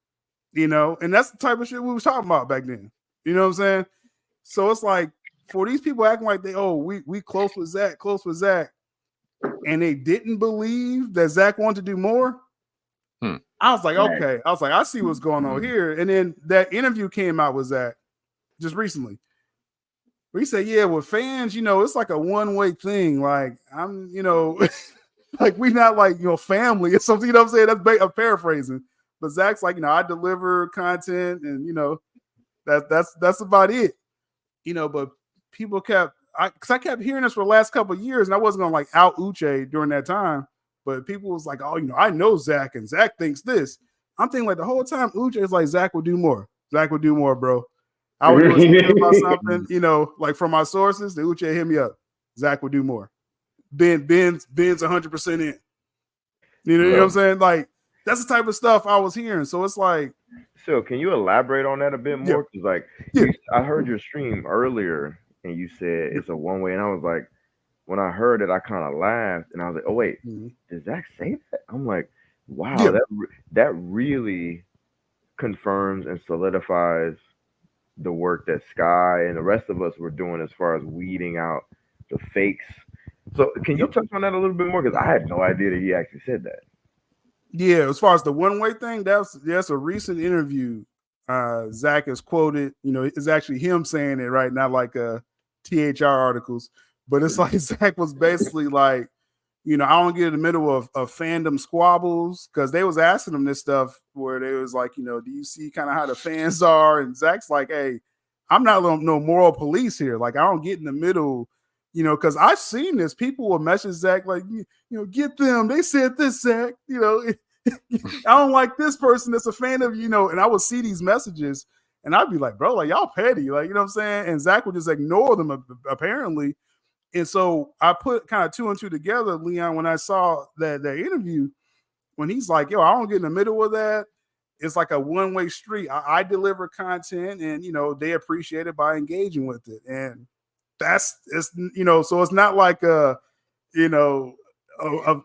you know, and that's the type of shit we was talking about back then. You know what I'm saying? So it's like, for these people acting like we close with Zack, and they didn't believe that Zack wanted to do more. I was like, okay. I was like, I see what's going on here. And then that interview came out with Zack just recently. Where he said, yeah, with fans, you know, it's like a one-way thing. Like, I'm, you know, like we not like, you know, family or something. You know what I'm saying? That's I'm paraphrasing. But Zack's like, you know, I deliver content and, you know, that's about it. You know, but people kept, because I kept hearing this for the last couple of years, and I wasn't gonna like out Uche during that time. But people was like, oh, you know, I know Zack, and Zack thinks this. I'm thinking like the whole time Uche is like, Zack will do more. Zack will do more, bro. I would do a spiel about something, you know, like from my sources. The Uche hit me up. Zack will do more. Ben's 100% in. You know what I'm saying? Like that's the type of stuff I was hearing. So it's like, so can you elaborate on that a bit more? Because like I heard your stream earlier, and you said it's a one way, and I was like, when I heard it, I kind of laughed, and I was like, oh wait, did Zack say that? I'm like, wow, that really confirms and solidifies the work that Sky and the rest of us were doing as far as weeding out the fakes. So can you touch on that a little bit more? Because I had no idea that he actually said that. Yeah, as far as the one-way thing, that's a recent interview. Zack is quoted, you know, it's actually him saying it, right? Not like THR articles, but it's like Zack was basically like, you know, I don't get in the middle of fandom squabbles, because they was asking him this stuff where they was like, you know, do you see kind of how the fans are? And Zack's like, hey, I'm not no moral police here. Like, I don't get in the middle, you know, because I've seen this. People will message Zack like, you know, get them. They said this, Zack. You know, I don't like this person that's a fan of, you know, and I would see these messages and I'd be like, bro, like y'all petty. Like, you know what I'm saying? And Zack would just ignore them apparently. And so I put kind of two and two together, Leon, when I saw that interview, when he's like, yo, I don't get in the middle of that. It's like a one-way street. I deliver content and, you know, they appreciate it by engaging with it. And it's, you know, so it's not like a, you know,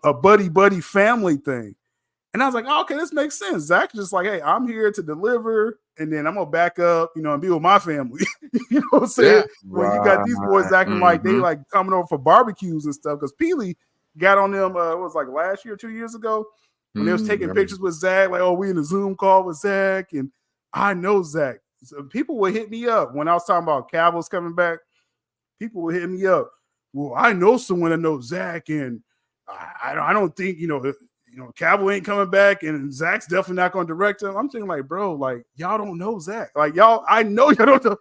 a buddy family thing. And I was like, oh, okay, this makes sense. Zack's just like, hey, I'm here to deliver, and then I'm gonna back up, you know, and be with my family. You know what I'm saying? Yeah. When you got these boys acting like they like coming over for barbecues and stuff. Because Peely got on them, it was like last year, 2 years ago, when they was taking pictures with Zack, like, oh, we in a Zoom call with Zack, and I know Zack. So people would hit me up when I was talking about Cavill's coming back. People would hit me up. Well, I know someone that knows Zack, and I don't think, you know, Cavill ain't coming back, and Zack's definitely not going to direct him. I'm thinking like, bro, like y'all don't know Zack. Like y'all, I know y'all don't know.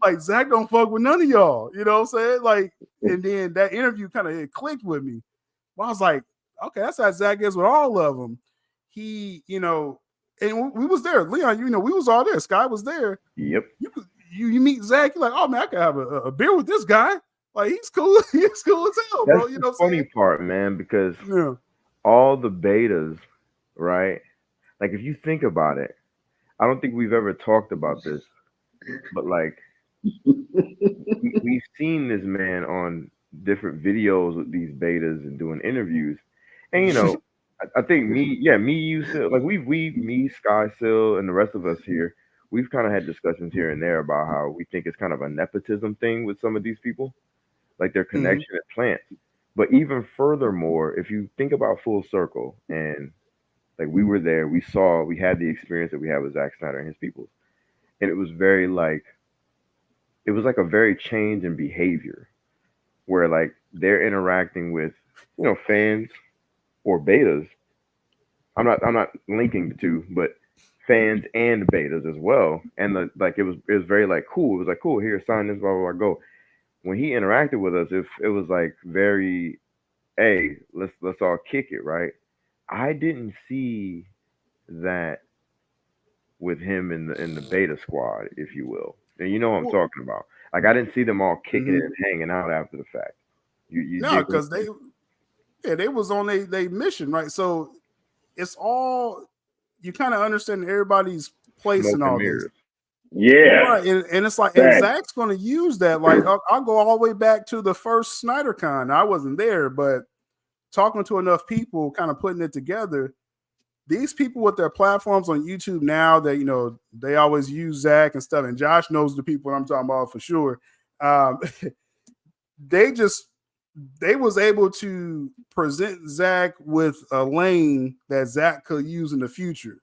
Like Zack don't fuck with none of y'all. You know what I'm saying? Like, and then that interview kind of clicked with me. Well, I was like, okay, that's how Zack is with all of them. He, you know, and we was there. Leon, you know, we was all there. Sky was there. Yep. You meet Zach, you're like, oh man, I can have a beer with this guy. Like he's cool. He's cool as hell, That's bro. You know the what I'm funny saying? part, man, because Yeah. all the betas, right? Like if you think about it, I don't think we've ever talked about this, but like we've seen this man on different videos with these betas and doing interviews, and you know, I think me, you, Sil, like me, Sky, Sil, and the rest of us here, we've kind of had discussions here and there about how we think it's kind of a nepotism thing with some of these people, like their connection at plants. But even furthermore, if you think about full circle, and like we were there, we had the experience that we had with Zack Snyder and his people, and it was like a very change in behavior, where like they're interacting with, you know, fans or betas. I'm not linking the two, but fans and betas as well. And it was very like cool. It was like cool. Here, sign this, blah blah blah. Go. When he interacted with us, if it was like very, hey, let's all kick it, right? I didn't see that with him in the beta squad, if you will. And you know what I'm talking about. Like I didn't see them all kicking it and hanging out after the fact. No, because they was on they mission, right? So it's all you kind of understand everybody's place in all this. Yeah. Right. And it's like, and Zach's going to use that. Like, I'll go all the way back to the first Snyder Con. I wasn't there, but talking to enough people, kind of putting it together. These people with their platforms on YouTube now that, you know, they always use Zach and stuff. And Josh knows the people I'm talking about for sure. They was able to present Zach with a lane that Zach could use in the future.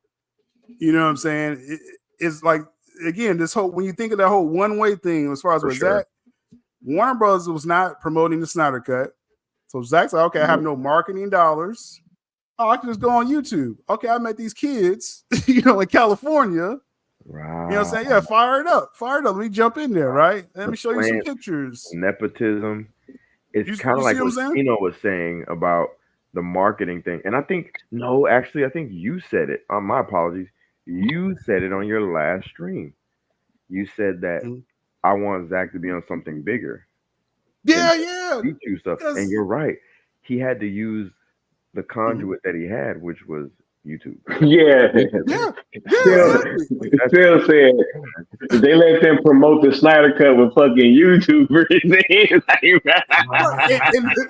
You know what I'm saying? It's like, again, this whole, when you think of that whole one-way thing, as far as with Zach, Warner Brothers was not promoting the Snyder Cut. So Zach's like, okay, I have no marketing dollars. Oh, I can just go on YouTube. Okay, I met these kids, you know, in California. Right. You know what I'm saying? Yeah, fire it up. Let me jump in there, right? Let me show you some pictures. Nepotism. It's kind of like what Tino was saying about the marketing thing. And I think, I think you said it. My apologies. You said it on your last stream. You said that I want Zach to be on something bigger. Yeah. YouTube stuff. Yes. And you're right. He had to use the conduit that he had, which was YouTube. Yeah. Phil said they let them promote the Snyder Cut with fucking YouTubers.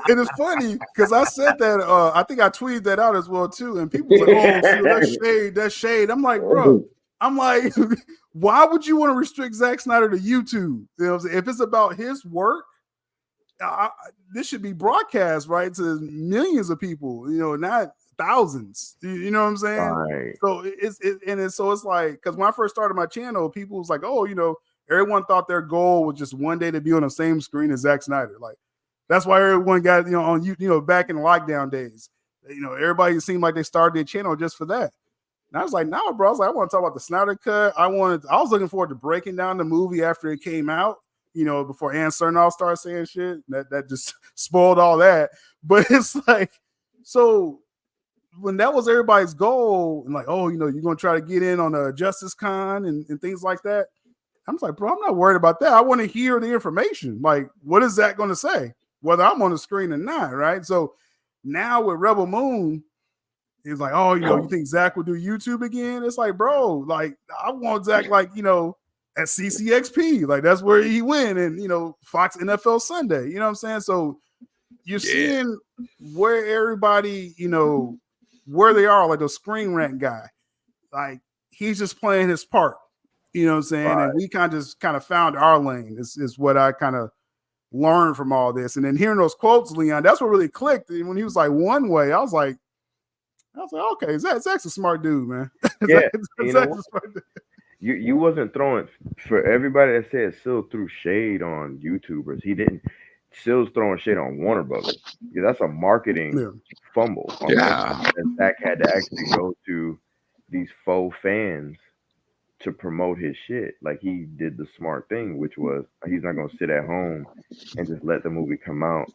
And it's funny because I said that. I think I tweeted that out as well too. And people was like, "Oh, that's shade." I'm like, bro. Why would you want to restrict Zack Snyder to YouTube? You know what I'm saying? If it's about his work, this should be broadcast, right, to millions of people, you know, not thousands. You know what I'm saying? Right. So it's like, because when I first started my channel, people was like, oh, you know, everyone thought their goal was just one day to be on the same screen as Zack Snyder. Like that's why everyone got, you know, on you know, back in the lockdown days, you know, everybody seemed like they started their channel just for that. And I was like, nah, bro. I was like, I want to talk about the Snyder Cut. I was looking forward to breaking down the movie after it came out. You know, before Ann Cernoff started saying shit, that just spoiled all that. But it's like, so when that was everybody's goal, and like, oh, you know, you're gonna try to get in on a Justice Con and things like that. I'm like, bro, I'm not worried about that. I want to hear the information. Like, what is Zach gonna say, whether I'm on the screen or not, right? So now with Rebel Moon, it's like, oh, you know, you think Zach will do YouTube again? It's like, bro, like I want Zach, like, you know, at CCXP, like that's where he went, and you know, Fox NFL Sunday, you know what I'm saying? So you're seeing where everybody, you know, where they are, like the Screen Rant guy, like he's just playing his part, you know what I'm saying? Right. And we kind of found our lane, is what I kind of learned from all this. And then hearing those quotes, Leon, that's what really clicked. And when he was like one way, I was like, okay, Zach's a smart dude, man. Yeah, Zach's a smart dude. You wasn't throwing, for everybody that said Sil threw shade on YouTubers. He didn't. Sil's throwing shade on Warner Brothers. Yeah, that's a marketing fumble. And Zach had to actually go to these faux fans to promote his shit. Like he did the smart thing, which was he's not going to sit at home and just let the movie come out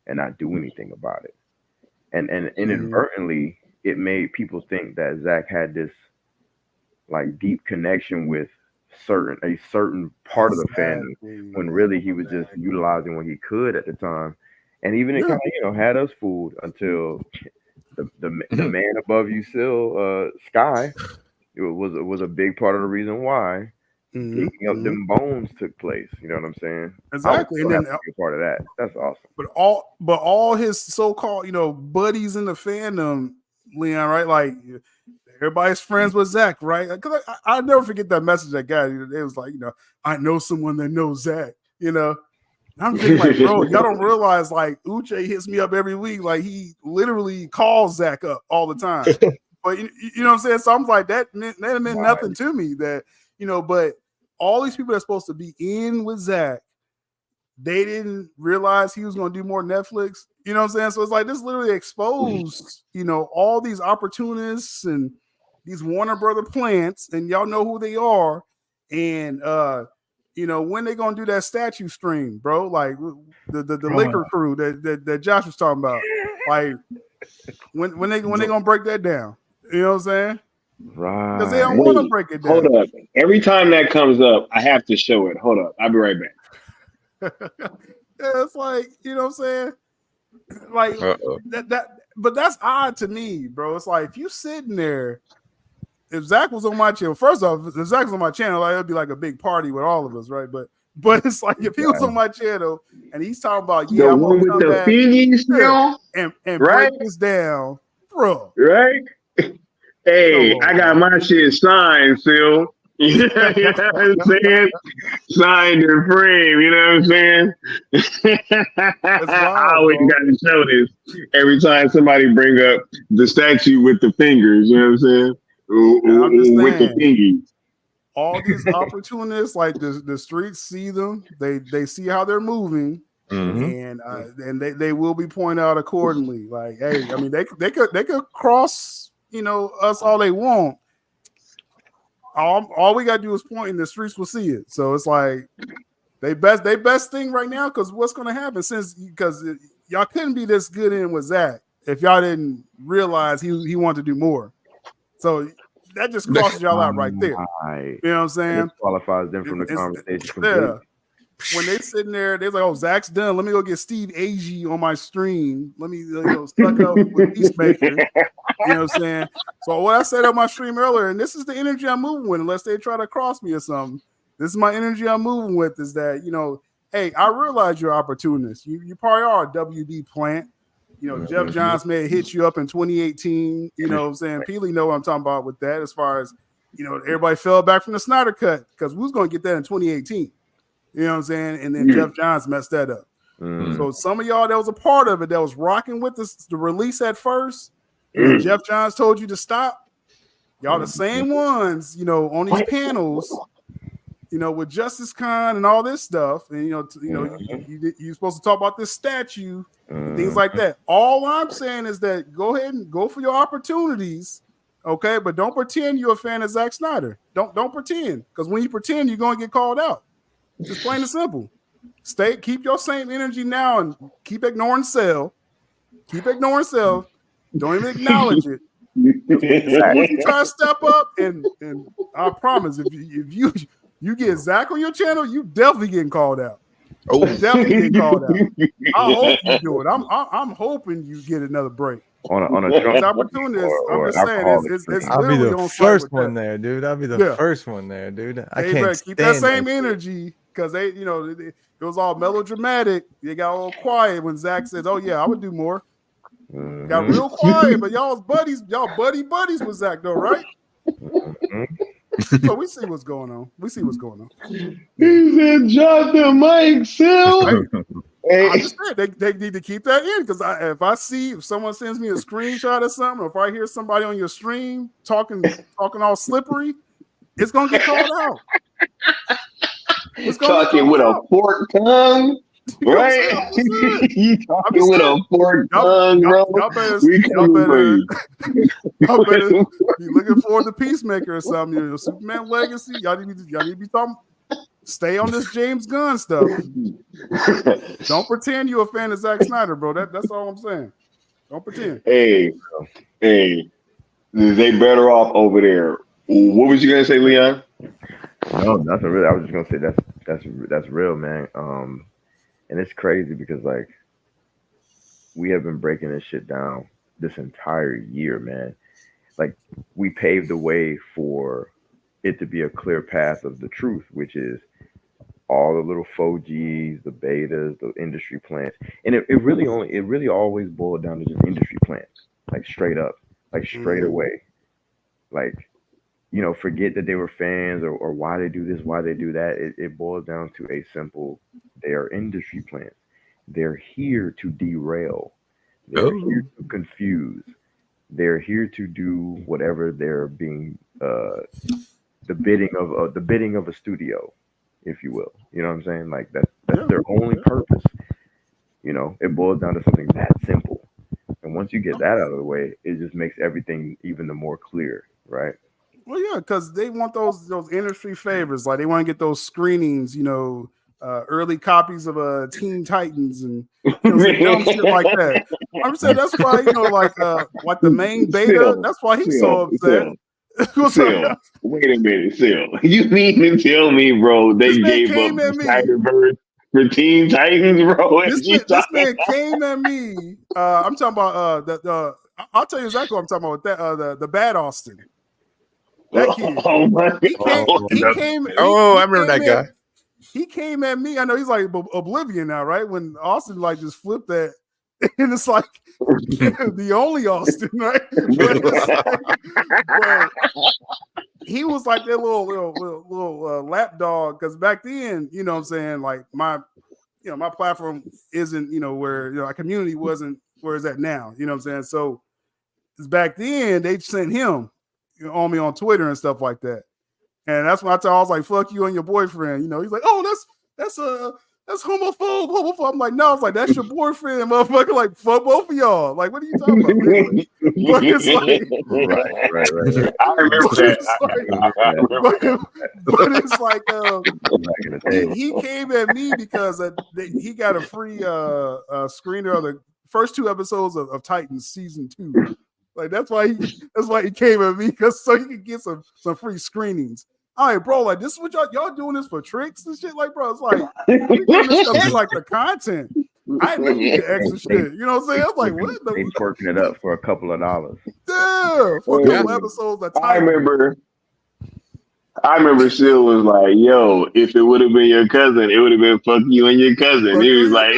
and not do anything about it. And inadvertently, it made people think that Zach had this like deep connection with a certain part of the fandom, when really he was just utilizing what he could at the time. And even it kind of, had us fooled until the man above you still, Sky, it was a big part of the reason why digging up them bones took place. You know what I'm saying? Exactly. And then be a part of that. That's awesome. But all his so-called, buddies in the fandom, Leon, right? Like everybody's friends with Zack, right? Because I never forget that message I got. It was like, I know someone that knows Zack, And I'm thinking like, bro, y'all don't realize like Uche hits me up every week. Like he literally calls Zack up all the time. But you know what I'm saying? So I'm like, that meant nothing to me that, but all these people that's supposed to be in with Zack, they didn't realize he was going to do more Netflix. You know what I'm saying? So it's like this literally exposed, all these opportunists and these Warner Brother plants, and y'all know who they are. And when they gonna do that statue stream, bro? Like the liquor crew that Josh was talking about. Like when they gonna break that down? You know what I'm saying? Right. Because they don't want to break it down. Hold up. Every time that comes up, I have to show it. Hold up. I'll be right back. Yeah, it's like, you know what I'm saying? Like but that's odd to me, bro. It's like if you sitting there, if Zack was on my channel, first off, if Zack was on my channel, like it'd be like a big party with all of us, right? But it's like if he was on my channel and he's talking about the I'm one gonna with come the back thingy still, and right? break this down, bro. Right? Hey, I got my shit signed, still. You know what I'm saying? Signed and frame, you know what I'm saying? I always got to show this every time somebody bring up the statue with the fingers, you know what I'm saying? With the thingy. All these opportunists, like the streets see them, they see how they're moving, and they will be pointed out accordingly. Like, hey, I mean, they could cross, us all they want. All we gotta do is point, and the streets will see it. So it's like they best thing right now, because what's gonna happen because y'all couldn't be this good in with Zack if y'all didn't realize he wanted to do more. So that just crosses y'all out right there. You know what I'm saying? Disqualifies them from the conversation completely. Yeah. When they sitting there, they're like, "Oh, Zack's done. Let me go get Steve Agee on my stream. Let me stuck up with Peacemaker." You know what I'm saying? So what I said on my stream earlier, and this is the energy I'm moving with, unless they try to cross me or something. This is my energy I'm moving with, is that, hey, I realize you're opportunists. You probably are a WB plant. Jeff Johns may have hit you up in 2018. You know what I'm saying? Peely know what I'm talking about with that, as far as, everybody fell back from the Snyder cut because we was going to get that in 2018. You know what I'm saying? And then Jeff Johns messed that up. So some of y'all that was a part of it, that was rocking with the release at first, and Jeff Johns told you to stop. Y'all the same ones, on these panels, with Justice Khan and all this stuff. And you're supposed to talk about this statue and things like that. All I'm saying is that go ahead and go for your opportunities, okay? But don't pretend you're a fan of Zack Snyder. Don't pretend, because when you pretend, you're gonna get called out. Just plain and simple. Keep your same energy now and keep ignoring Cell. Keep ignoring Cell. Don't even acknowledge it. As soon as you try to step up, and I promise, if you get Zack on your channel, you definitely getting called out. Oh, definitely getting called out. I hope you do it. I'm hoping you get another break. On a drunk opportunity. I'm just saying, it's I'll be literally the on first one there, dude. I'll be the first one there, dude. I can't keep that same that energy, because it was all melodramatic. They got all quiet when Zack says, "Oh yeah, I would do more." Got real quiet, but y'all buddies with Zack though, right? So we see what's going on. He said, "Drop the mic, Sil." I just said they need to keep that in, because if someone sends me a screenshot or something, or if I hear somebody on your stream talking all slippery, it's gonna get called out. Talking with a forked tongue, right? You talking with a forked tongue, bro? Y'all better be looking forward to Peacemaker or something. Superman Legacy. Y'all need to be talking. Stay on this James Gunn stuff. Don't pretend you're a fan of Zack Snyder, bro. That's all I'm saying. Don't pretend. Hey, they better off over there What was you gonna say, Leon? No, nothing really. I was just gonna say that's real, man. And it's crazy because like we have been breaking this shit down this entire year, man. Like we paved the way for it to be a clear path of the truth, which is all the little 4Gs, the betas, the industry plants. And it really always boiled down to just industry plants. Like straight up. Like straight away. Like, forget that they were fans or why they do this, why they do that. It boils down to a simple, they are industry plants. They're here to derail. They're here to confuse. They're here to do whatever they're being the bidding of a studio, if you will. You know what I'm saying? Like that's their only purpose. It boils down to something that simple. And once you get that out of the way, it just makes everything even the more clear, right? Well, yeah, because they want those industry favors. Like they want to get those screenings, early copies of Teen Titans and some dumb shit like that. I'm saying that's why, like the main beta, that's why he's so upset. Sil, wait a minute, Sil. You mean to tell me, bro, they gave up the Snyderverse for Teen Titans, bro? This man came at me. I'm talking about I'll tell you exactly what I'm talking about. That the Bad Austin. That kid. Oh my God. He came. I remember that guy. He came at me. I know he's like Oblivion now, right? When Austin like just flipped that, and it's like the only Austin, right? But he was like that little lap dog because back then, you know what I'm saying, like my platform isn't where our community wasn't where it's at now. You know what I'm saying? So back then they sent him on me on Twitter and stuff like that. And that's when I was like, fuck you and your boyfriend. He's like, oh, that's homophobe. I'm like, no, it's like, that's your boyfriend, motherfucker. Like, fuck both of y'all. Like, what are you talking about? But it's like, right. I remember that. But it's like, he came at me because he got a free screener of the first 2 episodes of Titans season 2. Like that's why he came at me so he could get some free screenings. All right, bro. Like this is what y'all doing this for tricks and shit. Like, bro, it's like we doing this stuff like the content. I didn't need the extra shit. You know what I'm saying? I was like, what? They twerking it up for a couple of dollars. Yeah, for a couple episodes of Titans. I remember Sil was like, yo, if it would have been your cousin, it would have been fuck you and your cousin. He was like,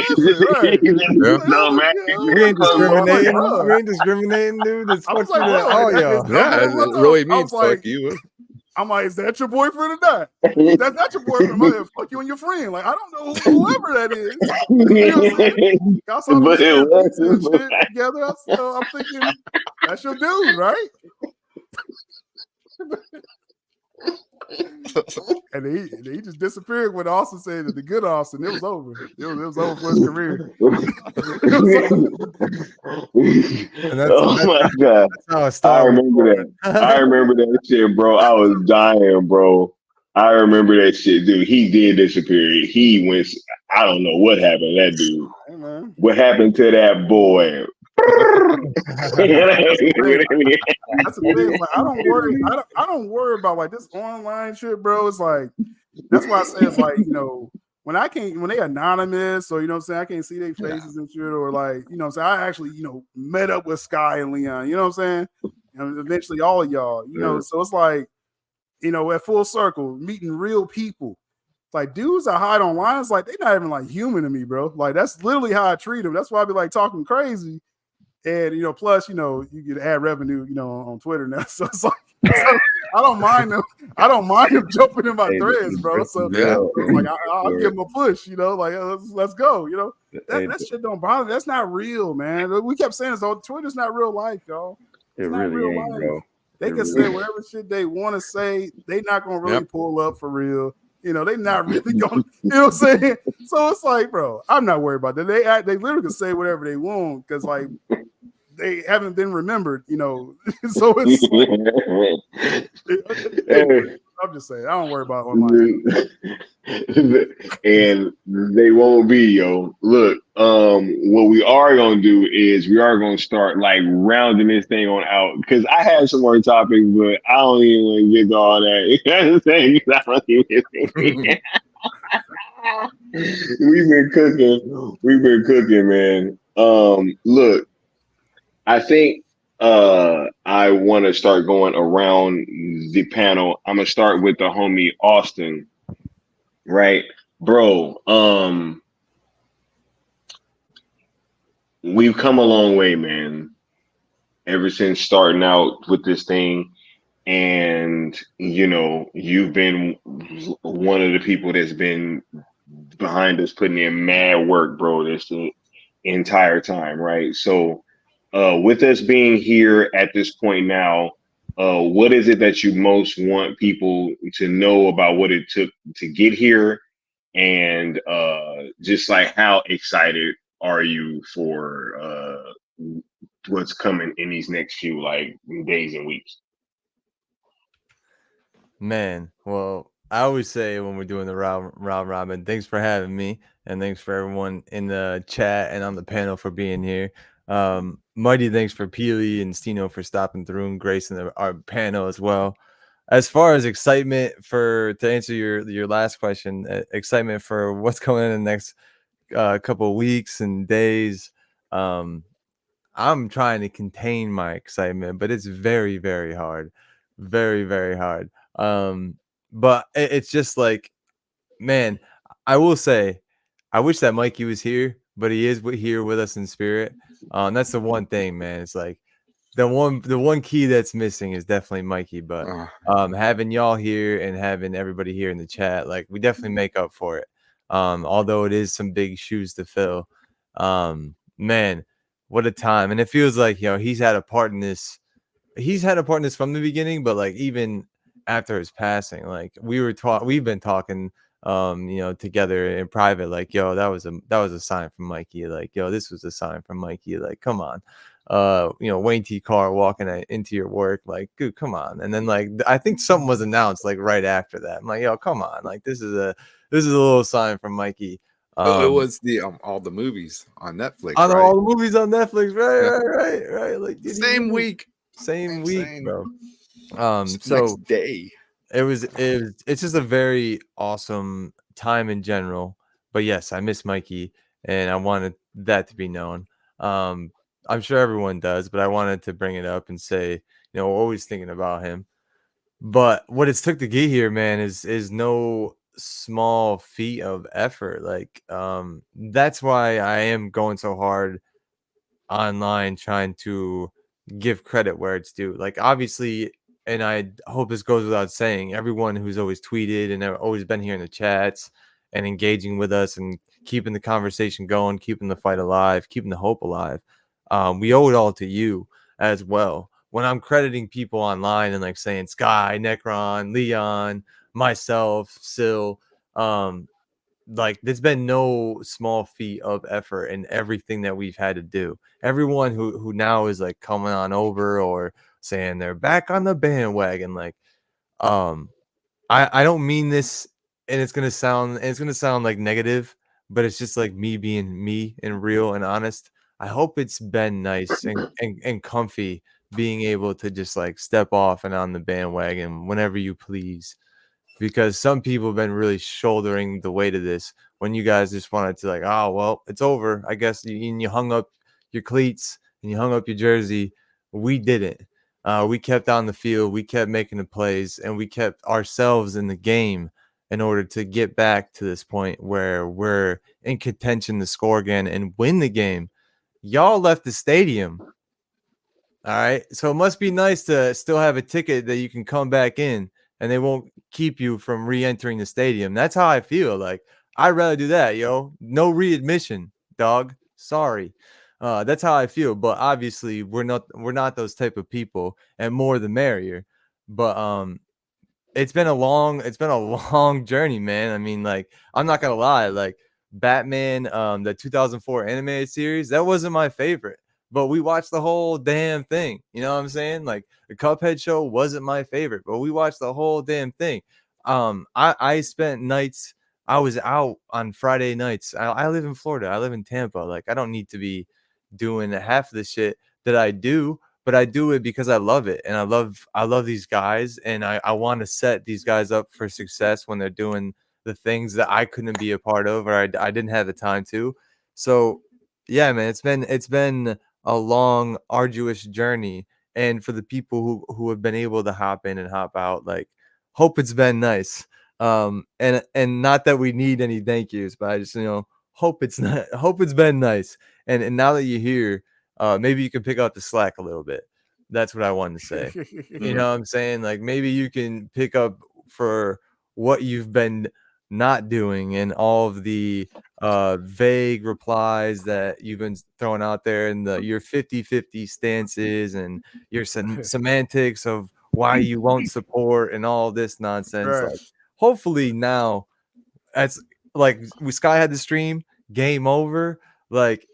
no, man. We ain't discriminating. We ain't discriminating, dude. It's fuck you to all y'all. Yeah, it really means fuck you. I'm like, is that your boyfriend or not? That's not your boyfriend. I'm like, fuck you and your friend. Like, I don't know whoever that is. Y'all saw them shit together. I'm thinking, that's your dude, right? And he just disappeared when Austin said that the good Austin, it was over. It was over for his career. Oh my God. I remember that. I remember that shit, bro. I was dying, bro. I remember that shit, dude. He did disappear. He went, I don't know what happened to that dude. Hey, what happened to that boy? That's the thing. Like, I don't worry about like this online shit, bro. It's like that's why I say it's like when they anonymous or you know what I'm saying, I can't see their faces and shit, or like you know what I'm saying, I actually met up with Sky and Leon, you know what I'm saying, and eventually all of y'all, so it's like at full circle meeting real people. It's like dudes that hide online, it's like they're not even like human to me, bro. Like that's literally how I treat them. That's why I be like talking crazy. And plus, you get ad revenue, on Twitter now. So it's like I don't mind them. I don't mind them jumping in my threads, bro. So like I'll give them a push, like let's go. That shit don't bother me. That's not real, man. We kept saying this. Twitter's not real life, y'all. It really ain't, bro. They can say whatever shit they want to say. They not gonna really pull up for real. They not really going. You know what I'm saying? So it's like, bro, I'm not worried about that. They literally can say whatever they want because like they haven't been remembered. So it's. I'm just saying, I don't worry about online. and they won't be, yo. Look, what we are gonna do is we are gonna start like rounding this thing on out because I had some more topics, but I don't even want to get to all that. You know what I'm saying? 'Cause I don't even We've been cooking, man. Look, I think I want to start going around the panel. I'm gonna start with the homie Austin, right? Bro, we've come a long way, man, ever since starting out with this thing. And you've been one of the people that's been behind us putting in mad work, bro, this the entire time, right? So with us being here at this point now, what is it that you most want people to know about what it took to get here? And just like how excited are you for what's coming in these next few like days and weeks? Man, well, I always say when we're doing the round robin, thanks for having me, and thanks for everyone in the chat and on the panel for being here. Mighty thanks for Peely and Stino for stopping through and gracing our panel as well. As far as excitement to answer your last question, excitement for what's coming in the next couple of weeks and days. I'm trying to contain my excitement, but it's very, very hard. Very, very hard. But it's just like, man, I will say, I wish that Mikey was here, but he is here with us in spirit. That's the one thing, man. It's like the one key that's missing is definitely Mikey. But having y'all here and having everybody here in the chat, like we definitely make up for it. Although it is some big shoes to fill. Man, what a time. And it feels like, he's had a part in this. He's had a part in this from the beginning, but like even after his passing, like we've been talking together in private, like, yo, that was a sign from Mikey. Like, yo, this was a sign from Mikey. Like, come on. Wayne T. Carr walking into your work, like, dude, come on. And then like I think something was announced like right after that. I'm like, yo, come on, like this is a little sign from Mikey. It was the all the movies on Netflix, On right? all the movies on Netflix, right. Like Same week, bro. So next day. It's just a very awesome time in general. But yes, I miss Mikey, and I wanted that to be known. I'm sure everyone does, but I wanted to bring it up and say, always thinking about him. But what it's took to get here, man, is no small feat of effort. Like, that's why I am going so hard online, trying to give credit where it's due. Like, obviously, and I hope this goes without saying, everyone who's always tweeted and always been here in the chats and engaging with us and keeping the conversation going, keeping the fight alive, keeping the hope alive. We owe it all to you as well. When I'm crediting people online and like saying Sky, Necron, Leon, myself, Sil, like there's been no small feat of effort in everything that we've had to do. Everyone who now is like coming on over or saying they're back on the bandwagon, like I don't mean this, and it's gonna sound like negative, but it's just like me being me and real and honest. I hope it's been nice and comfy being able to just like step off and on the bandwagon whenever you please, because some people have been really shouldering the weight of this when you guys just wanted to like, oh, well, it's over, I guess. You hung up your cleats and you hung up your jersey. We didn't. We kept on the field. We kept making the plays, and we kept ourselves in the game in order to get back to this point where we're in contention to score again and win the game. Y'all left the stadium. All right. So it must be nice to still have a ticket that you can come back in and they won't keep you from re-entering the stadium. That's how I feel. Like, I'd rather do that, yo. No readmission, dog. Sorry. That's how I feel. But obviously we're not those type of people, and more the merrier. But it's been a long journey, man. I mean, like, I'm not gonna lie, like Batman, the 2004 animated series, that wasn't my favorite. But we watched the whole damn thing. You know what I'm saying? Like, the Cuphead show wasn't my favorite, but we watched the whole damn thing. I spent nights I was out on Friday nights. I live in Florida. I live in Tampa. Like, I don't need to be doing half of the shit that I do, but I do it because I love it. And I love these guys, and I want to set these guys up for success when they're doing the things that I couldn't be a part of, or I didn't have the time to. So yeah, man, it's been a long, arduous journey. And for the people who have been able to hop in and hop out, like, hope it's been nice. And not that we need any thank yous, but I just, hope it's been nice. And now that you're here, maybe you can pick up the slack a little bit. That's what I wanted to say. You know what I'm saying? Like, maybe you can pick up for what you've been not doing, and all of the vague replies that you've been throwing out there, and your 50-50 stances, and your semantics of why you won't support, and all this nonsense. Right. Like, hopefully now, that's like, Sky had the stream, game over. Like,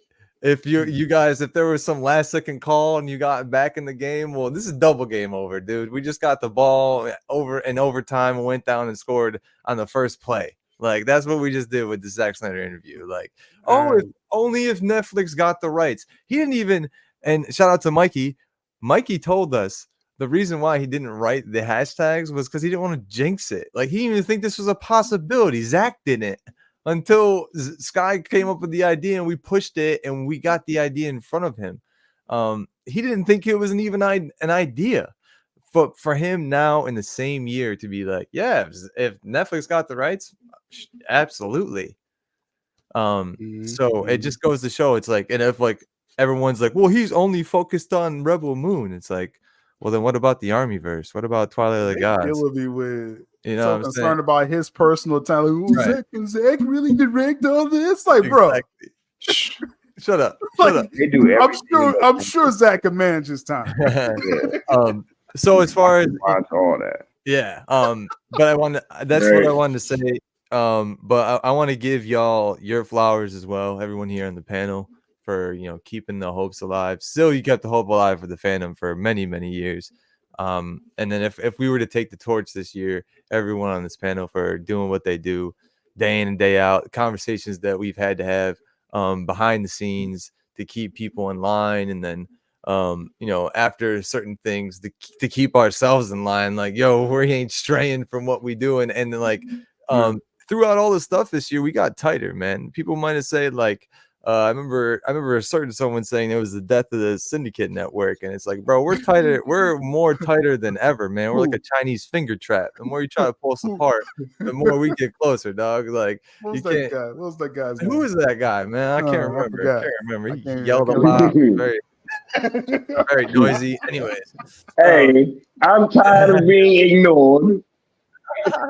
if you guys, if there was some last second call and you got back in the game, well, this is double game over, dude. We just got the ball over in overtime and went down and scored on the first play. Like, that's what we just did with the Zack Snyder interview. Like, only if Netflix got the rights. He didn't even, and shout out to Mikey. Mikey told us the reason why he didn't write the hashtags was because he didn't want to jinx it. Like, he didn't even think this was a possibility. Zach didn't, until Sky came up with the idea, and we pushed it, and we got the idea in front of him. He didn't think it was even an idea. But for him now in the same year to be like, yeah, if Netflix got the rights, absolutely. So it just goes to show, it's like, and if like everyone's like, well, he's only focused on Rebel Moon, it's like, well, then what about the Armyverse? What about Twilight of the Gods? Killing me with, You know, so what I'm concerned saying? about his personal talent. Like, Right. Zach really direct all this? Like, bro, Shut up. like, They do I'm sure Zach can manage his time. So as far as watch all that, yeah, but I want to, that's what I wanted to say. But I want to give y'all your flowers as well, everyone here on the panel, for keeping the hopes alive. Still, you kept the hope alive for the fandom for many, many years. And then if we were to take the torch this year, everyone on this panel for doing what they do day in and day out, conversations that we've had to have behind the scenes to keep people in line, and then after certain things to keep ourselves in line, like, yo, we ain't straying from what we do. And then like throughout all the stuff this year, we got tighter, man. People might have said like, I remember a certain someone saying it was the death of the syndicate network, and it's like, bro, we're tighter, we're more tighter than ever, man. We're like a Chinese finger trap. The more you try to pull us apart, the more we get closer, dog. Like, What was you that can't. guy? What was that guy's name? Who is that guy, man? I can't I remember. forgot. He yelled a lot. Very, very noisy. Anyways, Hey, I'm tired of being ignored. Oh,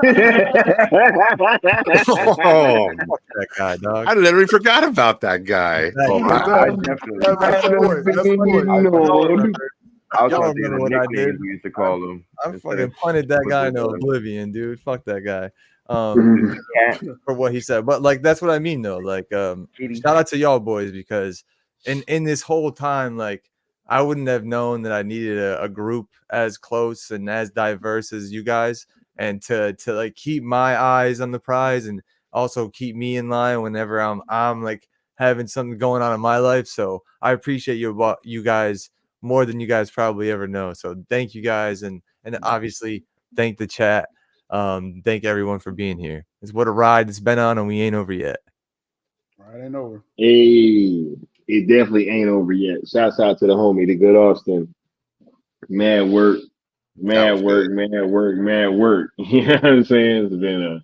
that guy, dog. I literally forgot about that guy. I definitely. I was Y'all about to remember the what I nicknames did? we used to call him. I instead fucking of- punted that guy into with the- oblivion, dude. Fuck that guy. For what he said. But like, that's what I mean though. Like, shout out to y'all boys, because in this whole time, like, I wouldn't have known that I needed a group as close and as diverse as you guys, and to like keep my eyes on the prize, and also keep me in line whenever I'm like having something going on in my life. So I appreciate you guys more than you guys probably ever know. So thank you guys, and obviously thank the chat. Thank everyone for being here. It's what a ride it's been on, and we ain't over yet. Right, ain't over. Hey, it definitely ain't over yet. Shouts out to the homie, the good Austin. Mad work, mad work. You know what I'm saying? It's been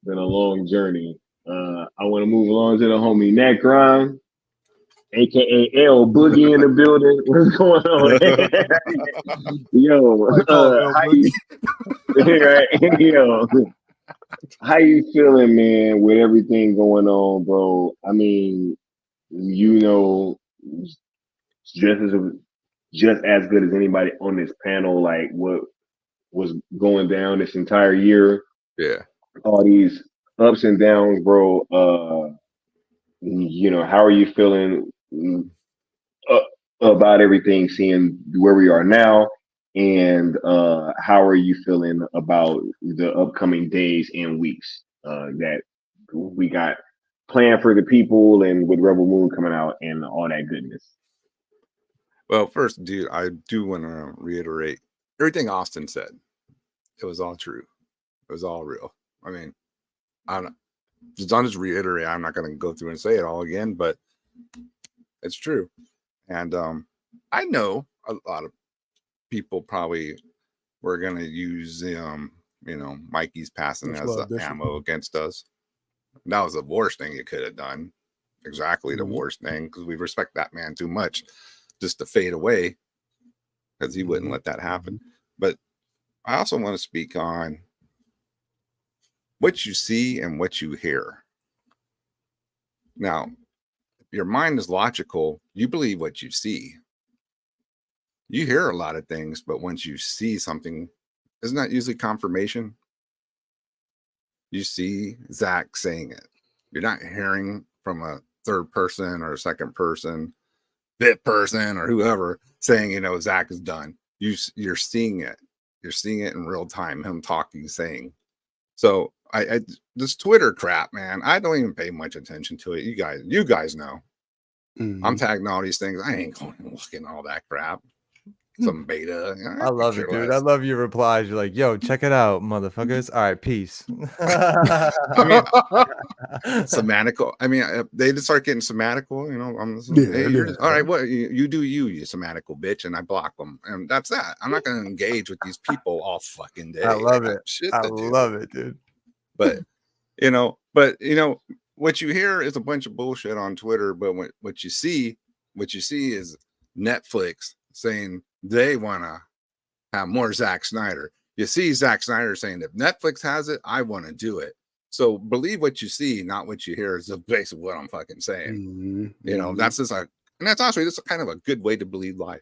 a long journey. I want to move along to the homie Necron, aka L Boogie in the building. What's going on? Yo, how you, right? Yo, how you feeling, man, with everything going on, bro? I mean, just as good as anybody on this panel, like what was going down this entire year. Yeah. All these ups and downs, bro. How are you feeling about everything, seeing where we are now, and how are you feeling about the upcoming days and weeks? that we got planned for the people, and with Rebel Moon coming out and all that goodness. Well, first, dude, I do want to reiterate everything Austin said. It was all true. It was all real. I mean, I'll just reiterate. I'm not going to go through and say it all again, but it's true. And I know a lot of people probably were going to use Mikey's passing as the ammo against us. That was the worst thing you could have done. Exactly the worst thing, because we respect that man too much just to fade away, because he wouldn't let that happen. But I also want to speak on what you see and what you hear. Now, if your mind is logical, you believe what you see. You hear a lot of things, but once you see something, isn't that usually confirmation? You see Zack saying it. You're not hearing from a third person or a second person, fifth person or whoever saying, Zack is done. You're seeing it. You're seeing it in real time, him talking, saying. So I this Twitter crap, man, I don't even pay much attention to it. You guys know. I'm tagging all these things. I ain't going to look at all that crap. Some beta. I love it, dude. I love your replies. You're like, yo, check it out, motherfuckers. All right, peace. I mean, semantical. I mean, they just start getting semantical. All right, what you do, you semantical bitch, and I block them, and that's that. I'm not going to engage with these people all fucking day. I love it. Shit I love it, dude. But what you hear is a bunch of bullshit on Twitter. But what you see is Netflix saying they want to have more Zack Snyder. You see Zack Snyder saying, if Netflix has it, I want to do it. So believe what you see, not what you hear, is basically what I'm fucking saying. That's just and that's honestly, this is kind of a good way to believe life.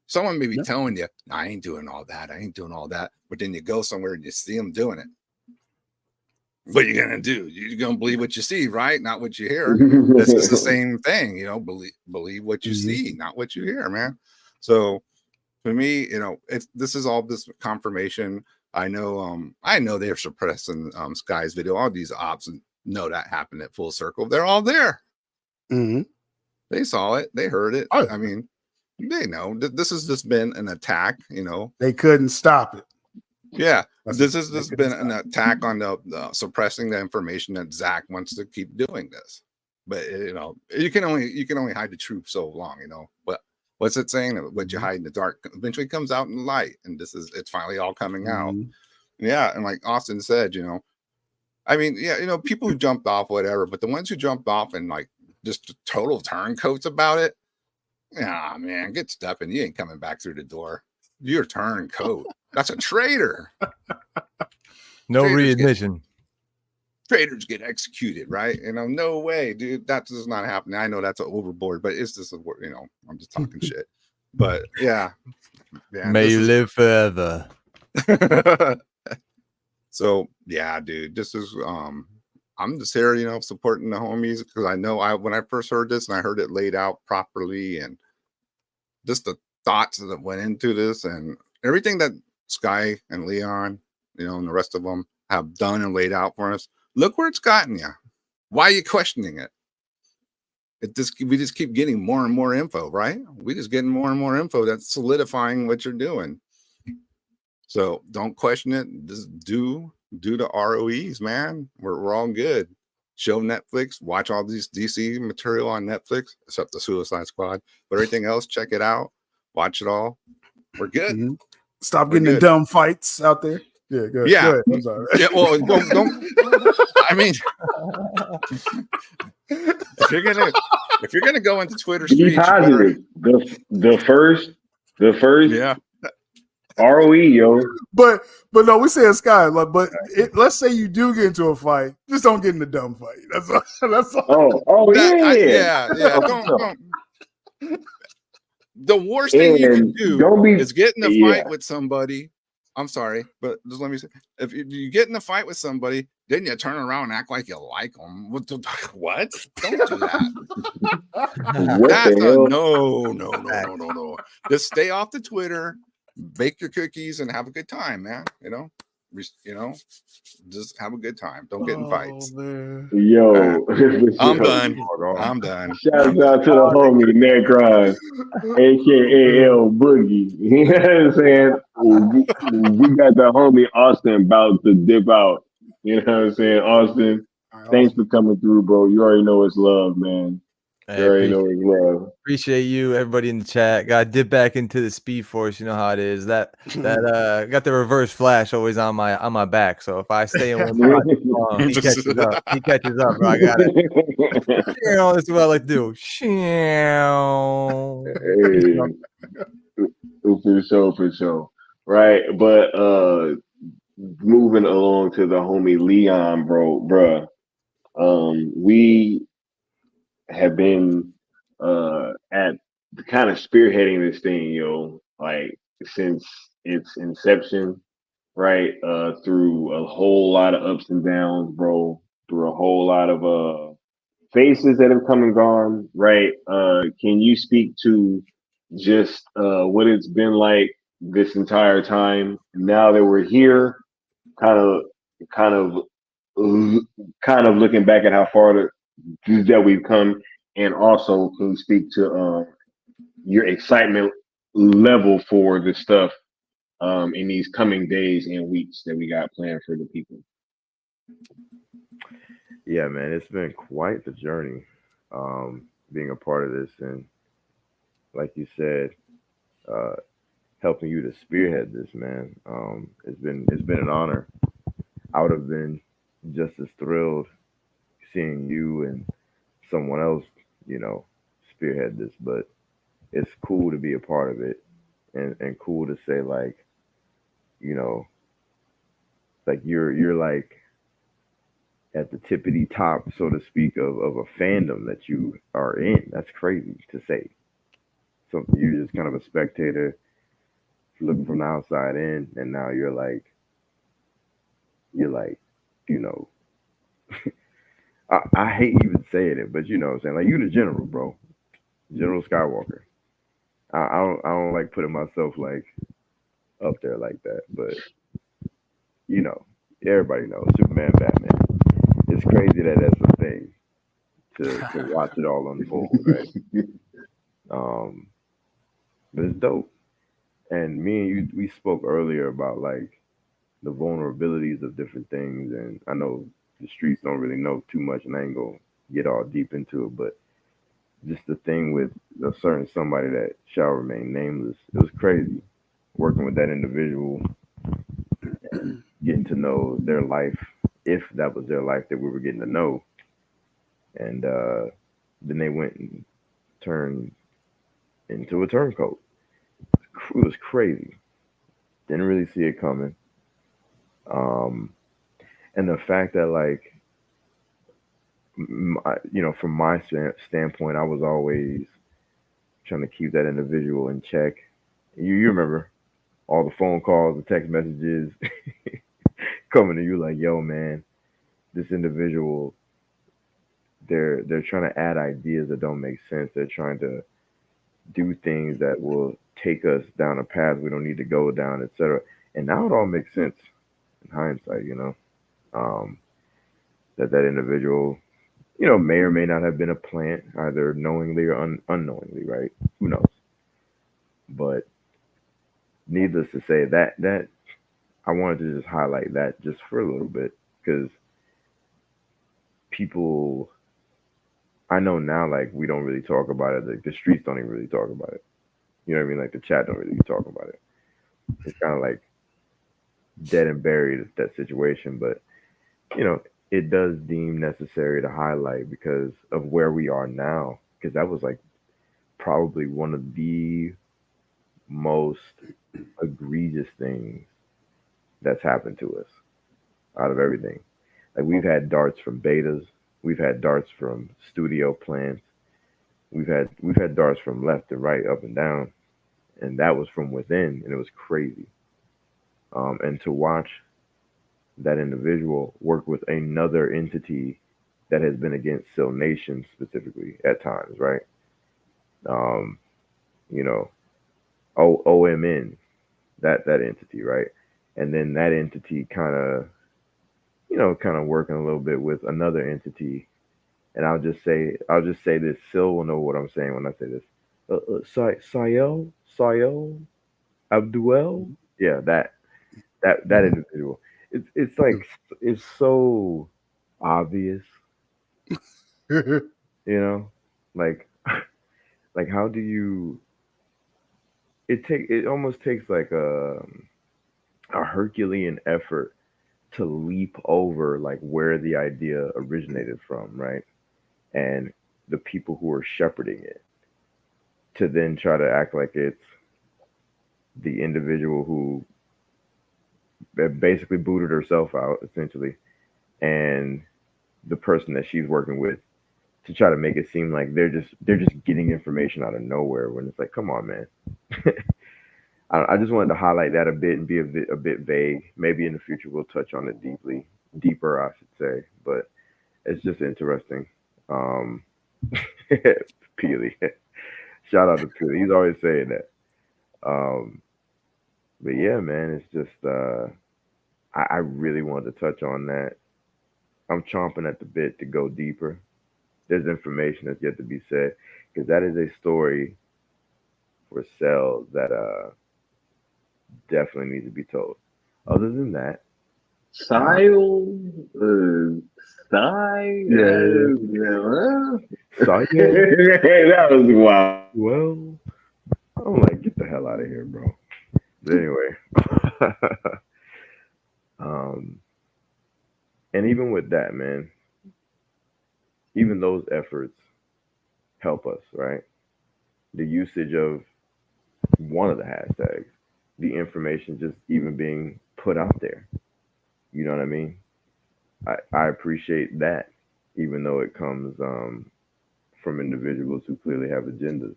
Someone may be telling you, I ain't doing all that. But then you go somewhere and you see them doing it. What are you going to do? You're going to believe what you see, right? Not what you hear. This is the same thing, believe what you see, not what you hear, man. So for me, this is all this confirmation. I know they're suppressing Sky's video. All these ops know that happened at Full Circle. They're all there. They saw it. They heard it. I mean, they know that this has just been an attack. They couldn't stop it. Yeah, this has been an attack on the suppressing the information that Zack wants to keep doing this. But you can only hide the truth so long. But what's it saying? What you hide in the dark eventually comes out in the light, and it's finally all coming out. Yeah, and like Austin said, people who jumped off, whatever, but the ones who jumped off and like just total turncoats about it, man, get stepping. You ain't coming back through the door. You're a turncoat. That's a traitor. No readmission. Traitors get executed, right? No way, dude. That does not happen. I know that's overboard, but it's just I'm just talking shit. But yeah. May you live forever. So yeah, dude. This is I'm just here, supporting the homies, because I know when I first heard this and I heard it laid out properly, and just the thoughts that went into this and everything that Sky and Leon, and the rest of them have done and laid out for us. Look where it's gotten you. Why are you questioning it? We just keep getting more and more info, right? We just getting more and more info that's solidifying what you're doing. So don't question it. Just do the ROEs, man. We're all good. Show Netflix, watch all these DC material on Netflix, except the Suicide Squad. But everything else, check it out. Watch it all. We're good. Stop getting in dumb fights out there. Yeah, good. Yeah. Go ahead. I'm sorry. Yeah, well, don't I mean, if you're gonna go into Twitter be streets, positive. The first yeah. ROE, yo. But no, we saying Sky. Like, but let's say you do get into a fight, just don't get in a dumb fight. That's all. That's all. Yeah. Don't. The worst thing you can do is get in a fight with somebody. I'm sorry, but just let me say, if you get in a fight with somebody, then you turn around and act like you like them. What? Don't do that. No. Just stay off the Twitter, bake your cookies, and have a good time, man. You know, just have a good time. Don't get in fights. Man. Yo, I'm yo, done. I'm done. shout out to the homie Necron, aka L Boogie. You know what I'm saying? We got the homie Austin about to dip out. You know what I'm saying? Austin, thanks for coming through, bro. You already know it's love, man. Hey, You already know it's love. appreciate you, everybody in the chat. Got to dip back into the Speed Force. You know how it is. That got the reverse flash always on my back. So if I stay in one spot too long, he catches up. He catches up, bro. I got it. This is what I like to do. Hey, for sure. Right. But moving along to the homie Leon, bruh. We have been at kind of spearheading this thing, like since its inception, right? Through a whole lot of ups and downs, bro. Through a whole lot of faces that have come and gone, right? Can you speak to just what it's been like this entire time? Now that we're here, kind of, kind of, kind of looking back at how far that we've come, and also can you speak to your excitement level for the stuff in these coming days and weeks that we got planned for the people? Yeah, man, it's been quite the journey, being a part of this, and like you said, uh, helping you to spearhead this, man. It's been an honor. I would have been just as thrilled seeing you and someone else, spearhead this, but it's cool to be a part of it, and cool to say like, you know, like you're like at the tippity top, so to speak, of a fandom that you are in. That's crazy to say. So you're just kind of a spectator looking from the outside in, and now you're like, you know, I hate even saying it, but you know what I'm saying? Like, you the general, bro. General Skywalker. I don't like putting myself like up there like that, but everybody knows Superman, Batman. It's crazy that that's a thing to watch it all unfold, right? But it's dope. And me and you, we spoke earlier about like the vulnerabilities of different things, and I know the streets don't really know too much, and I ain't gonna get all deep into it, but just the thing with a certain somebody that shall remain nameless, it was crazy working with that individual, getting to know their life, if that was their life that we were getting to know, and then they went and turned into a turncoat. It was crazy. Didn't really see it coming. And the fact that like, from my standpoint, I was always trying to keep that individual in check. You remember all the phone calls, the text messages coming to you like, yo, man, this individual, they're trying to add ideas that don't make sense. They're trying to do things that will take us down a path we don't need to go down, etc. And now it all makes sense in hindsight, that individual, may or may not have been a plant, either knowingly or unknowingly, right? Who knows? But needless to say, that I wanted to just highlight that just for a little bit, because people, I know now, like, we don't really talk about it. Like, the streets don't even really talk about it. You know what I mean? Like, the chat don't really talk about it. It's kind of like dead and buried, that situation. But it does deem necessary to highlight because of where we are now. Because that was like probably one of the most egregious things that's happened to us out of everything. Like, we've had darts from betas, we've had darts from studio plants, we've had darts from left and right, up and down, and that was from within, and it was crazy. And to watch that individual work with another entity that has been against Sil Nation specifically at times, right? OMN, that entity, right? and then that entity kind of, working a little bit with another entity. And I'll just say this. Sil will know what I'm saying when I say this. Sayel, Abduel, yeah, that individual. It's like it's so obvious, you know, like like how do you? It almost takes like a Herculean effort to leap over like where the idea originated from, right? And the people who are shepherding it to then try to act like it's the individual who basically booted herself out essentially, and the person that she's working with to try to make it seem like they're just getting information out of nowhere when it's like, come on, man. I just wanted to highlight that a bit and be a bit vague. Maybe in the future we'll touch on it deeper, I should say. But it's just interesting. Um, Peely, shout out to Peely. He's always saying that. Um, but yeah, man, it's just I really wanted to touch on that. I'm chomping at the bit to go deeper. There's information that's yet to be said because that is a story for cells that definitely needs to be told. Other than that, Sile, Sai, that was wild. Well, I'm like, get the hell out of here, bro. But anyway, um, and even with that, man, even those efforts help us, right? The usage of one of the hashtags, the information just even being put out there. You know what I mean? I appreciate that, even though it comes from individuals who clearly have agendas.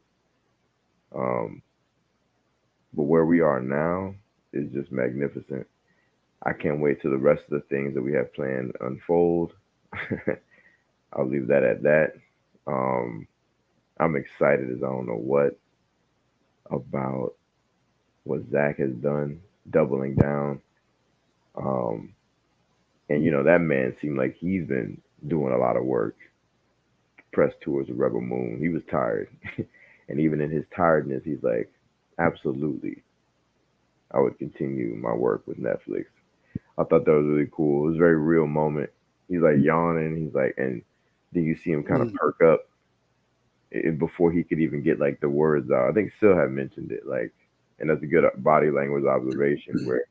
Um, but where we are now is just magnificent. I can't wait till the rest of the things that we have planned unfold. I'll leave that at that. Um, I'm excited as I don't know what about what Zach has done, doubling down. Um, and that man seemed like he's been doing a lot of work. Press tours of Rebel Moon. He was tired, and even in his tiredness, he's like, absolutely, I would continue my work with Netflix. I thought that was really cool. It was a very real moment. He's like yawning. He's like, and then you see him kind of perk up before he could even get like the words out. I think Sil had mentioned it, like, and that's a good body language observation where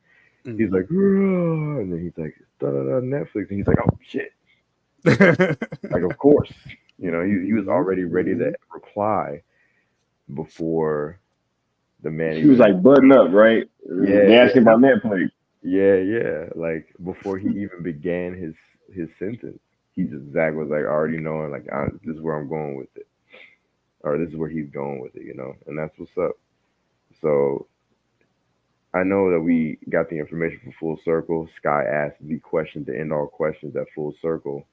he's like, "Rah," and then he's like, da, da, da, Netflix, and he's like, oh shit, like of course, he was already ready to reply before the man. He was like button up, right? Yeah, they asking about Netflix. Yeah, like before he even began his sentence, Zach was like already knowing like this is where I'm going with it, or this is where he's going with it, and that's what's up. So I know that we got the information for Full Circle. Sky asked the question to end all questions at Full Circle,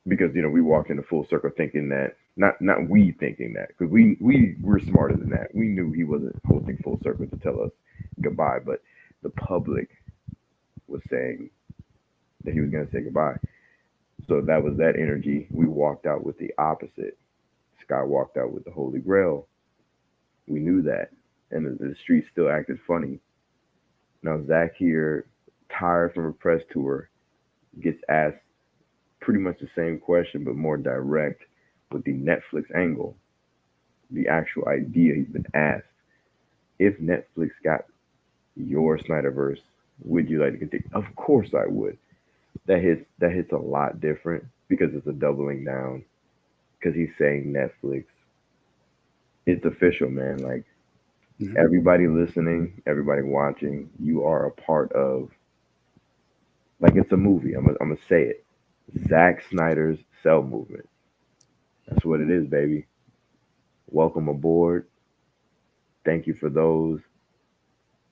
because we walked into Full Circle thinking that not we thinking that, because we were smarter than that. We knew he wasn't hosting Full Circle to tell us goodbye, but the public was saying that he was going to say goodbye. So that was that energy. We walked out with the opposite. Sky walked out with the Holy Grail. We knew that, and the street still acted funny. Now Zach here, tired from a press tour, gets asked pretty much the same question, but more direct with the Netflix angle, the actual idea he's been asked. If Netflix got your Snyderverse, would you like to continue? Of course I would. That hits a lot different because it's a doubling down. Because he's saying Netflix, it's official, man. Like everybody listening, everybody watching, you are a part of. Like it's a movie. I'm gonna say it. Zack Snyder's Cell Movement. That's what it is, baby. Welcome aboard. Thank you for those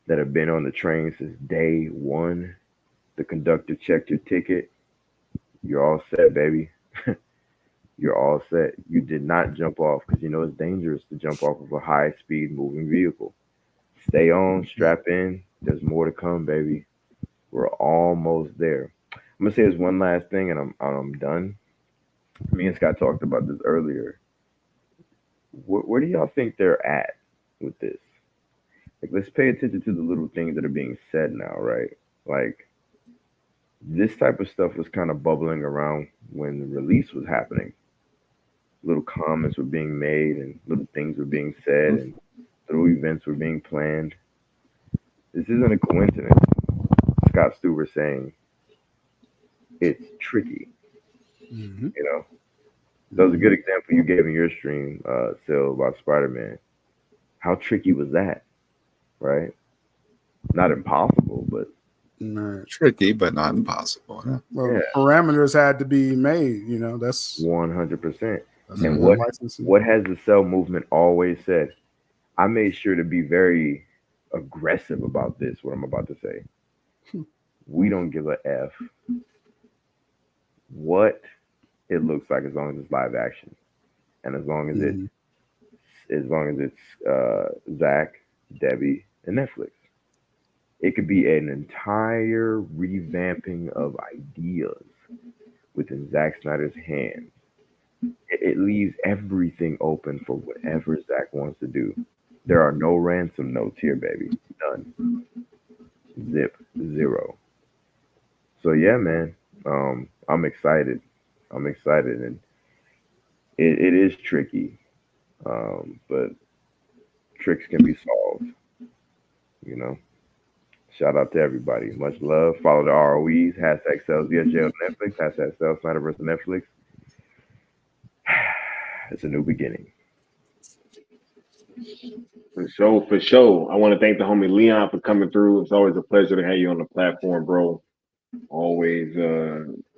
that have been on the train since day one. The conductor checked your ticket. You're all set, baby. You're all set. You did not jump off because it's dangerous to jump off of a high-speed moving vehicle. Stay on, strap in. There's more to come, baby. We're almost there. I'm gonna say this one last thing, and I'm done. Me and Scott talked about this earlier. Where do y'all think they're at with this? Like, let's pay attention to the little things that are being said now, right? Like, this type of stuff was kind of bubbling around when the release was happening. Little comments were being made, and little things were being said, and little events were being planned. This isn't a coincidence. Scott Stuber saying it's tricky. You know, that was a good example you gave in your stream, Sil, about Spider-Man. How tricky was that, right? Not impossible, but tricky, but not impossible. Yeah. Well, parameters had to be made. You know, that's 100%. That's And what what has the cell movement always said? I made sure to be very aggressive about this, what I'm about to say. We don't give a F what it looks like as long as it's live action. And as long as it's Zach, Debbie, and Netflix. It could be an entire revamping of ideas within Zack Snyder's hands. It leaves everything open for whatever Zack wants to do. There are no ransom notes here, baby. None. Zip. Zero. So yeah, man. I'm excited. And it is tricky. But tricks can be solved. You know. Shout out to everybody. Much love. Follow the ROEs. Hashtag Sales via jail Netflix. Hashtag Sales Snyder versus Netflix. It's a new beginning. For sure. I want to thank the homie Leon for coming through. It's always a pleasure to have you on the platform, bro. Always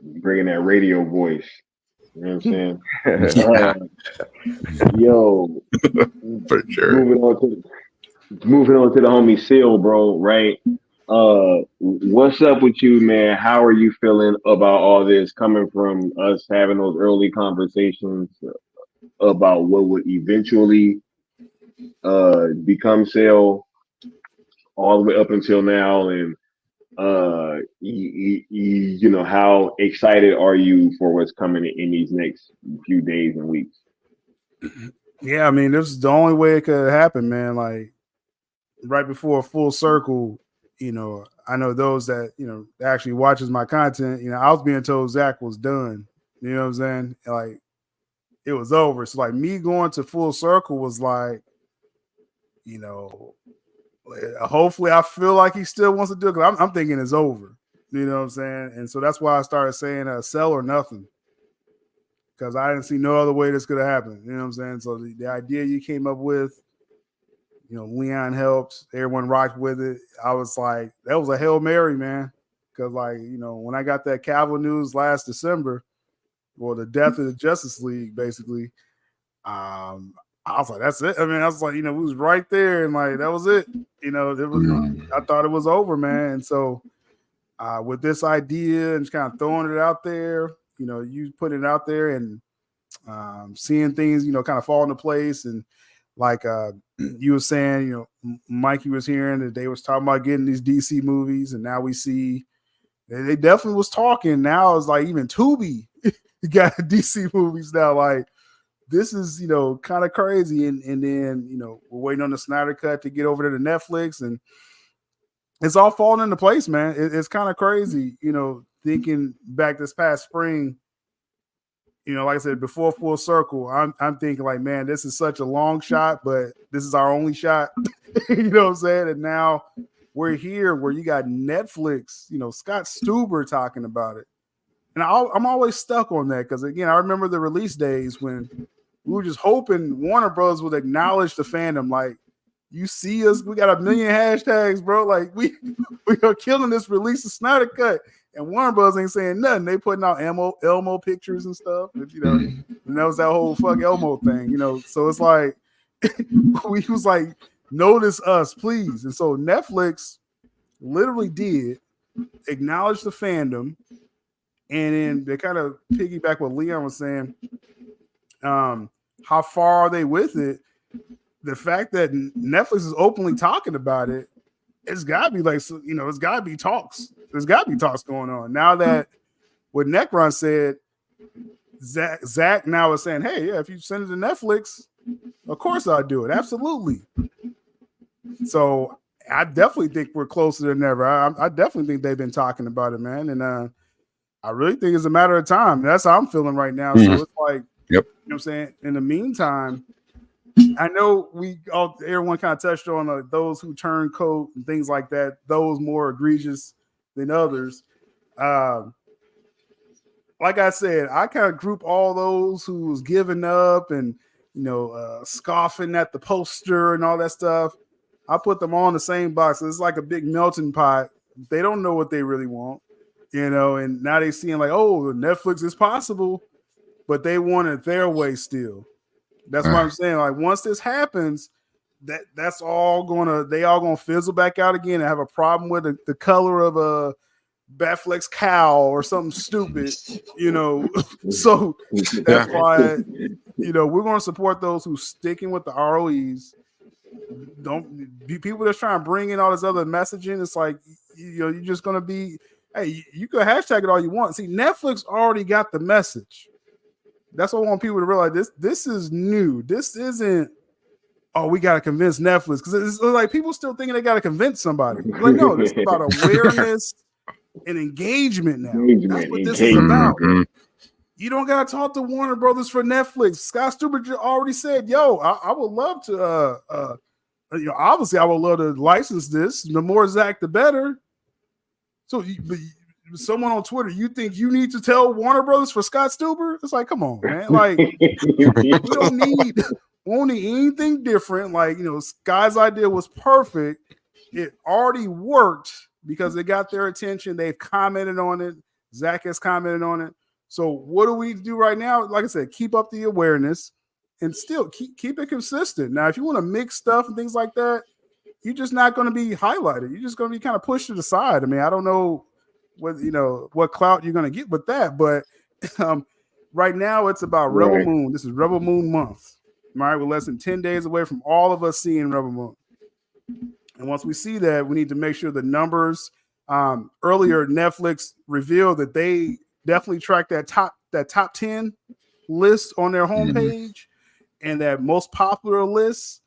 bringing that radio voice. You know what I'm saying? Yo, for sure. Moving on to the homie Seal, bro. Right? What's up with you, man? How are you feeling about all this coming from us having those early conversations about what would eventually become Sale all the way up until now, and you know, how excited are you for what's coming in these next few days and weeks? Yeah, I mean, this is the only way it could happen, man. Like right before Full Circle, you know, I know those that, you know, actually watches my content, you know, I was being told Zach was done. You know what I'm saying? Like it was over. So like me going to Full Circle was like, you know, hopefully I feel like he still wants to do it, because I'm thinking it's over. You know what I'm saying? And so that's why I started saying sell or nothing, because I didn't see no other way this could have happened. You know what I'm saying? So the idea you came up with, you know, Leon helped, everyone rocked with it. I was like, that was a Hail Mary, man. Because like, you know, when I got that Cavill news last December, or the death of the Justice League, basically, I was like, that's it. I mean, I was like, you know, we was right there, and like that was it. You know, it was. I thought it was over, man. And so, with this idea and just kind of throwing it out there, you know, you putting it out there and seeing things, you know, kind of fall into place. And like you were saying, you know, Mikey was hearing that they was talking about getting these DC movies, and now we see they definitely was talking. Now it's like even Tubi got DC movies now. Like this is, you know, kind of crazy. And then, you know, we're waiting on the Snyder Cut to get over to Netflix, and it's all falling into place, man. It's kind of crazy, you know, thinking back this past spring. You know, like I said, before Full Circle, I'm thinking like, man, this is such a long shot, but this is our only shot. You know what I'm saying? And now we're here where you got Netflix, you know, Scott Stuber talking about it. And I'm always stuck on that because, again, I remember the release days when we were just hoping Warner Bros. Would acknowledge the fandom. Like, you see us, we got 1 million hashtags, bro. Like, we are killing this release of Snyder Cut. And Warner Bros. Ain't saying nothing. They putting out Elmo pictures and stuff. And, you know, and that was that whole fuck Elmo thing, you know. So it's like, we was like, notice us, please. And so Netflix literally did acknowledge the fandom. And then they kind of piggyback what Leon was saying. How far are they with it? the fact that Netflix is openly talking about it, it's got to be like, it's got to be talks. There's got to be talks going on. Now that what Necron said, Zach now is saying, hey, yeah, if you send it to Netflix, of course I'll do it. Absolutely. So I definitely think we're closer than ever. I definitely think they've been talking about it, man. And I really think it's a matter of time. That's how I'm feeling right now. So it's like, yep. You know what I'm saying? In the meantime, I know everyone kind of touched on those who turncoat and things like that, those more egregious than others. Like I said, I kind of group all those who was giving up and, scoffing at the poster and all that stuff. I put them all in the same box. It's like a big melting pot. They don't know what they really want, and now they're seeing like, oh, Netflix is possible, but they want it their way still. That's what I'm saying. Like once this happens, that's all gonna fizzle back out again and have a problem with the color of a Batfleck's cow or something stupid, So that's why, we're gonna support those who sticking with the ROEs. Don't be people that's trying to bring in all this other messaging. It's like, you're just gonna be, hey, you can hashtag it all you want. See, Netflix already got the message. That's what I want people to realize. This is new. This isn't, oh, we got to convince Netflix. Because it's like people still thinking they got to convince somebody. Like, no, this is about awareness and engagement now. That's what this is about. You don't got to talk to Warner Brothers for Netflix. Scott Stuber already said, yo, I would love to, obviously I would love to license this. The more Zach, the better. So, someone on Twitter, you think you need to tell Warner Brothers for Scott Stuber? It's like, come on, man. Like, we don't need anything different. Like, Sky's idea was perfect. It already worked because it got their attention. They've commented on it. Zach has commented on it. So what do we do right now? Like I said, keep up the awareness and still keep it consistent. Now, if you want to mix stuff and things like that, you're just not going to be highlighted. You're just going to be kind of pushed to the side. I mean, I don't know what clout you're going to get with that, but right now it's about Rebel Moon. This is Rebel Moon month. All right, we're less than 10 days away from all of us seeing Rebel Moon. And once we see that, we need to make sure the numbers. Earlier, Netflix revealed that they definitely track that top 10 list on their homepage and that most popular list.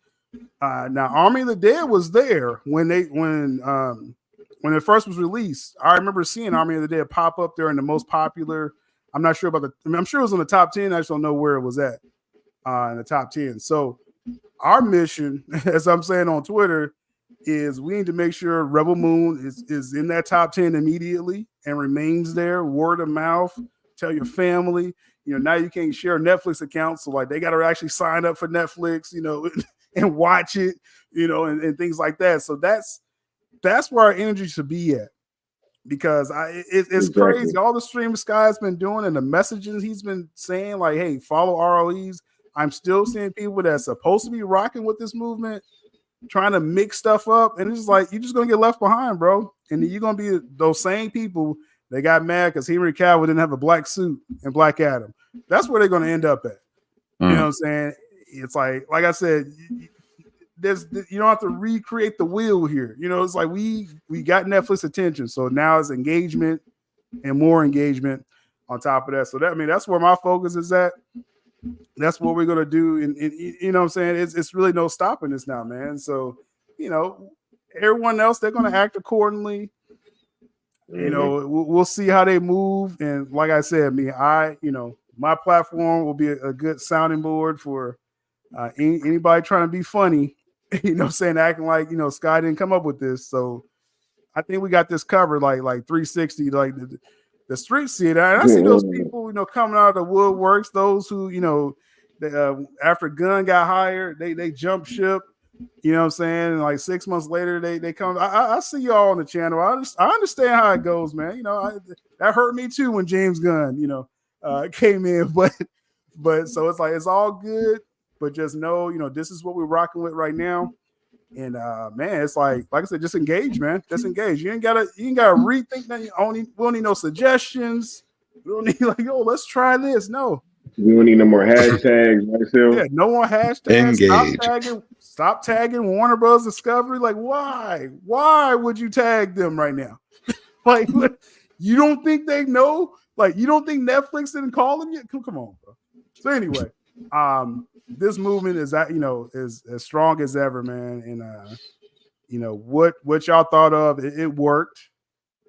Now, Army of the Dead was there when it first was released. I remember seeing Army of the Dead pop up there in the most popular. I'm not sure about I'm sure it was in the top 10. I just don't know where it was at in the top 10. So our mission, as I'm saying on Twitter, is we need to make sure Rebel Moon is in that top 10 immediately and remains there. Word of mouth. Tell your family. Now you can't share a Netflix account, so like they got to actually sign up for Netflix, and watch it, and things like that. So that's where our energy should be at, because it's crazy. All the stream Sky's been doing and the messages he's been saying, like, hey, follow ROEs. I'm still seeing people that's supposed to be rocking with this movement trying to mix stuff up, and it's like you're just gonna get left behind, bro. And then you're gonna be those same people that got mad because Henry Cavill didn't have a black suit and Black Adam. That's where they're gonna end up at. You know what I'm saying? It's like I said, you don't have to recreate the wheel here. It's like we got Netflix attention, so now it's engagement and more engagement on top of that. So that's where my focus is at. That's what we're gonna do, and you know what I'm saying? It's really no stopping this now, man. So everyone else, they're gonna act accordingly. We'll see how they move, and like I said, my platform will be a good sounding board for anybody trying to be funny, saying acting like Sky didn't come up with this. So I think we got this covered like 360, like the street see it. And I see those people, coming out of the woodworks, those who, after Gunn got hired, they jumped ship, you know what I'm saying? And like 6 months later, they come. I see y'all on the channel. I understand how it goes, man. That hurt me too when James Gunn, came in, but so it's like, it's all good, but just know, this is what we're rocking with right now. And man, it's like I said, just engage, man. Just engage. You ain't gotta rethink that. We don't need no suggestions. We don't need let's try this. No. We don't need no more hashtags. Yeah, no more hashtags. Engage. Stop tagging Warner Bros. Discovery. Like, why? Why would you tag them right now? Like, you don't think they know? Like, you don't think Netflix didn't call them yet? Come on, bro. So anyway, this movement is is as strong as ever, man. And what y'all thought of it worked,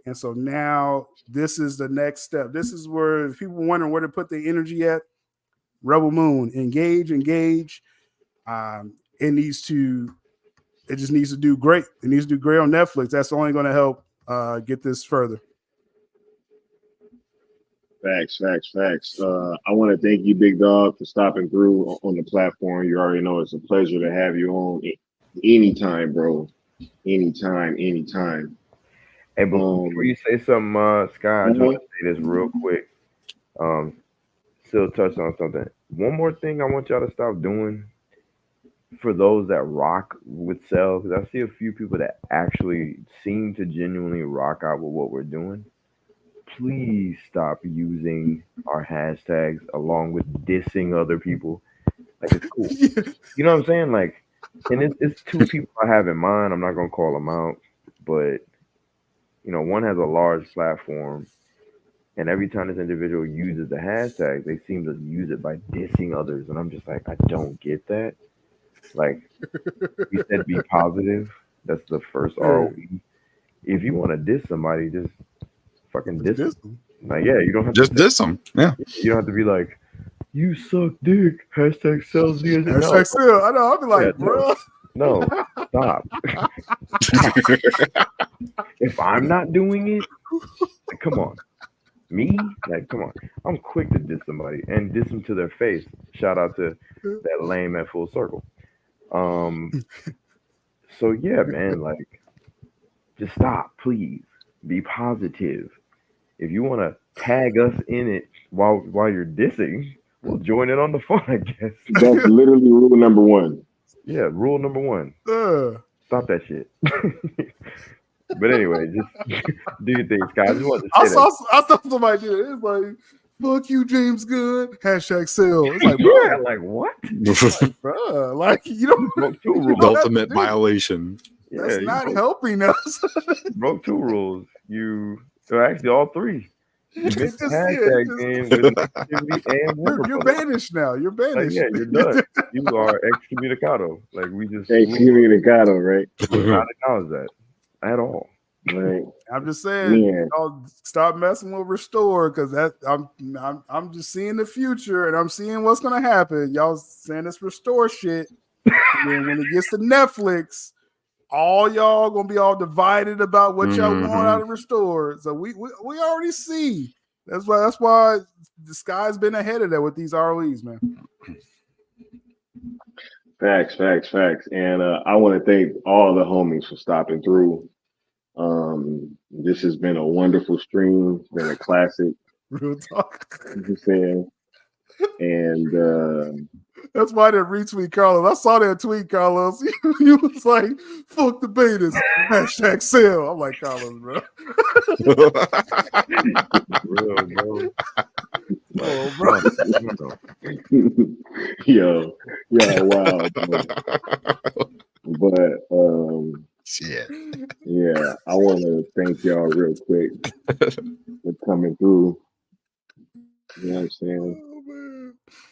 and so now this is the next step. This is where people wondering where to put the energy at. Rebel Moon, engage. It just needs to do great. It needs to do great on Netflix. That's only going to help get this further. Facts. I want to thank you, Big Dog, for stopping through on the platform. You already know it's a pleasure to have you on anytime, bro. Anytime. Hey, before you say something, Sky, I just want to say this real quick. Still touch on something. One more thing I want y'all to stop doing for those that rock with sales, because I see a few people that actually seem to genuinely rock out with what we're doing. Please stop using our hashtags along with dissing other people. Like, it's cool. You know what I'm saying? Like, and it's two people I have in mind. I'm not going to call them out, but, one has a large platform, and every time this individual uses the hashtag, they seem to use it by dissing others. And I'm just like, I don't get that. Like, we said be positive. That's the first ROE. If you want to diss somebody, just fucking diss them. Like, yeah, you don't have to diss them. Yeah. You don't have to be like, you suck dick. Hashtag sells you. Hashtag sell. I know. I'll be like, bro. No, stop. If I'm not doing it, like, come on. Me? Like, come on. I'm quick to diss somebody and diss them to their face. Shout out to that lame at Full Circle. So yeah, man, like, just stop, please. Be positive. If you want to tag us in it while you're dissing, we'll join it on the fun, I guess. That's literally rule number one. Yeah, rule number one. Stop that shit. But anyway, just do your thing, Scott. I just wanted to say I saw somebody do it. It's like, fuck you, James Gunn. Hashtag sell. It's like, yeah, like what? Like, bro, like, you don't broke two rules. The ultimate violation. That's not helping us. Broke two rules. Actually all three. You missed the hashtag thing with activity and you're banished now. You're banished. Like, yeah, you're done. You are excommunicado. Like, we just excommunicado, right? We not acknowledge that at all. Right. I'm just saying, stop messing with Restore, because I'm just seeing the future and I'm seeing what's gonna happen. Y'all saying this Restore shit, and then when it gets to Netflix, all y'all gonna be all divided about what y'all want out of Restore. So we already see. That's why the Sky's been ahead of that with these ROEs, man. Facts. And I want to thank all the homies for stopping through. This has been a wonderful stream. It's been a classic. Real talk. I'm just saying. And that's why I didn't retweet Carlos. I saw that tweet, Carlos. He was like, fuck the betas. Hashtag sell. I'm like, Carlos, bro. Real, bro. Oh, bro. Yo, wow. But shit. Yeah, I want to thank y'all real quick for coming through. You know what I'm saying?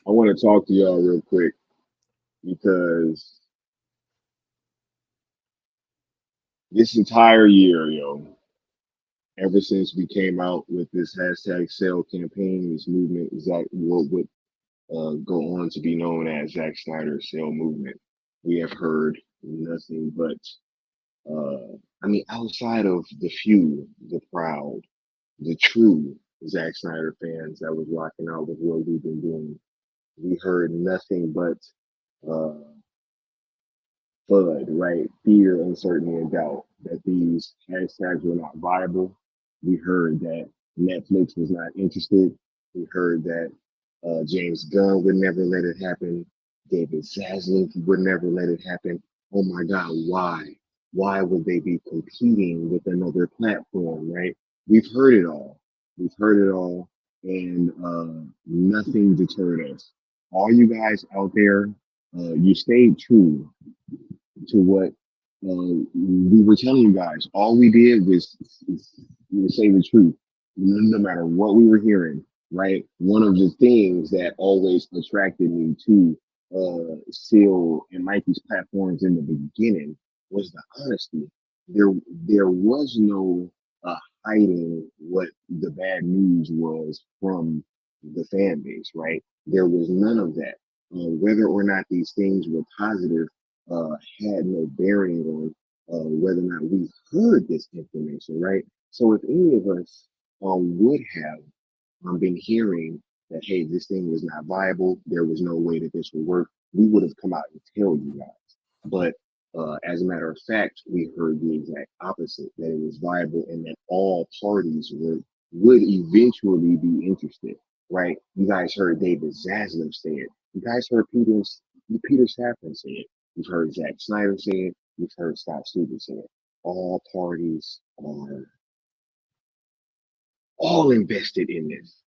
I want to talk to y'all real quick because this entire year, ever since we came out with this hashtag sale campaign, this movement is what would go on to be known as Zack Snyder sale movement. We have heard nothing but outside of the few, the proud, the true Zack Snyder fans that was rocking out with what we've been doing, we heard nothing but FUD, right? Fear, uncertainty, and doubt that these hashtags were not viable. We heard that Netflix was not interested. We heard that James Gunn would never let it happen. David Zaslav would never let it happen. Oh my God, why? Why would they be competing with another platform, right? We've heard it all. And nothing deterred us. All you guys out there You stayed true to what we were telling you guys. All we did was say the truth, no matter what we were hearing. Right. One of the things that always attracted me to Seal and Mikey's platforms in the beginning was the honesty. There, there was no hiding what the bad news was from the fan base. Right. There was none of that. Whether or not these things were positive had no bearing on whether or not we heard this information, right? So if any of us would have been hearing that, hey, this thing was not viable, there was no way that this would work, we would have come out and tell you guys. But as a matter of fact, we heard the exact opposite, that it was viable and that all parties would eventually be interested, right? You guys heard David Zaslav say it. You guys heard Peter Safran say it. You've heard Zack Snyder say it. You've heard Scott Stubber say it. All parties are all invested in this,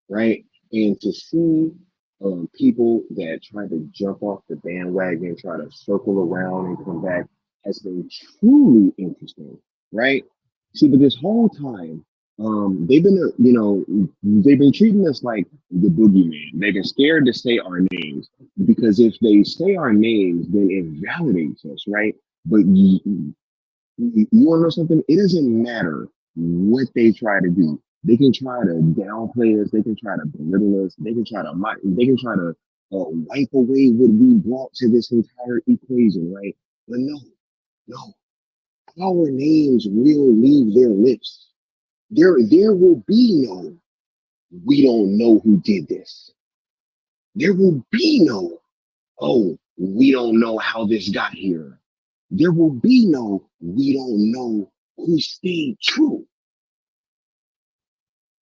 right? And to see people that try to jump off the bandwagon, try to circle around and come back has been truly interesting, right? See, but this whole time, they've been, they've been treating us like the boogeyman. They've been scared to say our names because if they say our names, then it validates us, right? But you want to know something? It doesn't matter what they try to do. They can try to downplay us. They can try to belittle us. They can try to mock. They can try to wipe away what we brought to this entire equation, right? But no, our names will leave their lips. There will be no, we don't know who did this. There will be no, oh, we don't know how this got here. There will be no, we don't know who stayed true.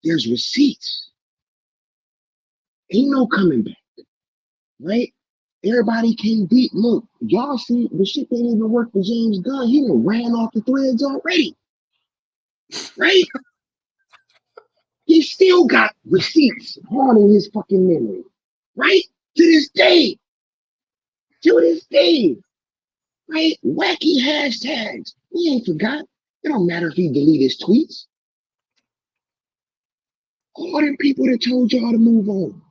There's receipts. Ain't no coming back, right? Everybody can beat. Look, y'all see the shit that didn't even work for James Gunn. He done ran off the threads already, right? He still got receipts haunting his fucking memory, right? To this day, right? Wacky hashtags. We ain't forgot. It don't matter if he delete his tweets. All them people that told y'all to move on,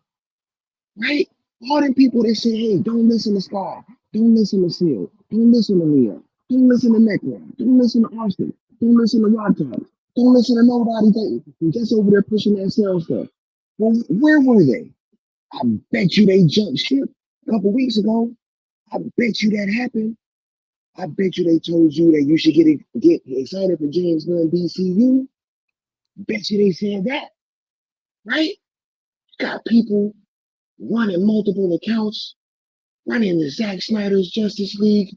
right? All them people that said, hey, don't listen to Scar, don't listen to Seal, don't listen to Leo, don't listen to Necron, don't listen to Austin, don't listen to Rod Talk, don't listen to nobody that just over there pushing that sales stuff. Well, where were they? I bet you they jumped ship a couple weeks ago. I bet you that happened. I bet you they told you that you should get excited for James Gunn DCU. Bet you they said that, right? Got people running multiple accounts, running the Zack Snyder's Justice League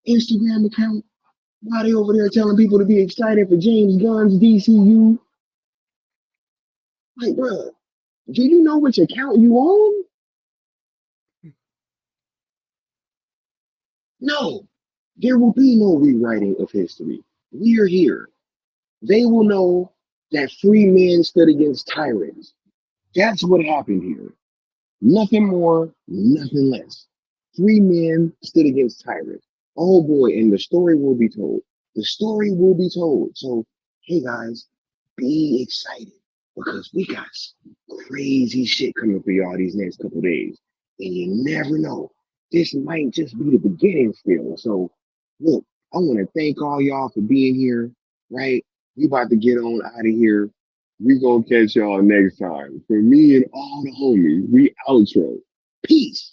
Instagram account, while they over there telling people to be excited for James Gunn's DCU. Like, bro, do you know which account you own? No, there will be no rewriting of history. We are here. They will know that free men stood against tyrants. That's what happened here. Nothing more, nothing less. Free men stood against tyrants. Oh boy, and the story will be told. The story will be told. So, hey guys, be excited because we got some crazy shit coming for y'all these next couple days. And you never know. This might just be the beginning still. So, look, I want to thank all y'all for being here, right? We about to get on out of here. We gonna catch y'all next time. For me and all the homies, we outro. Peace.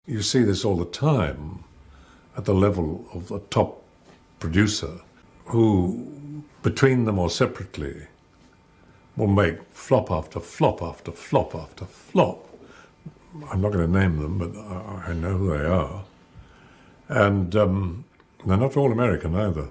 You see this all the time at the level of a top producer who, between them or separately, will make flop after flop after flop after flop. I'm not going to name them, but I know who they are. And they're not all American either.